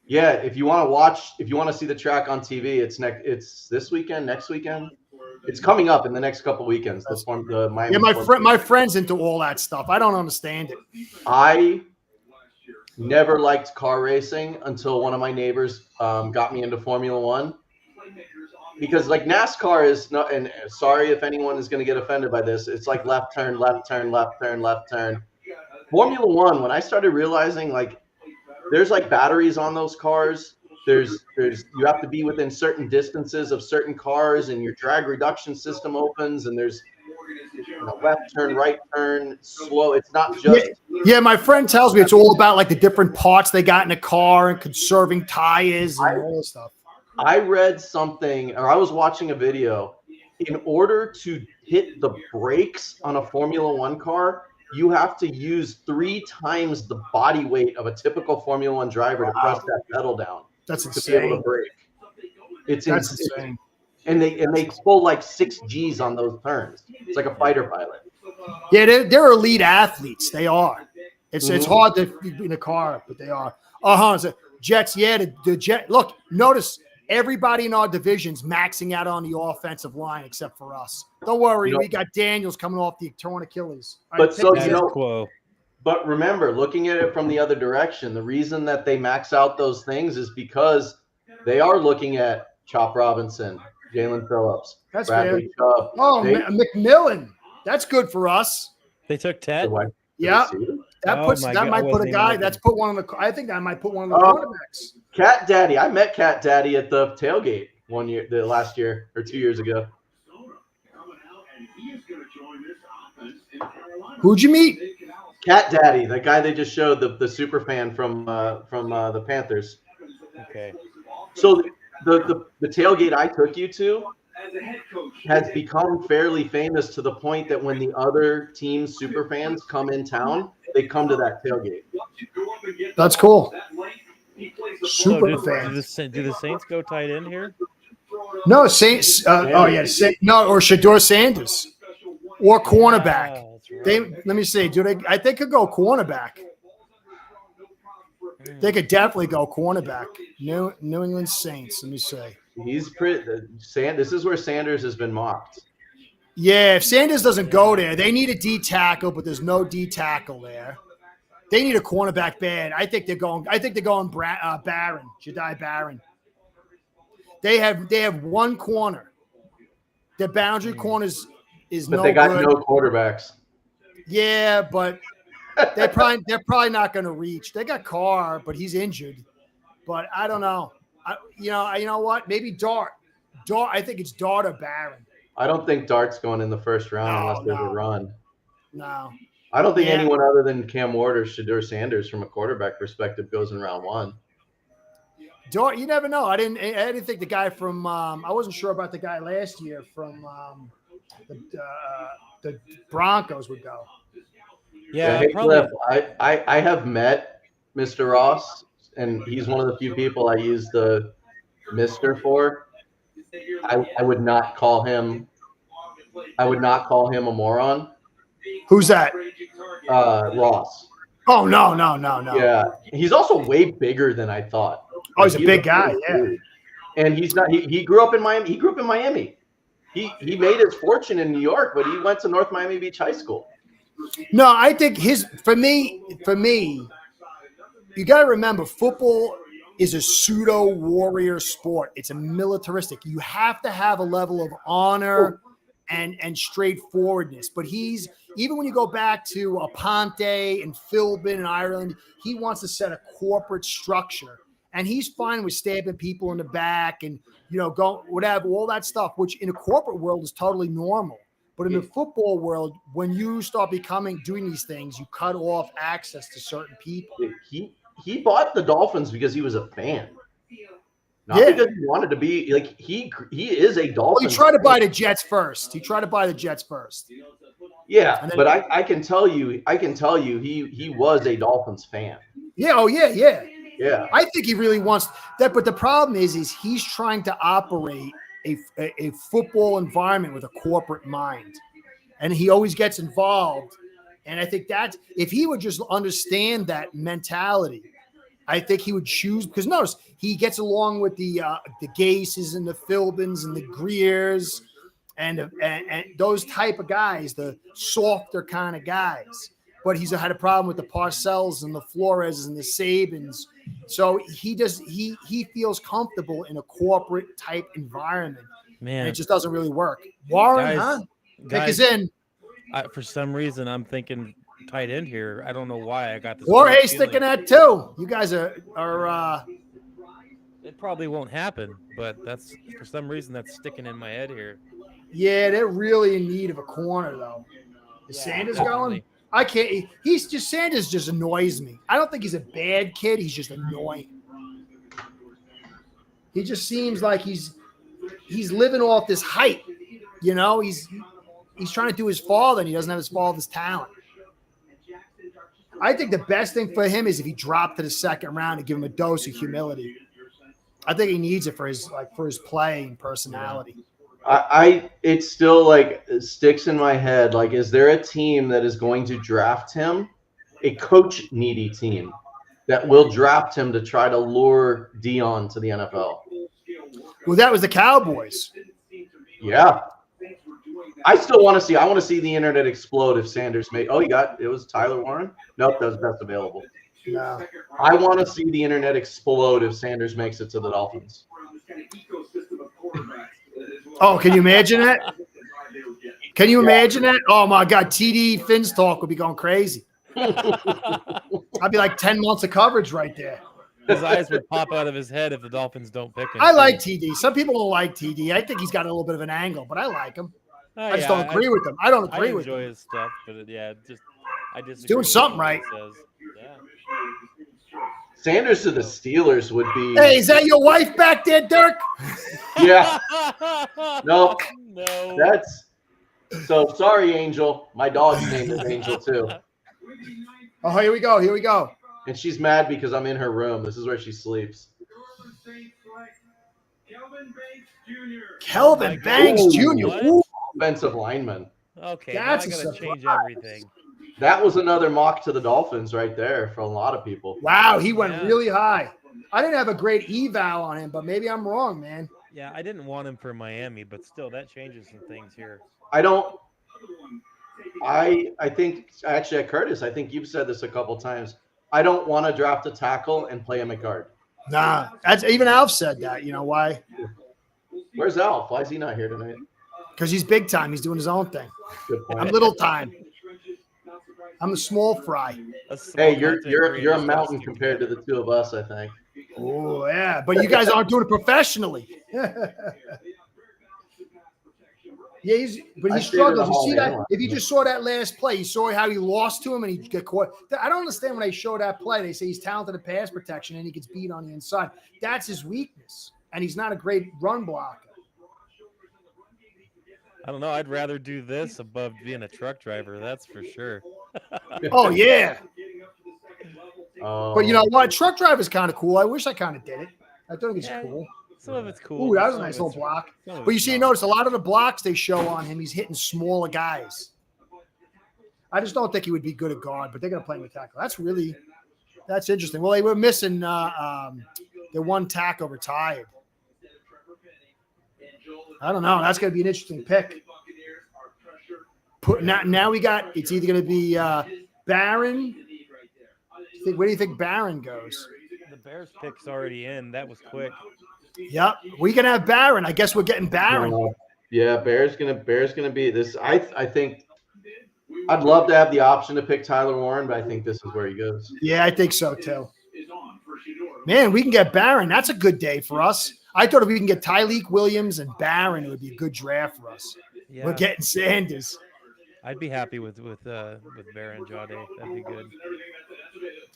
Yeah, if you want to see the track on TV, it's this weekend, next weekend. It's coming up in the next couple weekends. The Miami. Yeah, my friend's into all that stuff. I don't understand it. I never liked car racing until one of my neighbors got me into Formula One. Because like NASCAR is not, and sorry if anyone is going to get offended by this, it's like left turn, left turn, left turn, left turn. Formula One, when I started realizing like there's like batteries on those cars, there's you have to be within certain distances of certain cars, and your drag reduction system opens, and there's left turn, right turn, slow. It's not just my friend tells me it's all about like the different parts they got in a car and conserving tires and all this stuff. I read something, or I was watching a video. In order to hit the brakes on a Formula One car, you have to use 3 times the body weight of a typical Formula One driver to press that pedal down. That's insane. To be able to brake. That's insane. And they pull like 6 Gs on those turns. It's like a fighter pilot. Yeah, they're elite athletes. They are. It's hard to be in a car, but they are. So Jets, the Jet. Look, notice everybody in our division's maxing out on the offensive line except for us. Don't worry, we got Daniels coming off the torn Achilles. But but remember, looking at it from the other direction, the reason that they max out those things is because they are looking at Chop Robinson, Jalen Phillips, Bradley Chubb. McMillan. That's good for us. They took Ted. Yeah. That might put a guy. That's put one of the. I think I might put one of the quarterbacks. Cat Daddy. I met Cat Daddy at the tailgate last year or 2 years ago. Who'd you meet? Cat Daddy, the guy they just showed, the super fan from the Panthers. Okay. So the tailgate I took you to has become fairly famous to the point that when the other team's super fans come in town, they come to that tailgate. That's cool. Super fans. Do the Saints go tight end here? No, Saints. Or Shador Sanders or cornerback. Right. Let me see. I think could go cornerback. They could definitely go cornerback. New England Saints. Let me say. He's pretty. This is where Sanders has been mocked. Yeah, if Sanders doesn't go there, they need a D tackle, but there's no D tackle there. They need a cornerback bad. I think they're going Barron, Jedi Barron. They have one corner. Their boundary corners is but no. But they got good. No quarterbacks. Yeah, but they're probably not going to reach. They got Carr, but he's injured. But I don't know. You know what? Maybe Dart. I think it's Dart or Barron. I don't think Dart's going in the first round unless there's a run. No. I don't think anyone other than Cam Ward or Shador Sanders from a quarterback perspective goes in round 1. Dart, you never know. I didn't think the guy from I wasn't sure about the guy last year from the Broncos would go. Yeah, hey, Cliff, I have met Mr. Ross, and he's one of the few people I use the Mr. for. I would not call him a moron. Who's that? Ross. Oh no. Yeah, he's also way bigger than I thought. Oh, he's a big guy. Yeah, dude. And he's not. He grew up in Miami. He grew up in Miami. He made his fortune in New York, but he went to North Miami Beach High School. No, I think for me, you got to remember, football is a pseudo warrior sport. It's a militaristic. You have to have a level of honor and straightforwardness. But even when you go back to Aponte and Philbin in Ireland, he wants to set a corporate structure. And he's fine with stabbing people in the back and, go whatever, all that stuff, which in a corporate world is totally normal. But in the football world, when you start doing these things, you cut off access to certain people. He bought the Dolphins because he was a fan. Not because he wanted to be he is a Dolphin. Well, he tried to buy the Jets first. Yeah, but I can tell you he was a Dolphins fan. Yeah. Oh, yeah. Yeah. Yeah. I think he really wants that. But the problem is he's trying to operate a football environment with a corporate mind. And he always gets involved. And I think that if he would just understand that mentality, I think he would choose, because notice he gets along with the Gases and the Philbins and the Greers and those type of guys, the softer kind of guys. But he's had a problem with the Parcells and the Flores and the Sabins. So he feels comfortable in a corporate type environment. Man, and it just doesn't really work. Warren, Pick us in. For some reason, I'm thinking tight end here. I don't know why I got this. Jorge's thinking that too. You guys are It probably won't happen, but that's for some reason that's sticking in my head here. Yeah, they're really in need of a corner though. Is Sanders going? I can't. Sanders just annoys me. I don't think he's a bad kid. He's just annoying. He just seems like he's living off this hype. You know, he's trying to do his father, and he doesn't have his father's talent. I think the best thing for him is if he dropped to the second round and give him a dose of humility. I think he needs it for his play and personality. It still like sticks in my head. Like, is there a team that is going to draft him, a coach needy team that will draft him to try to lure Dion to the NFL? Well, that was the Cowboys. Yeah. I still want to see. I want to see the internet explode if Sanders made. Oh, it was Tyler Warren? Nope, that was best available. No. I want to see the internet explode if Sanders makes it to the Dolphins. Oh, can you imagine that? Can you imagine that? Oh my God, TD Finn's talk would be going crazy. I'd be like 10 months of coverage right there. His eyes would pop out of his head if the Dolphins don't pick him. I like TD. Some people don't like TD. I think he's got a little bit of an angle, but I like him. I just don't agree with him. I don't agree with him. I enjoy his stuff, but I just doing something right. Yeah. Sanders to the Steelers would be. Hey, is that your wife back there, Dirk? Yeah. No. No. That's so sorry, Angel. My dog's name is Angel too. Oh, here we go. Here we go. And she's mad because I'm in her room. This is where she sleeps. Kelvin Banks Jr. Ooh. Offensive lineman. Okay, that's I gotta surprise. change everything. That was another mock to the Dolphins right there for a lot of people. Wow, he went really high. I didn't have a great eval on him, but maybe I'm wrong, man. Yeah, I didn't want him for Miami, but still, that changes some things here. I think, actually, Curtis, I think you've said this a couple times. I don't want to draft a tackle and play him at guard. Nah, that's even Alf said that. You know why? Where's Alf? Why is he not here tonight? Because he's big time. He's doing his own thing. Good point. I'm little time. I'm a small fry. Hey, you're a mountain compared to the two of us, I think. Oh yeah, but you guys aren't doing it professionally. Yeah, he's struggles. You see that? If you just saw that last play, you saw how he lost to him and he got caught. I don't understand when they show that play. They say he's talented at pass protection and he gets beat on the inside. That's his weakness, and he's not a great run blocker. I don't know. I'd rather do this above being a truck driver. That's for sure. Oh yeah. But you know what? Truck driver's kind of cool. I wish I kind of did it. I think it's cool. Some of it's cool. Ooh, that was a nice little block. But you see, notice a lot of the blocks they show on him, he's hitting smaller guys. I just don't think he would be good at guard, but they're going to play him at tackle. That's interesting. Well, they were missing the one tackle retired. I don't know. That's going to be an interesting pick. Now we got, it's either going to be Barron. Where do you think Barron goes? The Bears pick's already in. That was quick. Yep, we can have Barron. I guess we're getting Barron. Yeah, Bears gonna be this. I think I'd love to have the option to pick Tyler Warren, but I think this is where he goes. Yeah, I think so too. Man, we can get Barron. That's a good day for us. I thought if we can get Tyleik Williams and Barron, it would be a good draft for us. Yeah. We're getting Sanders. I'd be happy with Barron Jade. That'd be good.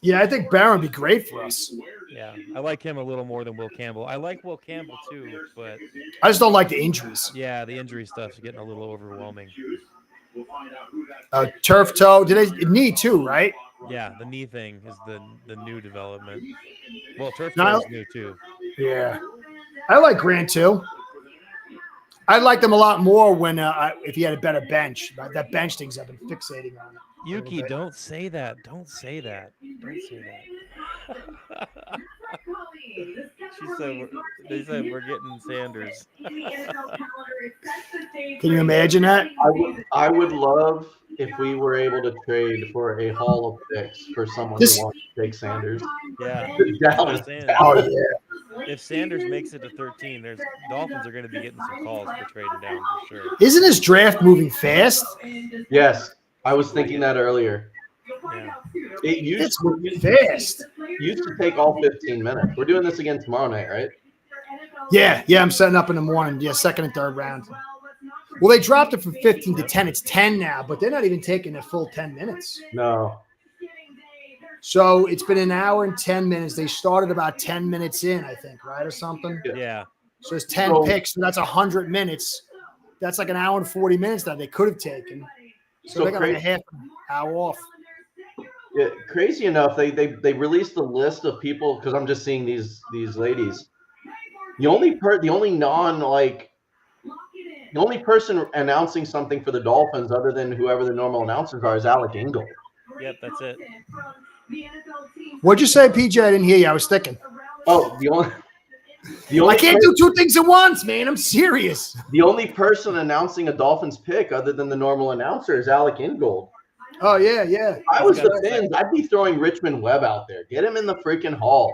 Yeah, I think Barron would be great for us. Yeah, I like him a little more than Will Campbell. I like Will Campbell too, but I just don't like the injuries. Yeah, the injury stuff's getting a little overwhelming. Turf toe. Did they knee too? Right? Yeah, the knee thing is the new development. Well, turf No, toe is new too. yeah. I like Grant too. I liked him a lot more when if he had a better bench. That bench things I've been fixating on. Yuki, don't say that. Don't say that. Don't say that. They said we're getting Sanders. Can you imagine that? I would love if we were able to trade for a haul of picks for someone who wants to take Sanders. Yeah. Dallas. Oh yeah. If Sanders makes it to 13, Dolphins are going to be getting some calls for trading down for sure. Isn't his draft moving fast? Yes, I was thinking that earlier. Yeah. It's moving fast. Used to take all 15 minutes. We're doing this again tomorrow night, right? Yeah. I'm setting up in the morning. Yeah, second and third round. Well, they dropped it from 15 to 10. It's 10 now, but they're not even taking a full 10 minutes. No. So it's been an hour and 10 minutes. They started about 10 minutes in, I think, right, or something. Yeah. So it's 10 picks, and that's 100 minutes. That's like an hour and 40 minutes that they could have taken. So they got like a half an hour off. Yeah, crazy enough, they released a list of people because I'm just seeing these ladies. The only person announcing something for the Dolphins other than whoever the normal announcers are is Alec Ingold. Yep, that's it. What'd you say, PJ? I didn't hear you. I was thinking. Oh, I can't do two things at once, man. I'm serious. The only person announcing a Dolphins pick other than the normal announcer is Alec Ingold. Oh, yeah. If I was the Fins, I'd be throwing Richmond Webb out there. Get him in the freaking hall.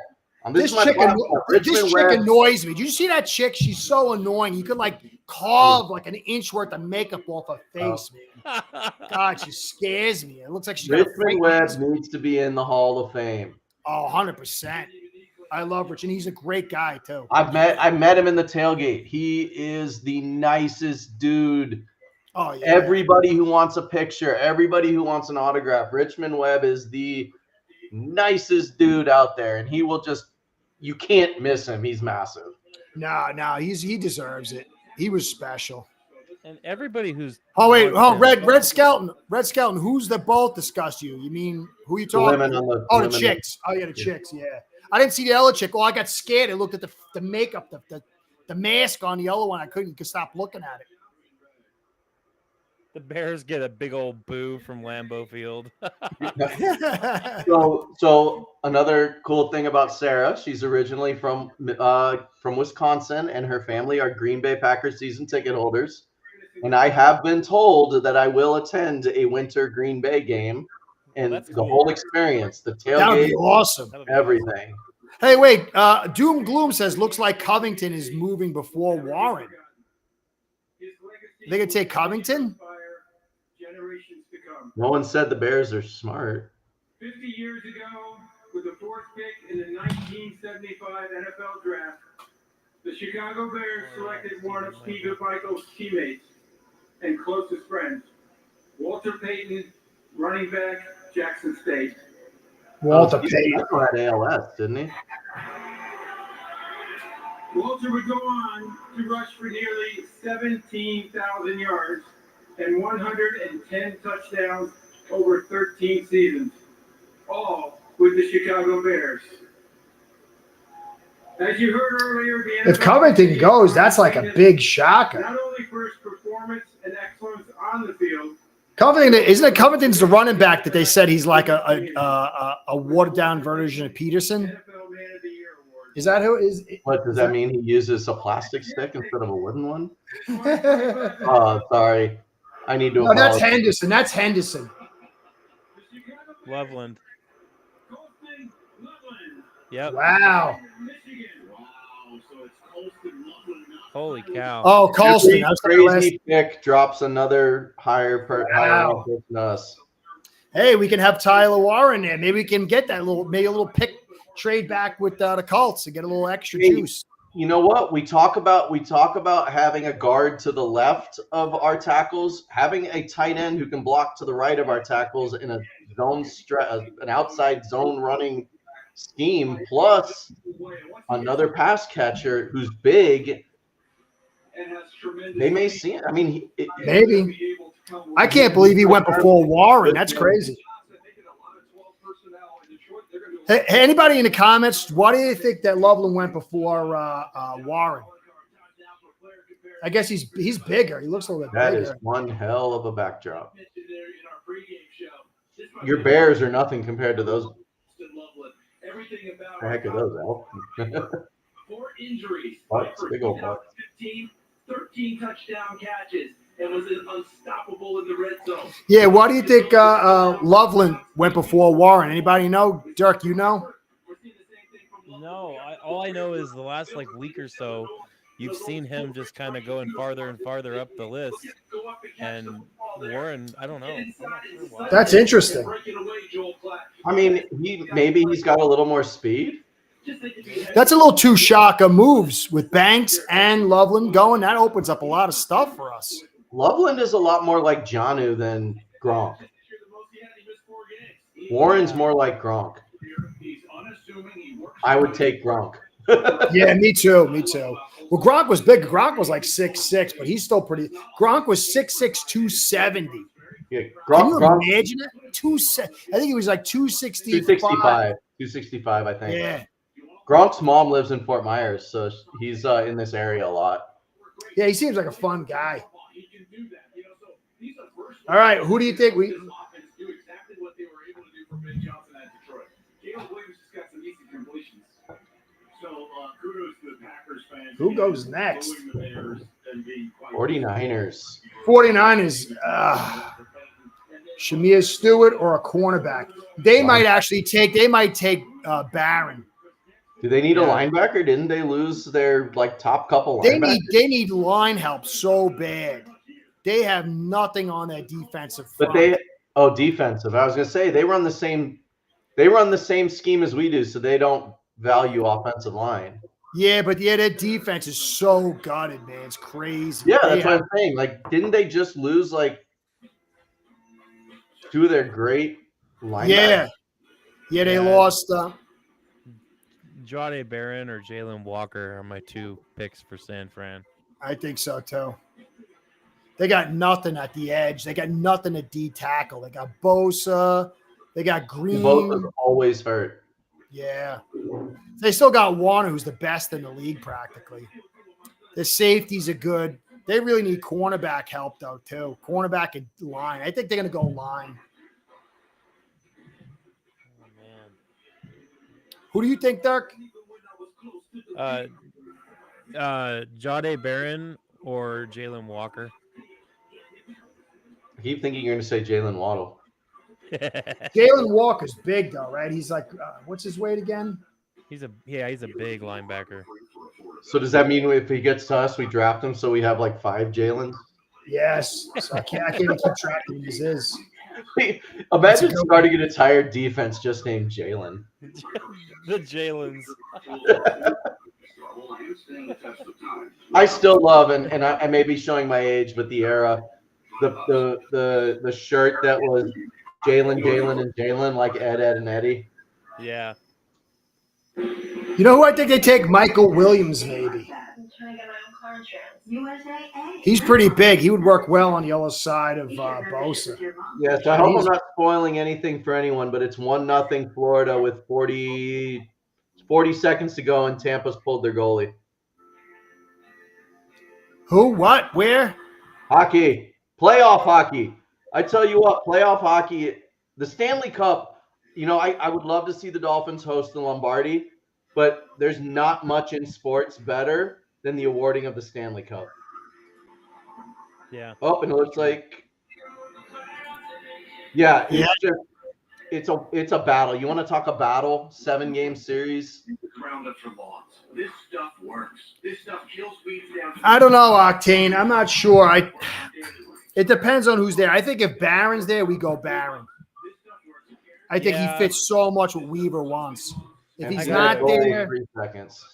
This chick annoys me. Did you see that chick? She's so annoying. You could like carve like an inch worth of makeup off her face, man. God, she scares me. It looks like she's Richmond Webb needs to be in the Hall of Fame. Oh, 100%. I love Rich, and he's a great guy too. I met him in the tailgate. He is the nicest dude. Oh yeah. Everybody who wants a picture, everybody who wants an autograph, Richmond Webb is the nicest dude out there, and he will you can't miss him. He's massive. No, he deserves it. He was special. And everybody who's Red Skelton. Who's the both discussed you? You mean who you talking about? The chicks. Oh yeah, the chicks. Yeah, I didn't see the other chick. Oh, I got scared. I looked at the makeup, the mask on the other one. I couldn't stop looking at it. The Bears get a big old boo from Lambeau Field. So another cool thing about Sarah, she's originally from Wisconsin, and her family are Green Bay Packers season ticket holders. And I have been told that I will attend a winter Green Bay game, and the whole experience, the tailgate, that would be awesome. Everything. Hey, wait. Doom Gloom says looks like Covington is moving before Warren. They could take Covington. No one said the Bears are smart. 50 years ago, with the fourth pick in the 1975 NFL Draft, the Chicago Bears selected one of Steve Michael's teammates and closest friends, Walter Payton, running back, Jackson State. Walter Payton had ALS, didn't he? Walter would go on to rush for nearly 17,000 yards and 110 touchdowns over 13 seasons, all with the Chicago Bears. As you heard earlier, if Covington goes, that's like a big shocker. Not only for his performance and excellence on the field. Covington's the running back that they said he's like a watered down version of Peterson? Is that who is? What does that mean? He uses a plastic stick instead of a wooden one? Oh, sorry. I need to. No, that's Henderson. That's Henderson. Loveland. Yep. Wow. Holy cow. Oh, Colston. Crazy pick drops another higher than us. Hey, we can have Tyler Warren there. Maybe we can get that maybe a little pick trade back with the Colts to get a little extra juice. You know what? We talk about having a guard to the left of our tackles, having a tight end who can block to the right of our tackles in a an outside zone running scheme, plus another pass catcher who's big. They may see it. I mean, Maybe. I can't believe he went before Warren. That's crazy. Hey, anybody in the comments, why do you think that Loveland went before Warren? I guess he's bigger. He looks a little bit that bigger. is one hell of a backdrop. Your Bears are nothing compared to those. The heck are those, Al? 4 injuries. Bucks, big old Bucks. 13 touchdown catches and was unstoppable in the red zone. Yeah, why do you think Loveland went before Warren? Anybody know? Dirk, you know? No, all I know is the last week or so, you've seen him just kind of going farther and farther up the list. And Warren, I don't know. I'm not sure why. That's interesting. I mean, maybe he's got a little more speed. That's a little too shocker moves with Banks and Loveland going. That opens up a lot of stuff for us. Loveland is a lot more like Jonnu than Gronk. Warren's more like Gronk. I would take Gronk. Yeah, me too. Well, Gronk was big. Gronk was like 6'6", but he's still pretty. Gronk was 6'6", 270. Yeah, Can you Gronk, imagine it? I think he was like 265. 265, I think. Yeah. Gronk's mom lives in Fort Myers, so he's in this area a lot. Yeah, he seems like a fun guy. All right, who do you think we? Who goes next? 49ers. 49ers. Shamir Stewart or a cornerback. They might take Barron. Do they need a linebacker? Didn't they lose their top couple linebackers? They need line help so bad. They have nothing on their defensive front. But defensive. I was gonna say they run the same scheme as we do, so they don't value offensive line. Yeah, but their defense is so gutted, man. It's crazy. Yeah, that's what I'm saying. Didn't they just lose two of their great linebackers? Yeah, they lost. Jahdae Barron or Jalen Walker are my two picks for San Fran. I think so too. They got nothing at the edge. They got nothing at D tackle. They got Bosa. They got Green. Bosa's always hurt. Yeah. They still got Warner, who's the best in the league practically. The safeties are good. They really need cornerback help, though, too. Cornerback and line. I think they're going to go line. Oh, man. Who do you think, Dirk? Jahdae Barron or Jalen Walker? I keep thinking you're going to say Jalen Waddle. Jalen Walker's big, though, right? He's like, what's his weight again? He's a big linebacker. So does that mean if he gets to us, we draft him so we have 5 Jalens? Yes. So I can't even keep track of these is. Imagine starting an entire defense just named Jalen. The Jalens. I still love, and I may be showing my age, but the era, the shirt that was Jalen, and Jalen, like Ed, and Eddie. Yeah. You know who I think they take? Michael Williams, maybe. He's pretty big. He would work well on the other side of Bosa. Yeah, so I hope I'm not spoiling anything for anyone, but it's 1-0 Florida with 40 seconds to go, and Tampa's pulled their goalie. Who? What? Where? Hockey. Playoff hockey. I tell you what, playoff hockey, the Stanley Cup, I would love to see the Dolphins host the Lombardi, but there's not much in sports better than the awarding of the Stanley Cup. Yeah. Oh, and it looks like, it's a battle. You want to talk a battle? 7-game series. This stuff works. This stuff kills speeds down. I don't know, Octane. I'm not sure. It depends on who's there. I think if Barron's there, we go Barron. I think he fits so much what Weaver wants. If he's not there, 3 seconds.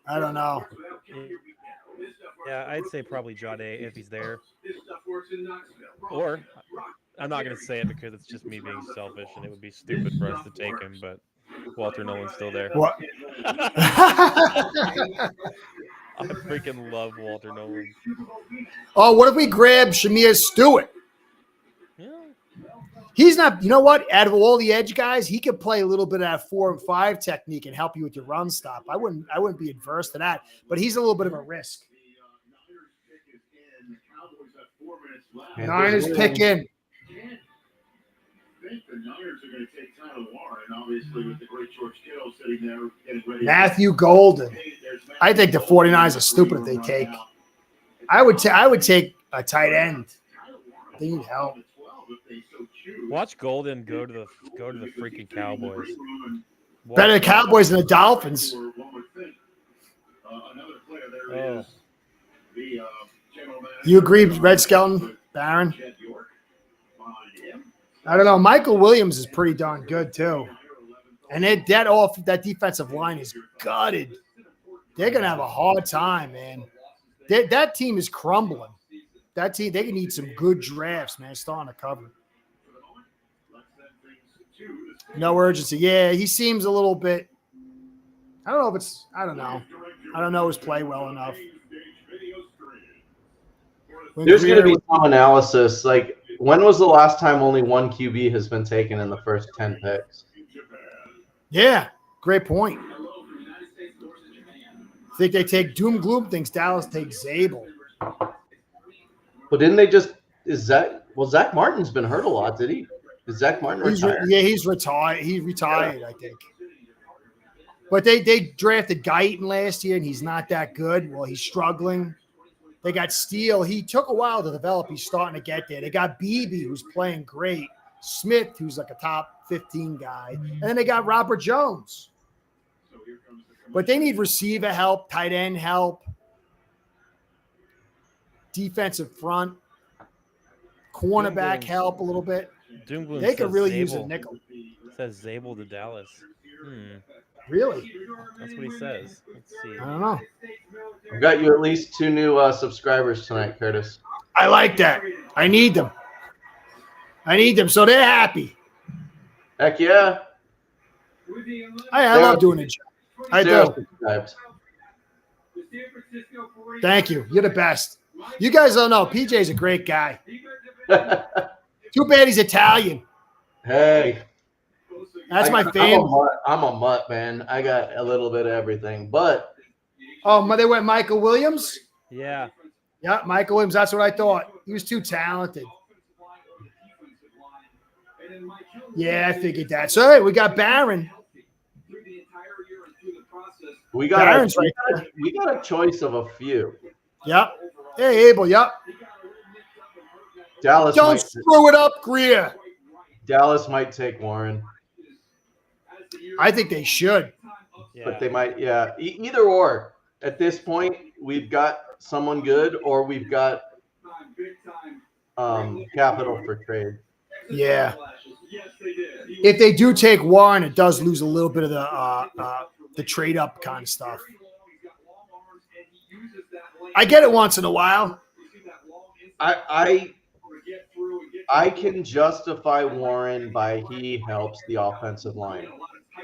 I don't know. Yeah, I'd say probably Jahdae if he's there. Or I'm not going to say it because it's just me being selfish, and it would be stupid for us to take him. But Walter Nolan's still there. What? I freaking love Walter Nolan. Oh, what if we grab Shamir Stewart? Yeah. He's not, you know what? Out of all the edge guys, he could play a little bit of that 4 and 5 technique and help you with your run stop. I wouldn't be adverse to that, but he's a little bit of a risk. Niners pick in. Matthew Golden. I think the 49ers are stupid if they take. I would take a tight end. They need help. Watch Golden go to the freaking Cowboys. Better the Cowboys than the Dolphins. Oh. You agree, Red Skelton, Baron? I don't know. Michael Williams is pretty darn good too, and that defensive line is gutted. They're gonna have a hard time, man. That team is crumbling. That team, they need some good drafts, man. Starting to cover. No urgency. Yeah, he seems a little bit. I don't know if it's. I don't know. I don't know his play well enough. There's going to be some analysis. Like, when was the last time only one QB has been taken in the first 10 picks? Yeah, great point. Think they take Doom Gloom? Thinks Dallas takes Zabel. But didn't they just Zach Martin's been hurt a lot, did he? Is Zach Martin retired? He's retired. He retired, I think. But they drafted Guyton last year, and he's not that good. Well, he's struggling. They got Steele. He took a while to develop. He's starting to get there. They got Beebe, who's playing great. Smith, who's like a top 15 guy. And then they got Robert Jones. But they need receiver help, tight end help, defensive front, cornerback help a little bit. Doomgloom They could really use a nickel. Says Zabel to Dallas. Really? That's what he says. Let's see. I don't know. I've got you at least 2 new subscribers tonight, Curtis. I like that. I need them. So they're happy. Heck yeah. I love doing it. I do. Subscribed. Thank you. You're the best. You guys don't know. PJ's a great guy. Too bad he's Italian. Hey. That's my family. I'm a mutt, man. I got a little bit of everything. But they went Michael Williams? Yeah. Yeah, Michael Williams. That's what I thought. He was too talented. Yeah, I figured that. So, hey, we got Barron. We got a choice of a few. Yep. Hey, Abel. Yep. Dallas. Don't screw it up, Greer. Dallas might take Warren. I think they should. Yeah. But they might, yeah. Either or. At this point, we've got someone good, or we've got capital for trade. Yeah. If they do take Warren, it does lose a little bit of the trade up kind of stuff. I get it once in a while. I can justify Warren by he helps the offensive line.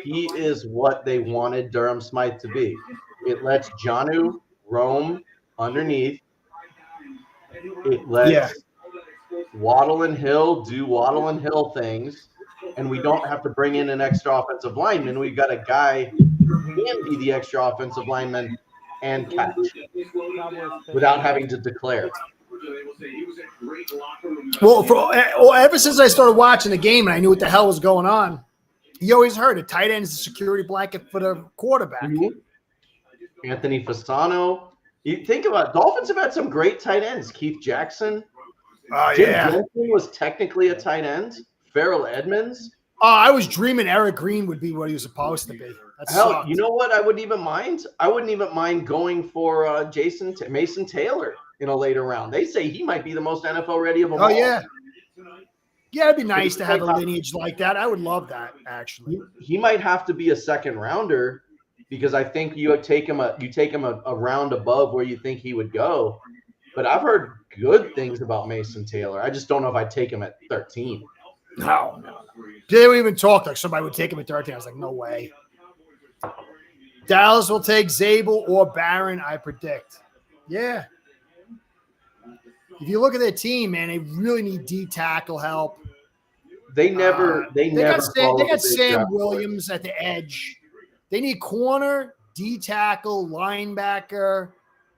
He is what they wanted Durham Smythe to be. It lets Jonnu roam underneath. It lets Waddle and Hill do Waddle and Hill things, and we don't have to bring in an extra offensive lineman. We've got a guy who can be the extra offensive lineman and catch without having to declare. Well, ever since I started watching the game and I knew what the hell was going on, you always heard a tight end is a security blanket for the quarterback. Mm-hmm. Anthony Fasano. You think about it, Dolphins have had some great tight ends. Keith Jackson. Jim Jensen was technically a tight end. Farrell Edmonds. Oh, I was dreaming Eric Green would be what he was supposed to be. Hell, you know what? I wouldn't even mind. I wouldn't even mind going for Mason Taylor in a later round. They say he might be the most NFL ready of them all. Oh yeah. Yeah, it'd be nice to have a lineage like that. I would love that, actually. He might have to be a second rounder because I think you take him a round above where you think he would go. But I've heard good things about Mason Taylor. I just don't know if I'd take him at 13. No. They would even talk like somebody would take him at 13. I was like, no way. Dallas will take Zabel or Barron, I predict. Yeah. If you look at their team, man, they really need D tackle help. They never They follow got the big Sam draft board. Williams at the edge. They need corner, D tackle, linebacker,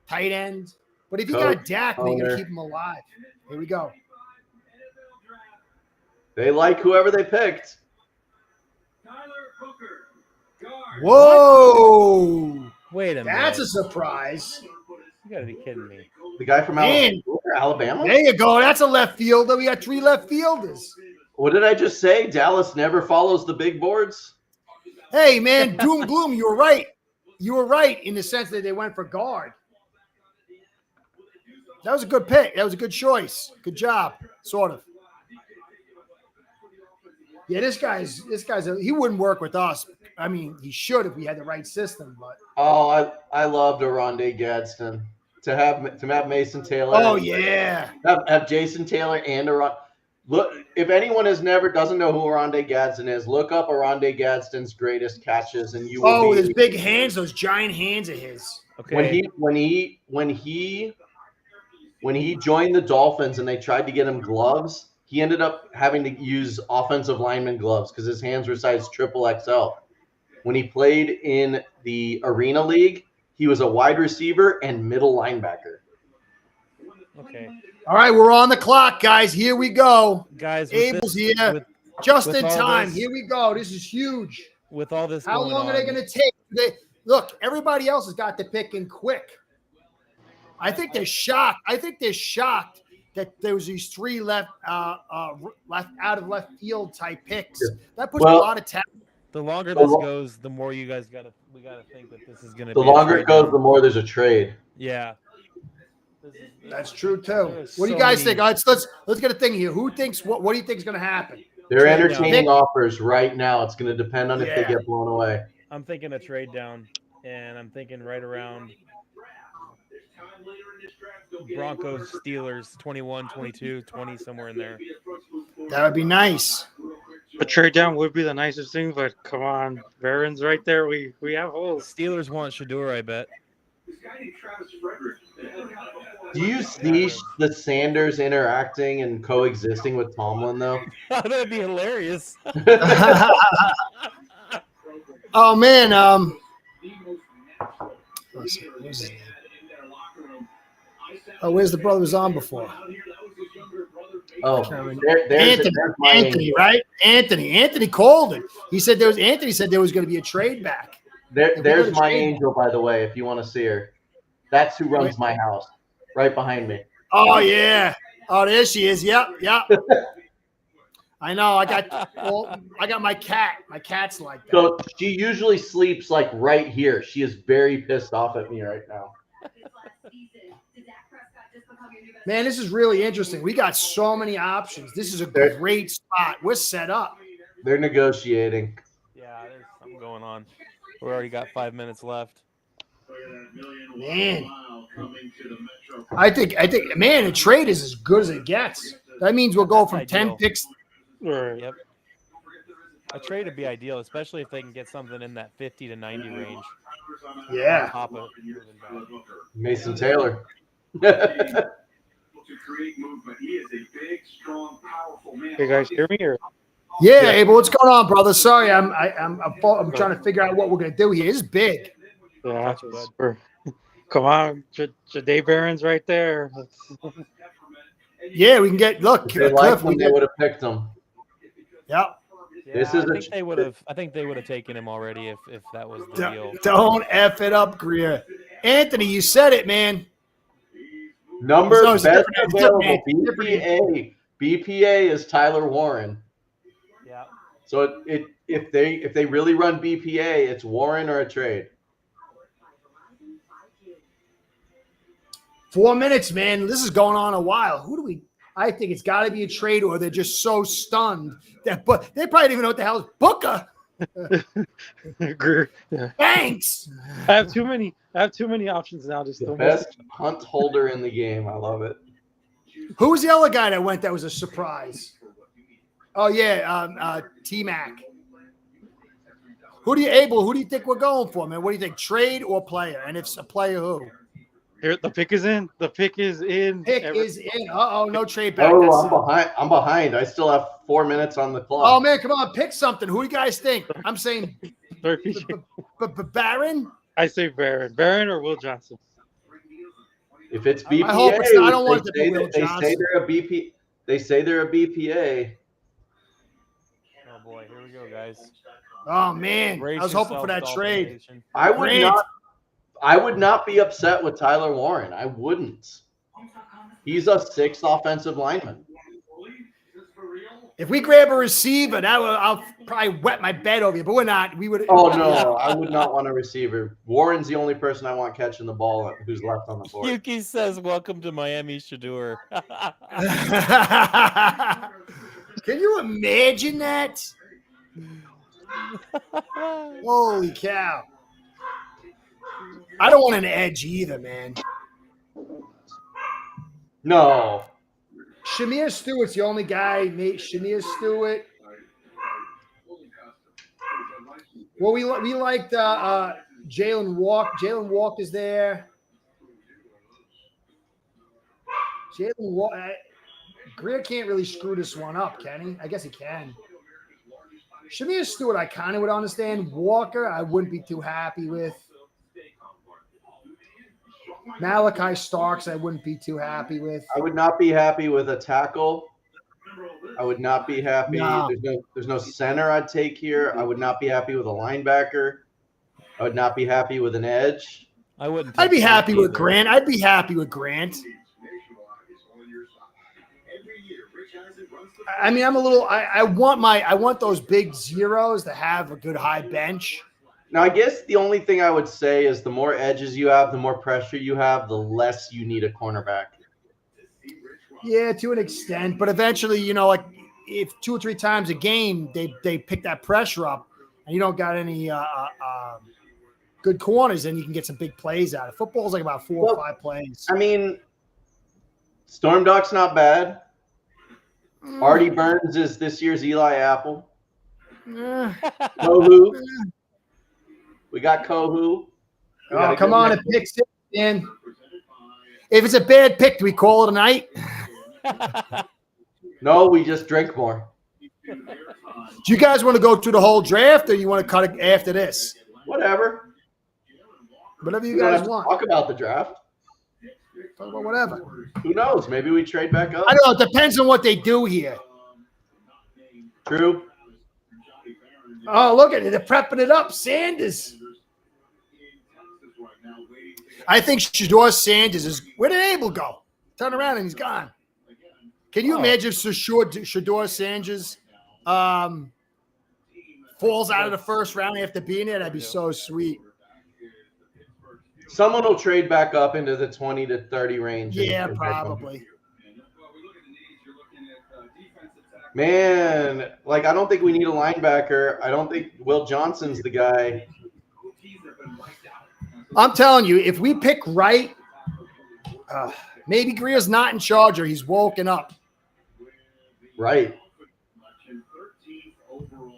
tight end. But if you got Dak, they're going to keep him alive. Here we go. They like whoever they picked. Whoa. Wait a minute. That's a surprise. You got to be kidding me. The guy from Alabama? There you go. That's a left fielder. We got 3 left fielders. What did I just say? Dallas never follows the big boards? Hey, man, doom gloom. You were right. You were right in the sense that they went for guard. That was a good pick. That was a good choice. Good job, sort of. Yeah, this guy's he wouldn't work with us. I mean, he should if we had the right system, but I loved Oronde Gadsden. To have Mason Taylor. Oh yeah. Have Jason Taylor and Oronde. Look, if anyone doesn't know who Oronde Gadsden is, look up Oronde Gadsden's greatest catches, and you will. Oh, his big hands, those giant hands of his. Okay. When he joined the Dolphins and they tried to get him gloves, he ended up having to use offensive lineman gloves because his hands were size XXL. When he played in the Arena League, he was a wide receiver and middle linebacker. Okay. All right, we're on the clock, guys. Here we go. Guys, Abel's here. Just in time. This, here we go. This is huge. With all this How going long on, are they going to take? Look, everybody else has got the pick in quick. I think they're shocked. That there was these 3 left out of left field type picks. That puts a lot of talent. The longer this goes, the more you guys we gotta think that this is gonna. The longer it goes, the more there's a trade. Yeah. That's true too. What do you guys think? Let's get a thing here. Who thinks what do you think is going to happen? They're entertaining offers right now. It's going to depend on if they get blown away. I'm thinking a trade down, and I'm thinking right around Broncos, Steelers, 21, 22, 20, somewhere in there. That would be nice. A trade down would be the nicest thing, but come on, Barron's right there. We have holes. Steelers want Shador, I bet. Do you see the Sanders interacting and coexisting with Tomlin, though? That'd be hilarious. Oh, man. Where's the brother who was on before? Oh, Anthony, right? Anthony called it. Anthony said there was going to be a trade back. There's my angel, by the way, if you want to see her. That's who runs my house, right behind me. Oh, yeah. Oh, there she is. Yep. I know. I got my cat. My cat's like that. So she usually sleeps like right here. She is very pissed off at me right now. Man, this is really interesting. We got so many options. This is a great spot. We're set up. They're negotiating. Yeah, there's something going on. We already got 5 minutes left. Man, I think, man, a trade is as good as it gets. That means we'll go from 10 picks. Yep. A trade would be ideal, especially if they can get something in that 50 to 90 range. Yeah. Mason Taylor. You guys hear me? Or? Yeah, Abel, what's going on, brother? Sorry, I'm trying to figure out what we're gonna do here. It's big. Yeah, come on, Ja'Day Barron's right there. Yeah, we can get Cliff. They would have picked him. Yep. Yeah, I think they would have taken him already if that was the deal. Don't F it up, Greer. Anthony, you said it, man. Number best available BPA is Tyler Warren. Yeah. So if they really run BPA, it's Warren or a trade. 4 minutes, man. This is going on a while. I think it's got to be a trade, or they're just so stunned that they probably don't even know what the hell is Booker. Thanks. I have too many options now. Just the best punt holder in the game. I love it. Who was the other guy that went? That was a surprise. Oh yeah, T-Mac. Who do you think we're going for, man? What do you think, trade or player? And if it's a player, who? Here, the pick is in. The pick is in. Pick is in. No trade back. Oh, That's I'm behind. I'm behind. I still have 4 minutes on the clock. Oh man, come on, pick something. Who do you guys think? I'm saying, Barron. I say Barron or Will Johnson. If it's BPA, I hope it's not. I don't want it to be Will they Johnson. say they're a BP. They say they're a BPA. Oh boy, here we go, guys. Oh man, Brace I was hoping yourself, for that Dolphin trade. Nation. I would not be upset with Tyler Warren. I wouldn't. He's a 6th offensive lineman. If we grab a receiver, I'll probably wet my bed over you, but we're not. We would. Oh no, I would not want a receiver. Warren's the only person I want catching the ball who's left on the board. Yuki says, "Welcome to Miami, Shador." Can you imagine that? Holy cow! I don't want an edge either, man. No. Shamir Stewart's the only guy. Shamir Stewart. Well, we liked Jalen Walk. Jalen Walk is there. Jalen Walk. Greer can't really screw this one up, can he? I guess he can. Shamir Stewart, I kind of would understand. Walker, I wouldn't be too happy with. Malachi Starks, I wouldn't be too happy with. I would not be happy with a tackle. I would not be happy. No. There's no center I'd take here. I would not be happy with a linebacker. I would not be happy with an edge. I'd be happy with Grant. I'd be happy with Grant. I mean, I'm a little. I want those big zeros to have a good high bench. Now, I guess the only thing I would say is the more edges you have, the more pressure you have, the less you need a cornerback. Yeah, to an extent, but eventually, like if 2 or 3 times a game they pick that pressure up, and you don't got any good corners, then you can get some big plays out of it. Football's like about 4 or 5 plays. I mean, Storm Duck's not bad. Artie Burns is this year's Eli Apple. Kohu. We got Kohu. Oh, come on, it picks it in. If it's a bad pick, do we call it a night? No, we just drink more. Do you guys want to go through the whole draft, or you want to cut it after this? Whatever. Whatever you We don't guys have to want. talk about the draft. Talk about whatever. Who knows? Maybe we trade back up. I don't know. It depends on what they do here. True. Oh, look at it. They're prepping it up. Sanders. I think Shador Sanders is – where did Abel go? Turn around and he's gone. Can you imagine if Shador Sanders falls out of the first round after being there? That'd be so sweet. Someone will trade back up into the 20 to 30 range. Yeah, probably. Man, I don't think we need a linebacker. I don't think Will Johnson's the guy. I'm telling you, if we pick right, maybe Greer's not in charge or he's woken up. Right.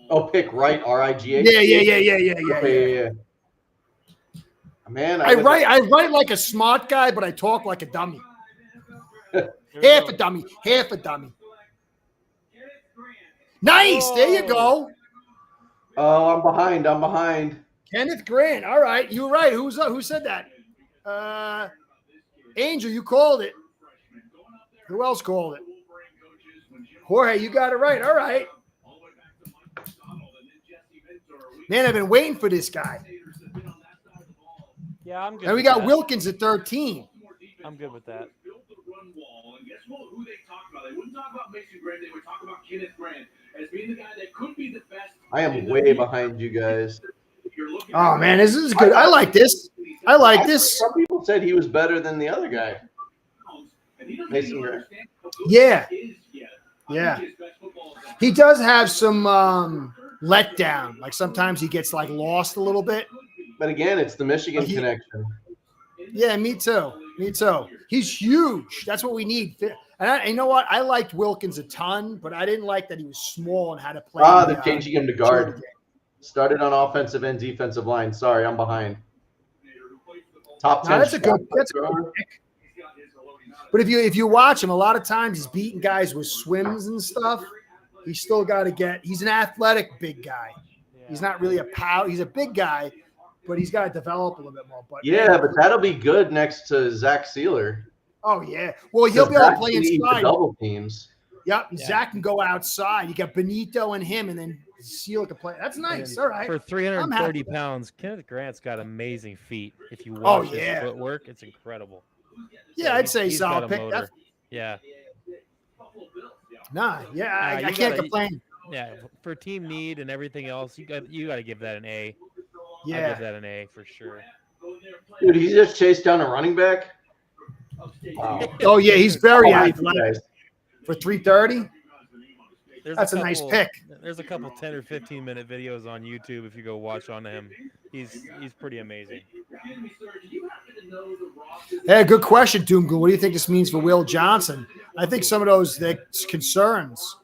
Oh, pick right, R-I-G-H? Yeah. Man, I write like a smart guy, but I talk like a dummy. Half a dummy. Nice. There you go. Oh, I'm behind. Kenneth Grant. All right. You were right. Who said that? Angel, you called it. Who else called it? Jorge, you got it right. All right. Man, I've been waiting for this guy. Yeah, I'm good. And we got Wilkins at 13. I'm good with that. I am way behind you guys. Oh, man, this is good. I like this. Some people said he was better than the other guy. Mason Grant. Yeah. He does have some letdown. Like sometimes he gets lost a little bit. But again, it's the Michigan connection. Yeah, me too. He's huge. That's what we need. And you know what? I liked Wilkins a ton, but I didn't like that he was small and had to play. They're changing him to guard. Started on offensive and defensive line. Sorry, I'm behind. Top 10. That's a good pick. But if you watch him, a lot of times he's beating guys with swims and stuff. He's still got to get. He's an athletic big guy. He's not really a power. He's a big guy, but he's got to develop a little bit more. But yeah, but that'll be good next to Zach Sealer. Oh yeah. Well, he'll be able to play inside. Double teams. Yep. Yeah. Zach can go outside. You got Benito and him, and then Sealer can play. That's nice. All right. For 330 pounds, Kenneth Grant's got amazing feet. If you watch his footwork, it's incredible. Yeah, I'd say so. I'll pick that. Yeah. Nah, yeah, I can't complain. Yeah, for team need and everything else, you got to give that an A. Yeah, I'll give that an A for sure. Dude, he just chased down a running back. Wow. Oh yeah, he's very athletic. For 330. That's a nice pick. There's a couple 10 or 15-minute videos on YouTube if you go watch on him. He's pretty amazing. Hey, good question, Doomgloom. What do you think this means for Will Johnson? I think some of those concerns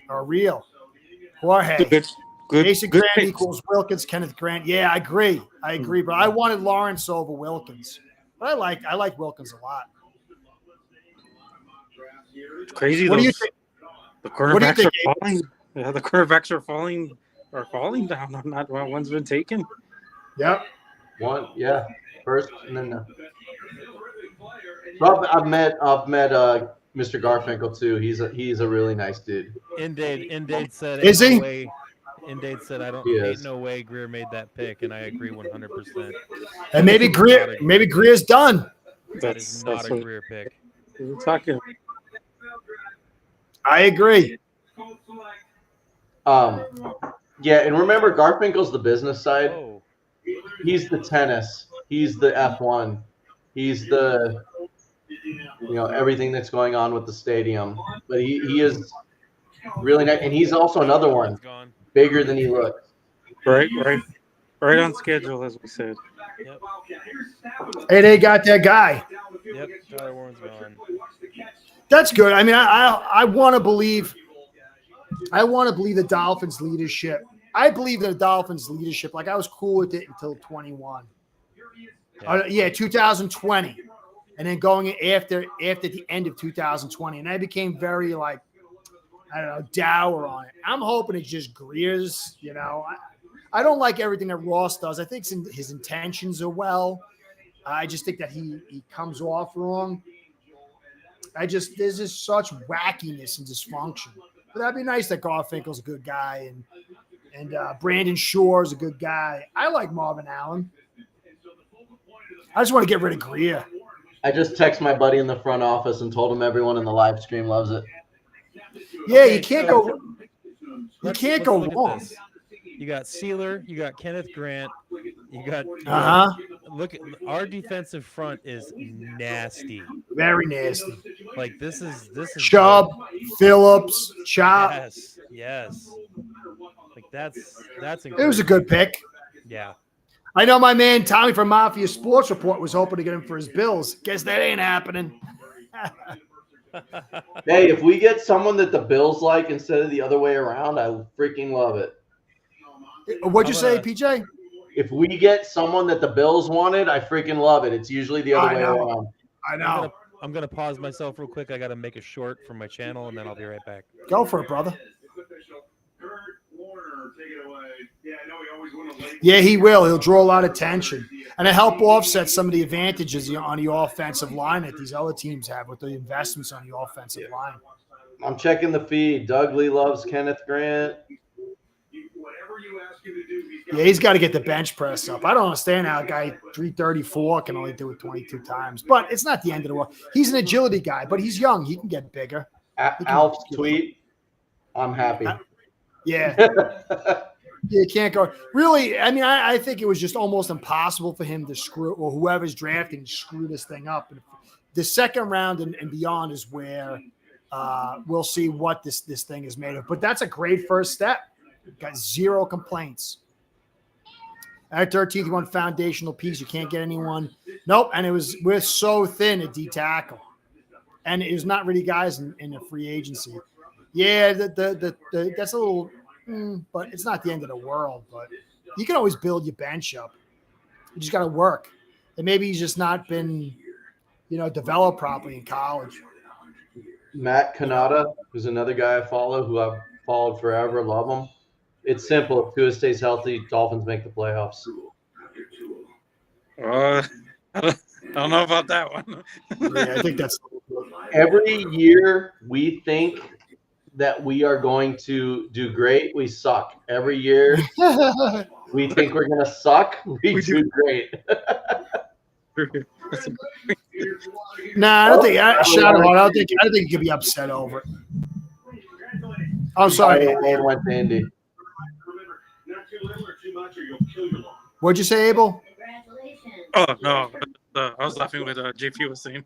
are real. Jorge. Jason Grant equals Wilkins, Kenneth Grant. Yeah, I agree. But I wanted Lawrence over Wilkins. But I like Wilkins a lot. It's crazy. What do you think? The quarterbacks are falling. Yeah, the quarterbacks are falling down. Not one's been taken. Yep. One, yeah. First, and then. I've met Mr. Garfinkel too. He's a really nice dude. Indade said. Is he? Indade said, ain't no way Greer made that pick, and I agree 100%. And maybe Greer's done. That is not a Greer pick. We're talking. I agree. Yeah, and remember, Garfinkel's the business side. Oh. He's the tennis. He's the F1. He's the everything that's going on with the stadium. But he is really nice, and he's also another one bigger than he looks. Right on schedule, as we said. Yep. Hey, they got that guy. Yep, Tyler Warren's gone. That's good. I mean, I want to believe. I want to believe the Dolphins' leadership. I believe in the Dolphins' leadership. Like I was cool with it until 21. Yeah, 2020, and then going after the end of 2020, and I became very dour on it. I'm hoping it's just Greer's. I don't like everything that Ross does. I think his intentions are well. I just think that he comes off wrong. There's just such wackiness and dysfunction. But that'd be nice that Garfinkel's a good guy and Brandon Shore's a good guy. I like Marvin Allen. I just want to get rid of Greer. I just texted my buddy in the front office and told him everyone in the live stream loves it. Yeah, you can't go wrong. You got Sealer, you got Kenneth Grant, you got look at our defensive front is nasty. Very nasty. Like this is Chubb, Phillips, Chop. Yes. Like that's incredible. It was a good pick. Yeah. I know my man Tommy from Mafia Sports Report was hoping to get him for his Bills. Guess that ain't happening. Hey, if we get someone that the Bills like instead of the other way around, I freaking love it. What'd you say, PJ? If we get someone that the Bills wanted, I freaking love it. It's usually the other way around. I know. I'm gonna pause myself real quick. I gotta make a short for my channel, and then I'll be right back. Go for it, brother. Yeah, he will. He'll draw a lot of attention. And to help offset some of the advantages on the offensive line that these other teams have with the investments on the offensive line. I'm checking the feed. Doug Lee loves Kenneth Grant. Yeah, he's got to get the bench press up. I don't understand how a guy 334 can only do it 22 times. But it's not the end of the world. He's an agility guy, but he's young. He can get bigger. Alf's tweet, I'm happy. Yeah. You can't go. Really, I mean, I think it was just almost impossible for him to screw, or whoever's drafting, screw this thing up. And the second round and beyond is where we'll see what this thing is made of. But that's a great first step. Got zero complaints. At 13th, you want foundational piece. You can't get anyone. Nope. And we're so thin at D tackle. And it was not really guys in the free agency. Yeah, that's a little, but it's not the end of the world. But you can always build your bench up. You just got to work. And maybe he's just not been, developed properly in college. Matt Canada, who's another guy I follow, who I've followed forever, love him. It's simple. If Tua stays healthy, Dolphins make the playoffs. I don't know about that one. Yeah, I think that's Every year we think that we are going to do great, we suck. Every year we think we're going to suck, we do great. Nah, I don't think. Shadow, I don't think you could be upset over it. Oh, sorry. And went to Indy. What'd you say, Abel? Oh no, I was laughing with JP was saying.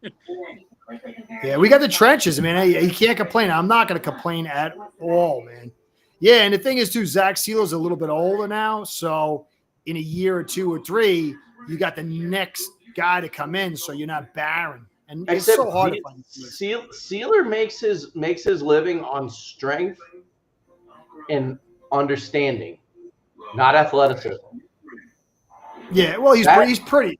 Yeah, we got the trenches. I mean, you can't complain. I'm not going to complain at all, man. Yeah, and the thing is, too, Zach Sieler's a little bit older now, so in a year or 2 or 3, you got the next guy to come in, so you're not barren. And it's so hard to find. Sealer makes his living on strength and understanding, not athleticism. Yeah, well, he's pretty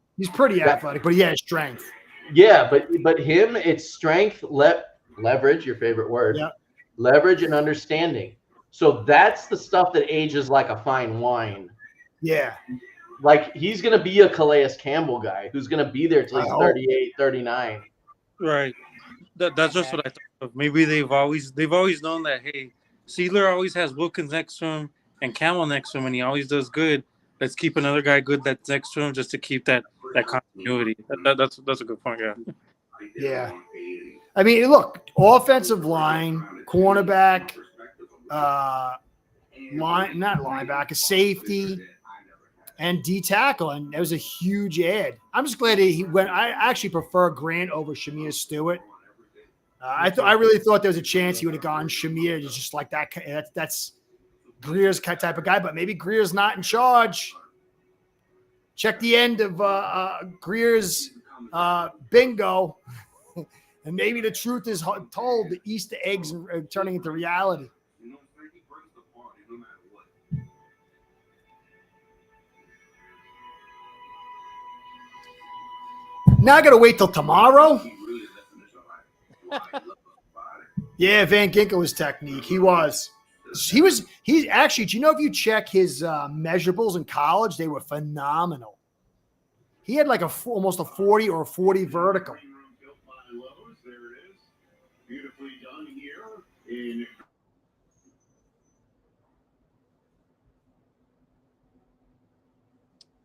athletic, but he has strength. Yeah, but him, it's strength, leverage, your favorite word, leverage and understanding. So that's the stuff that ages like a fine wine. Yeah. Like he's going to be a Calais Campbell guy who's going to be there till he's 38, 39. Right. That's just what I thought of. Maybe they've always known that, hey, Sealer always has Wilkins next to him and Campbell next to him, and he always does good. Let's keep another guy good that's next to him just to keep that continuity. That's a good point, yeah. Yeah. I mean, look, offensive line, cornerback, not linebacker, safety, and D tackle, and that was a huge ad. I'm just glad he went. I actually prefer Grant over Shamir Stewart. I really thought there was a chance he would have gone Shamir, just like that. That's Greer's type of guy, but maybe Greer's not in charge. Check the end of Greer's bingo, and maybe the truth is told. The Easter eggs are turning into reality. Now I got to wait till tomorrow. Yeah, Van Ginkel's technique. He actually, do you know if you check his measurables in college, they were phenomenal. He had like almost a 40 or a 40 vertical.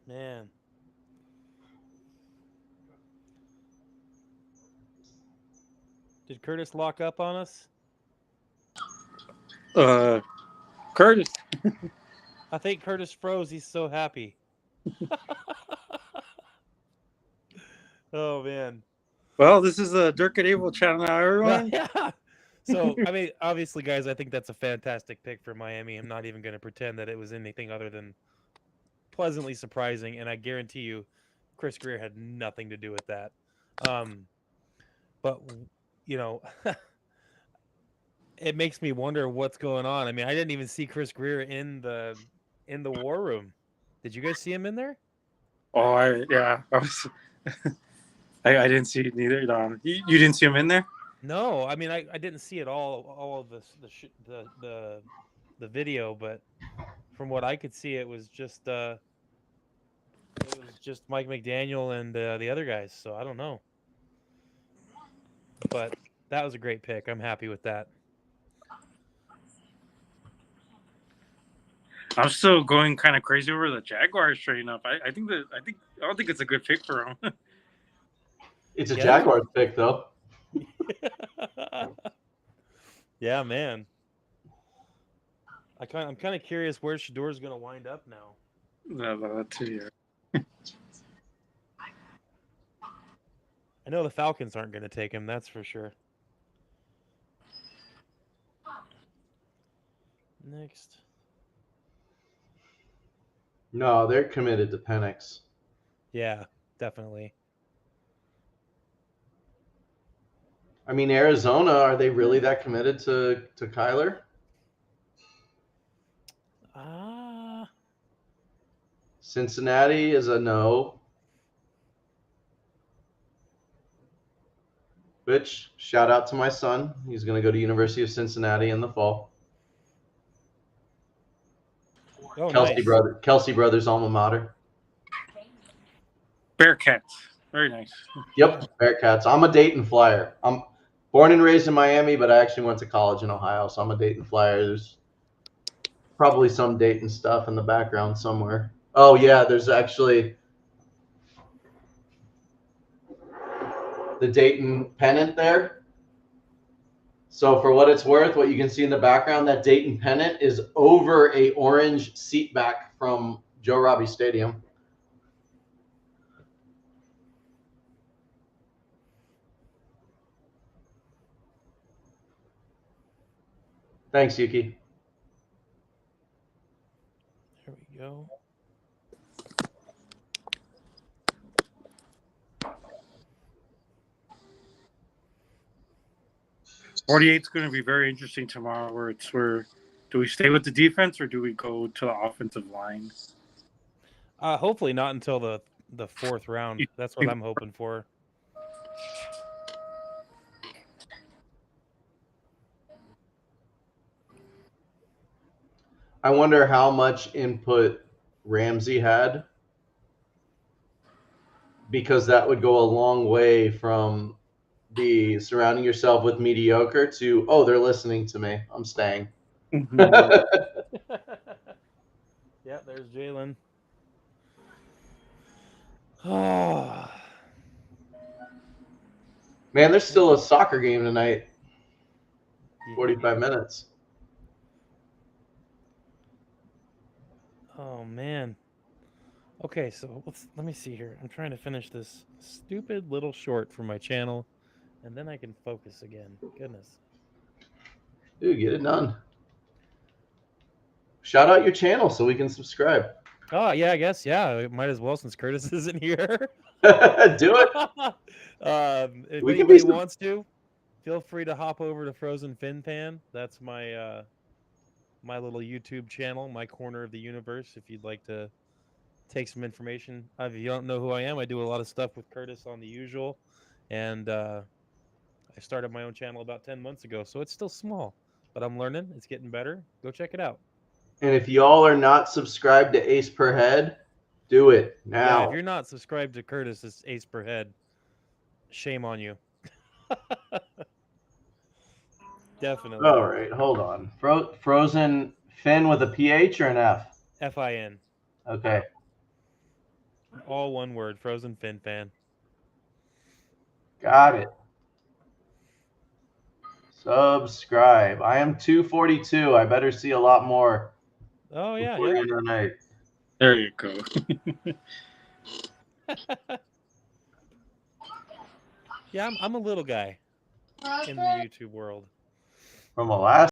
Man. Did Curtis lock up on us? Curtis. I think Curtis froze. He's so happy. Oh, man. Well, this is a Dirk and Abel channel now, everyone. Yeah. So, I mean, obviously, guys, I think that's a fantastic pick for Miami. I'm not even going to pretend that it was anything other than pleasantly surprising, and I guarantee you Chris Greer had nothing to do with that. But, it makes me wonder what's going on. I mean, I didn't even see Chris Greer in the war room. Did you guys see him in there? Oh, I didn't see it neither. You didn't see him in there? No, I mean, I didn't see it all of the video, but from what I could see, it was just Mike McDaniel and the other guys. So I don't know, but that was a great pick. I'm happy with that. I'm still going kind of crazy over the Jaguars trading up. I don't think it's a good pick for him. It's a Jaguars pick, though. Yeah, man. I'm kind of curious where Shador's going to wind up now. That too, yeah. I know the Falcons aren't going to take him. That's for sure. Next. No, they're committed to Penix. Yeah, definitely. I mean, Arizona, are they really that committed to Kyler? Cincinnati is a no. Which, shout out to my son. He's going to go to University of Cincinnati in the fall. Oh, Kelsey nice. Kelsey brothers alma mater. Bearcats. Very nice. Yep, Bearcats. I'm a Dayton Flyer. I'm born and raised in Miami, but I actually went to college in Ohio, so I'm a Dayton Flyer. There's probably some Dayton stuff in the background somewhere. Oh yeah, there's actually the Dayton pennant there. So for what it's worth, what you can see in the background, that Dayton pennant is over a orange seat back from Joe Robbie Stadium. Thanks, Yuki. There we go. 48 is going to be very interesting tomorrow. Where do we stay with the defense or do we go to the offensive line? Hopefully not until the fourth round. That's what I'm hoping for. I wonder how much input Ramsey had, because that would go a long way from the surrounding yourself with mediocre to, oh, they're listening to me, I'm staying. Yeah, there's Jalen. Oh. Man, there's still a soccer game tonight. 45 minutes. Oh man. Okay, so let me see here. I'm trying to finish this stupid little short for my channel, and then I can focus again. Goodness. Dude, get it done. Shout out your channel so we can subscribe. Oh yeah, I guess might as well since Curtis isn't here. Do it. If We can anybody be wants to, feel free to hop over to Frozen Fin Fan. That's my my little YouTube channel, my corner of the universe. If you'd like to take some information. If you don't know who I am, I do a lot of stuff with Curtis on the usual, and I started my own channel about 10 months ago, so it's still small, but I'm learning. It's getting better. Go check it out. And if y'all are not subscribed to Ace Per Head, do it now. Yeah, if you're not subscribed to Curtis's Ace Per Head, shame on you. Definitely. All right, hold on. Frozen Fin with a PH or an F? Fin. Okay. All one word. Frozen Fin Fan. Got it. Subscribe. I am 242. I better see a lot more. Oh yeah. Before the end of the night. There you go. Yeah, I'm a little guy in the YouTube world. From Alaska.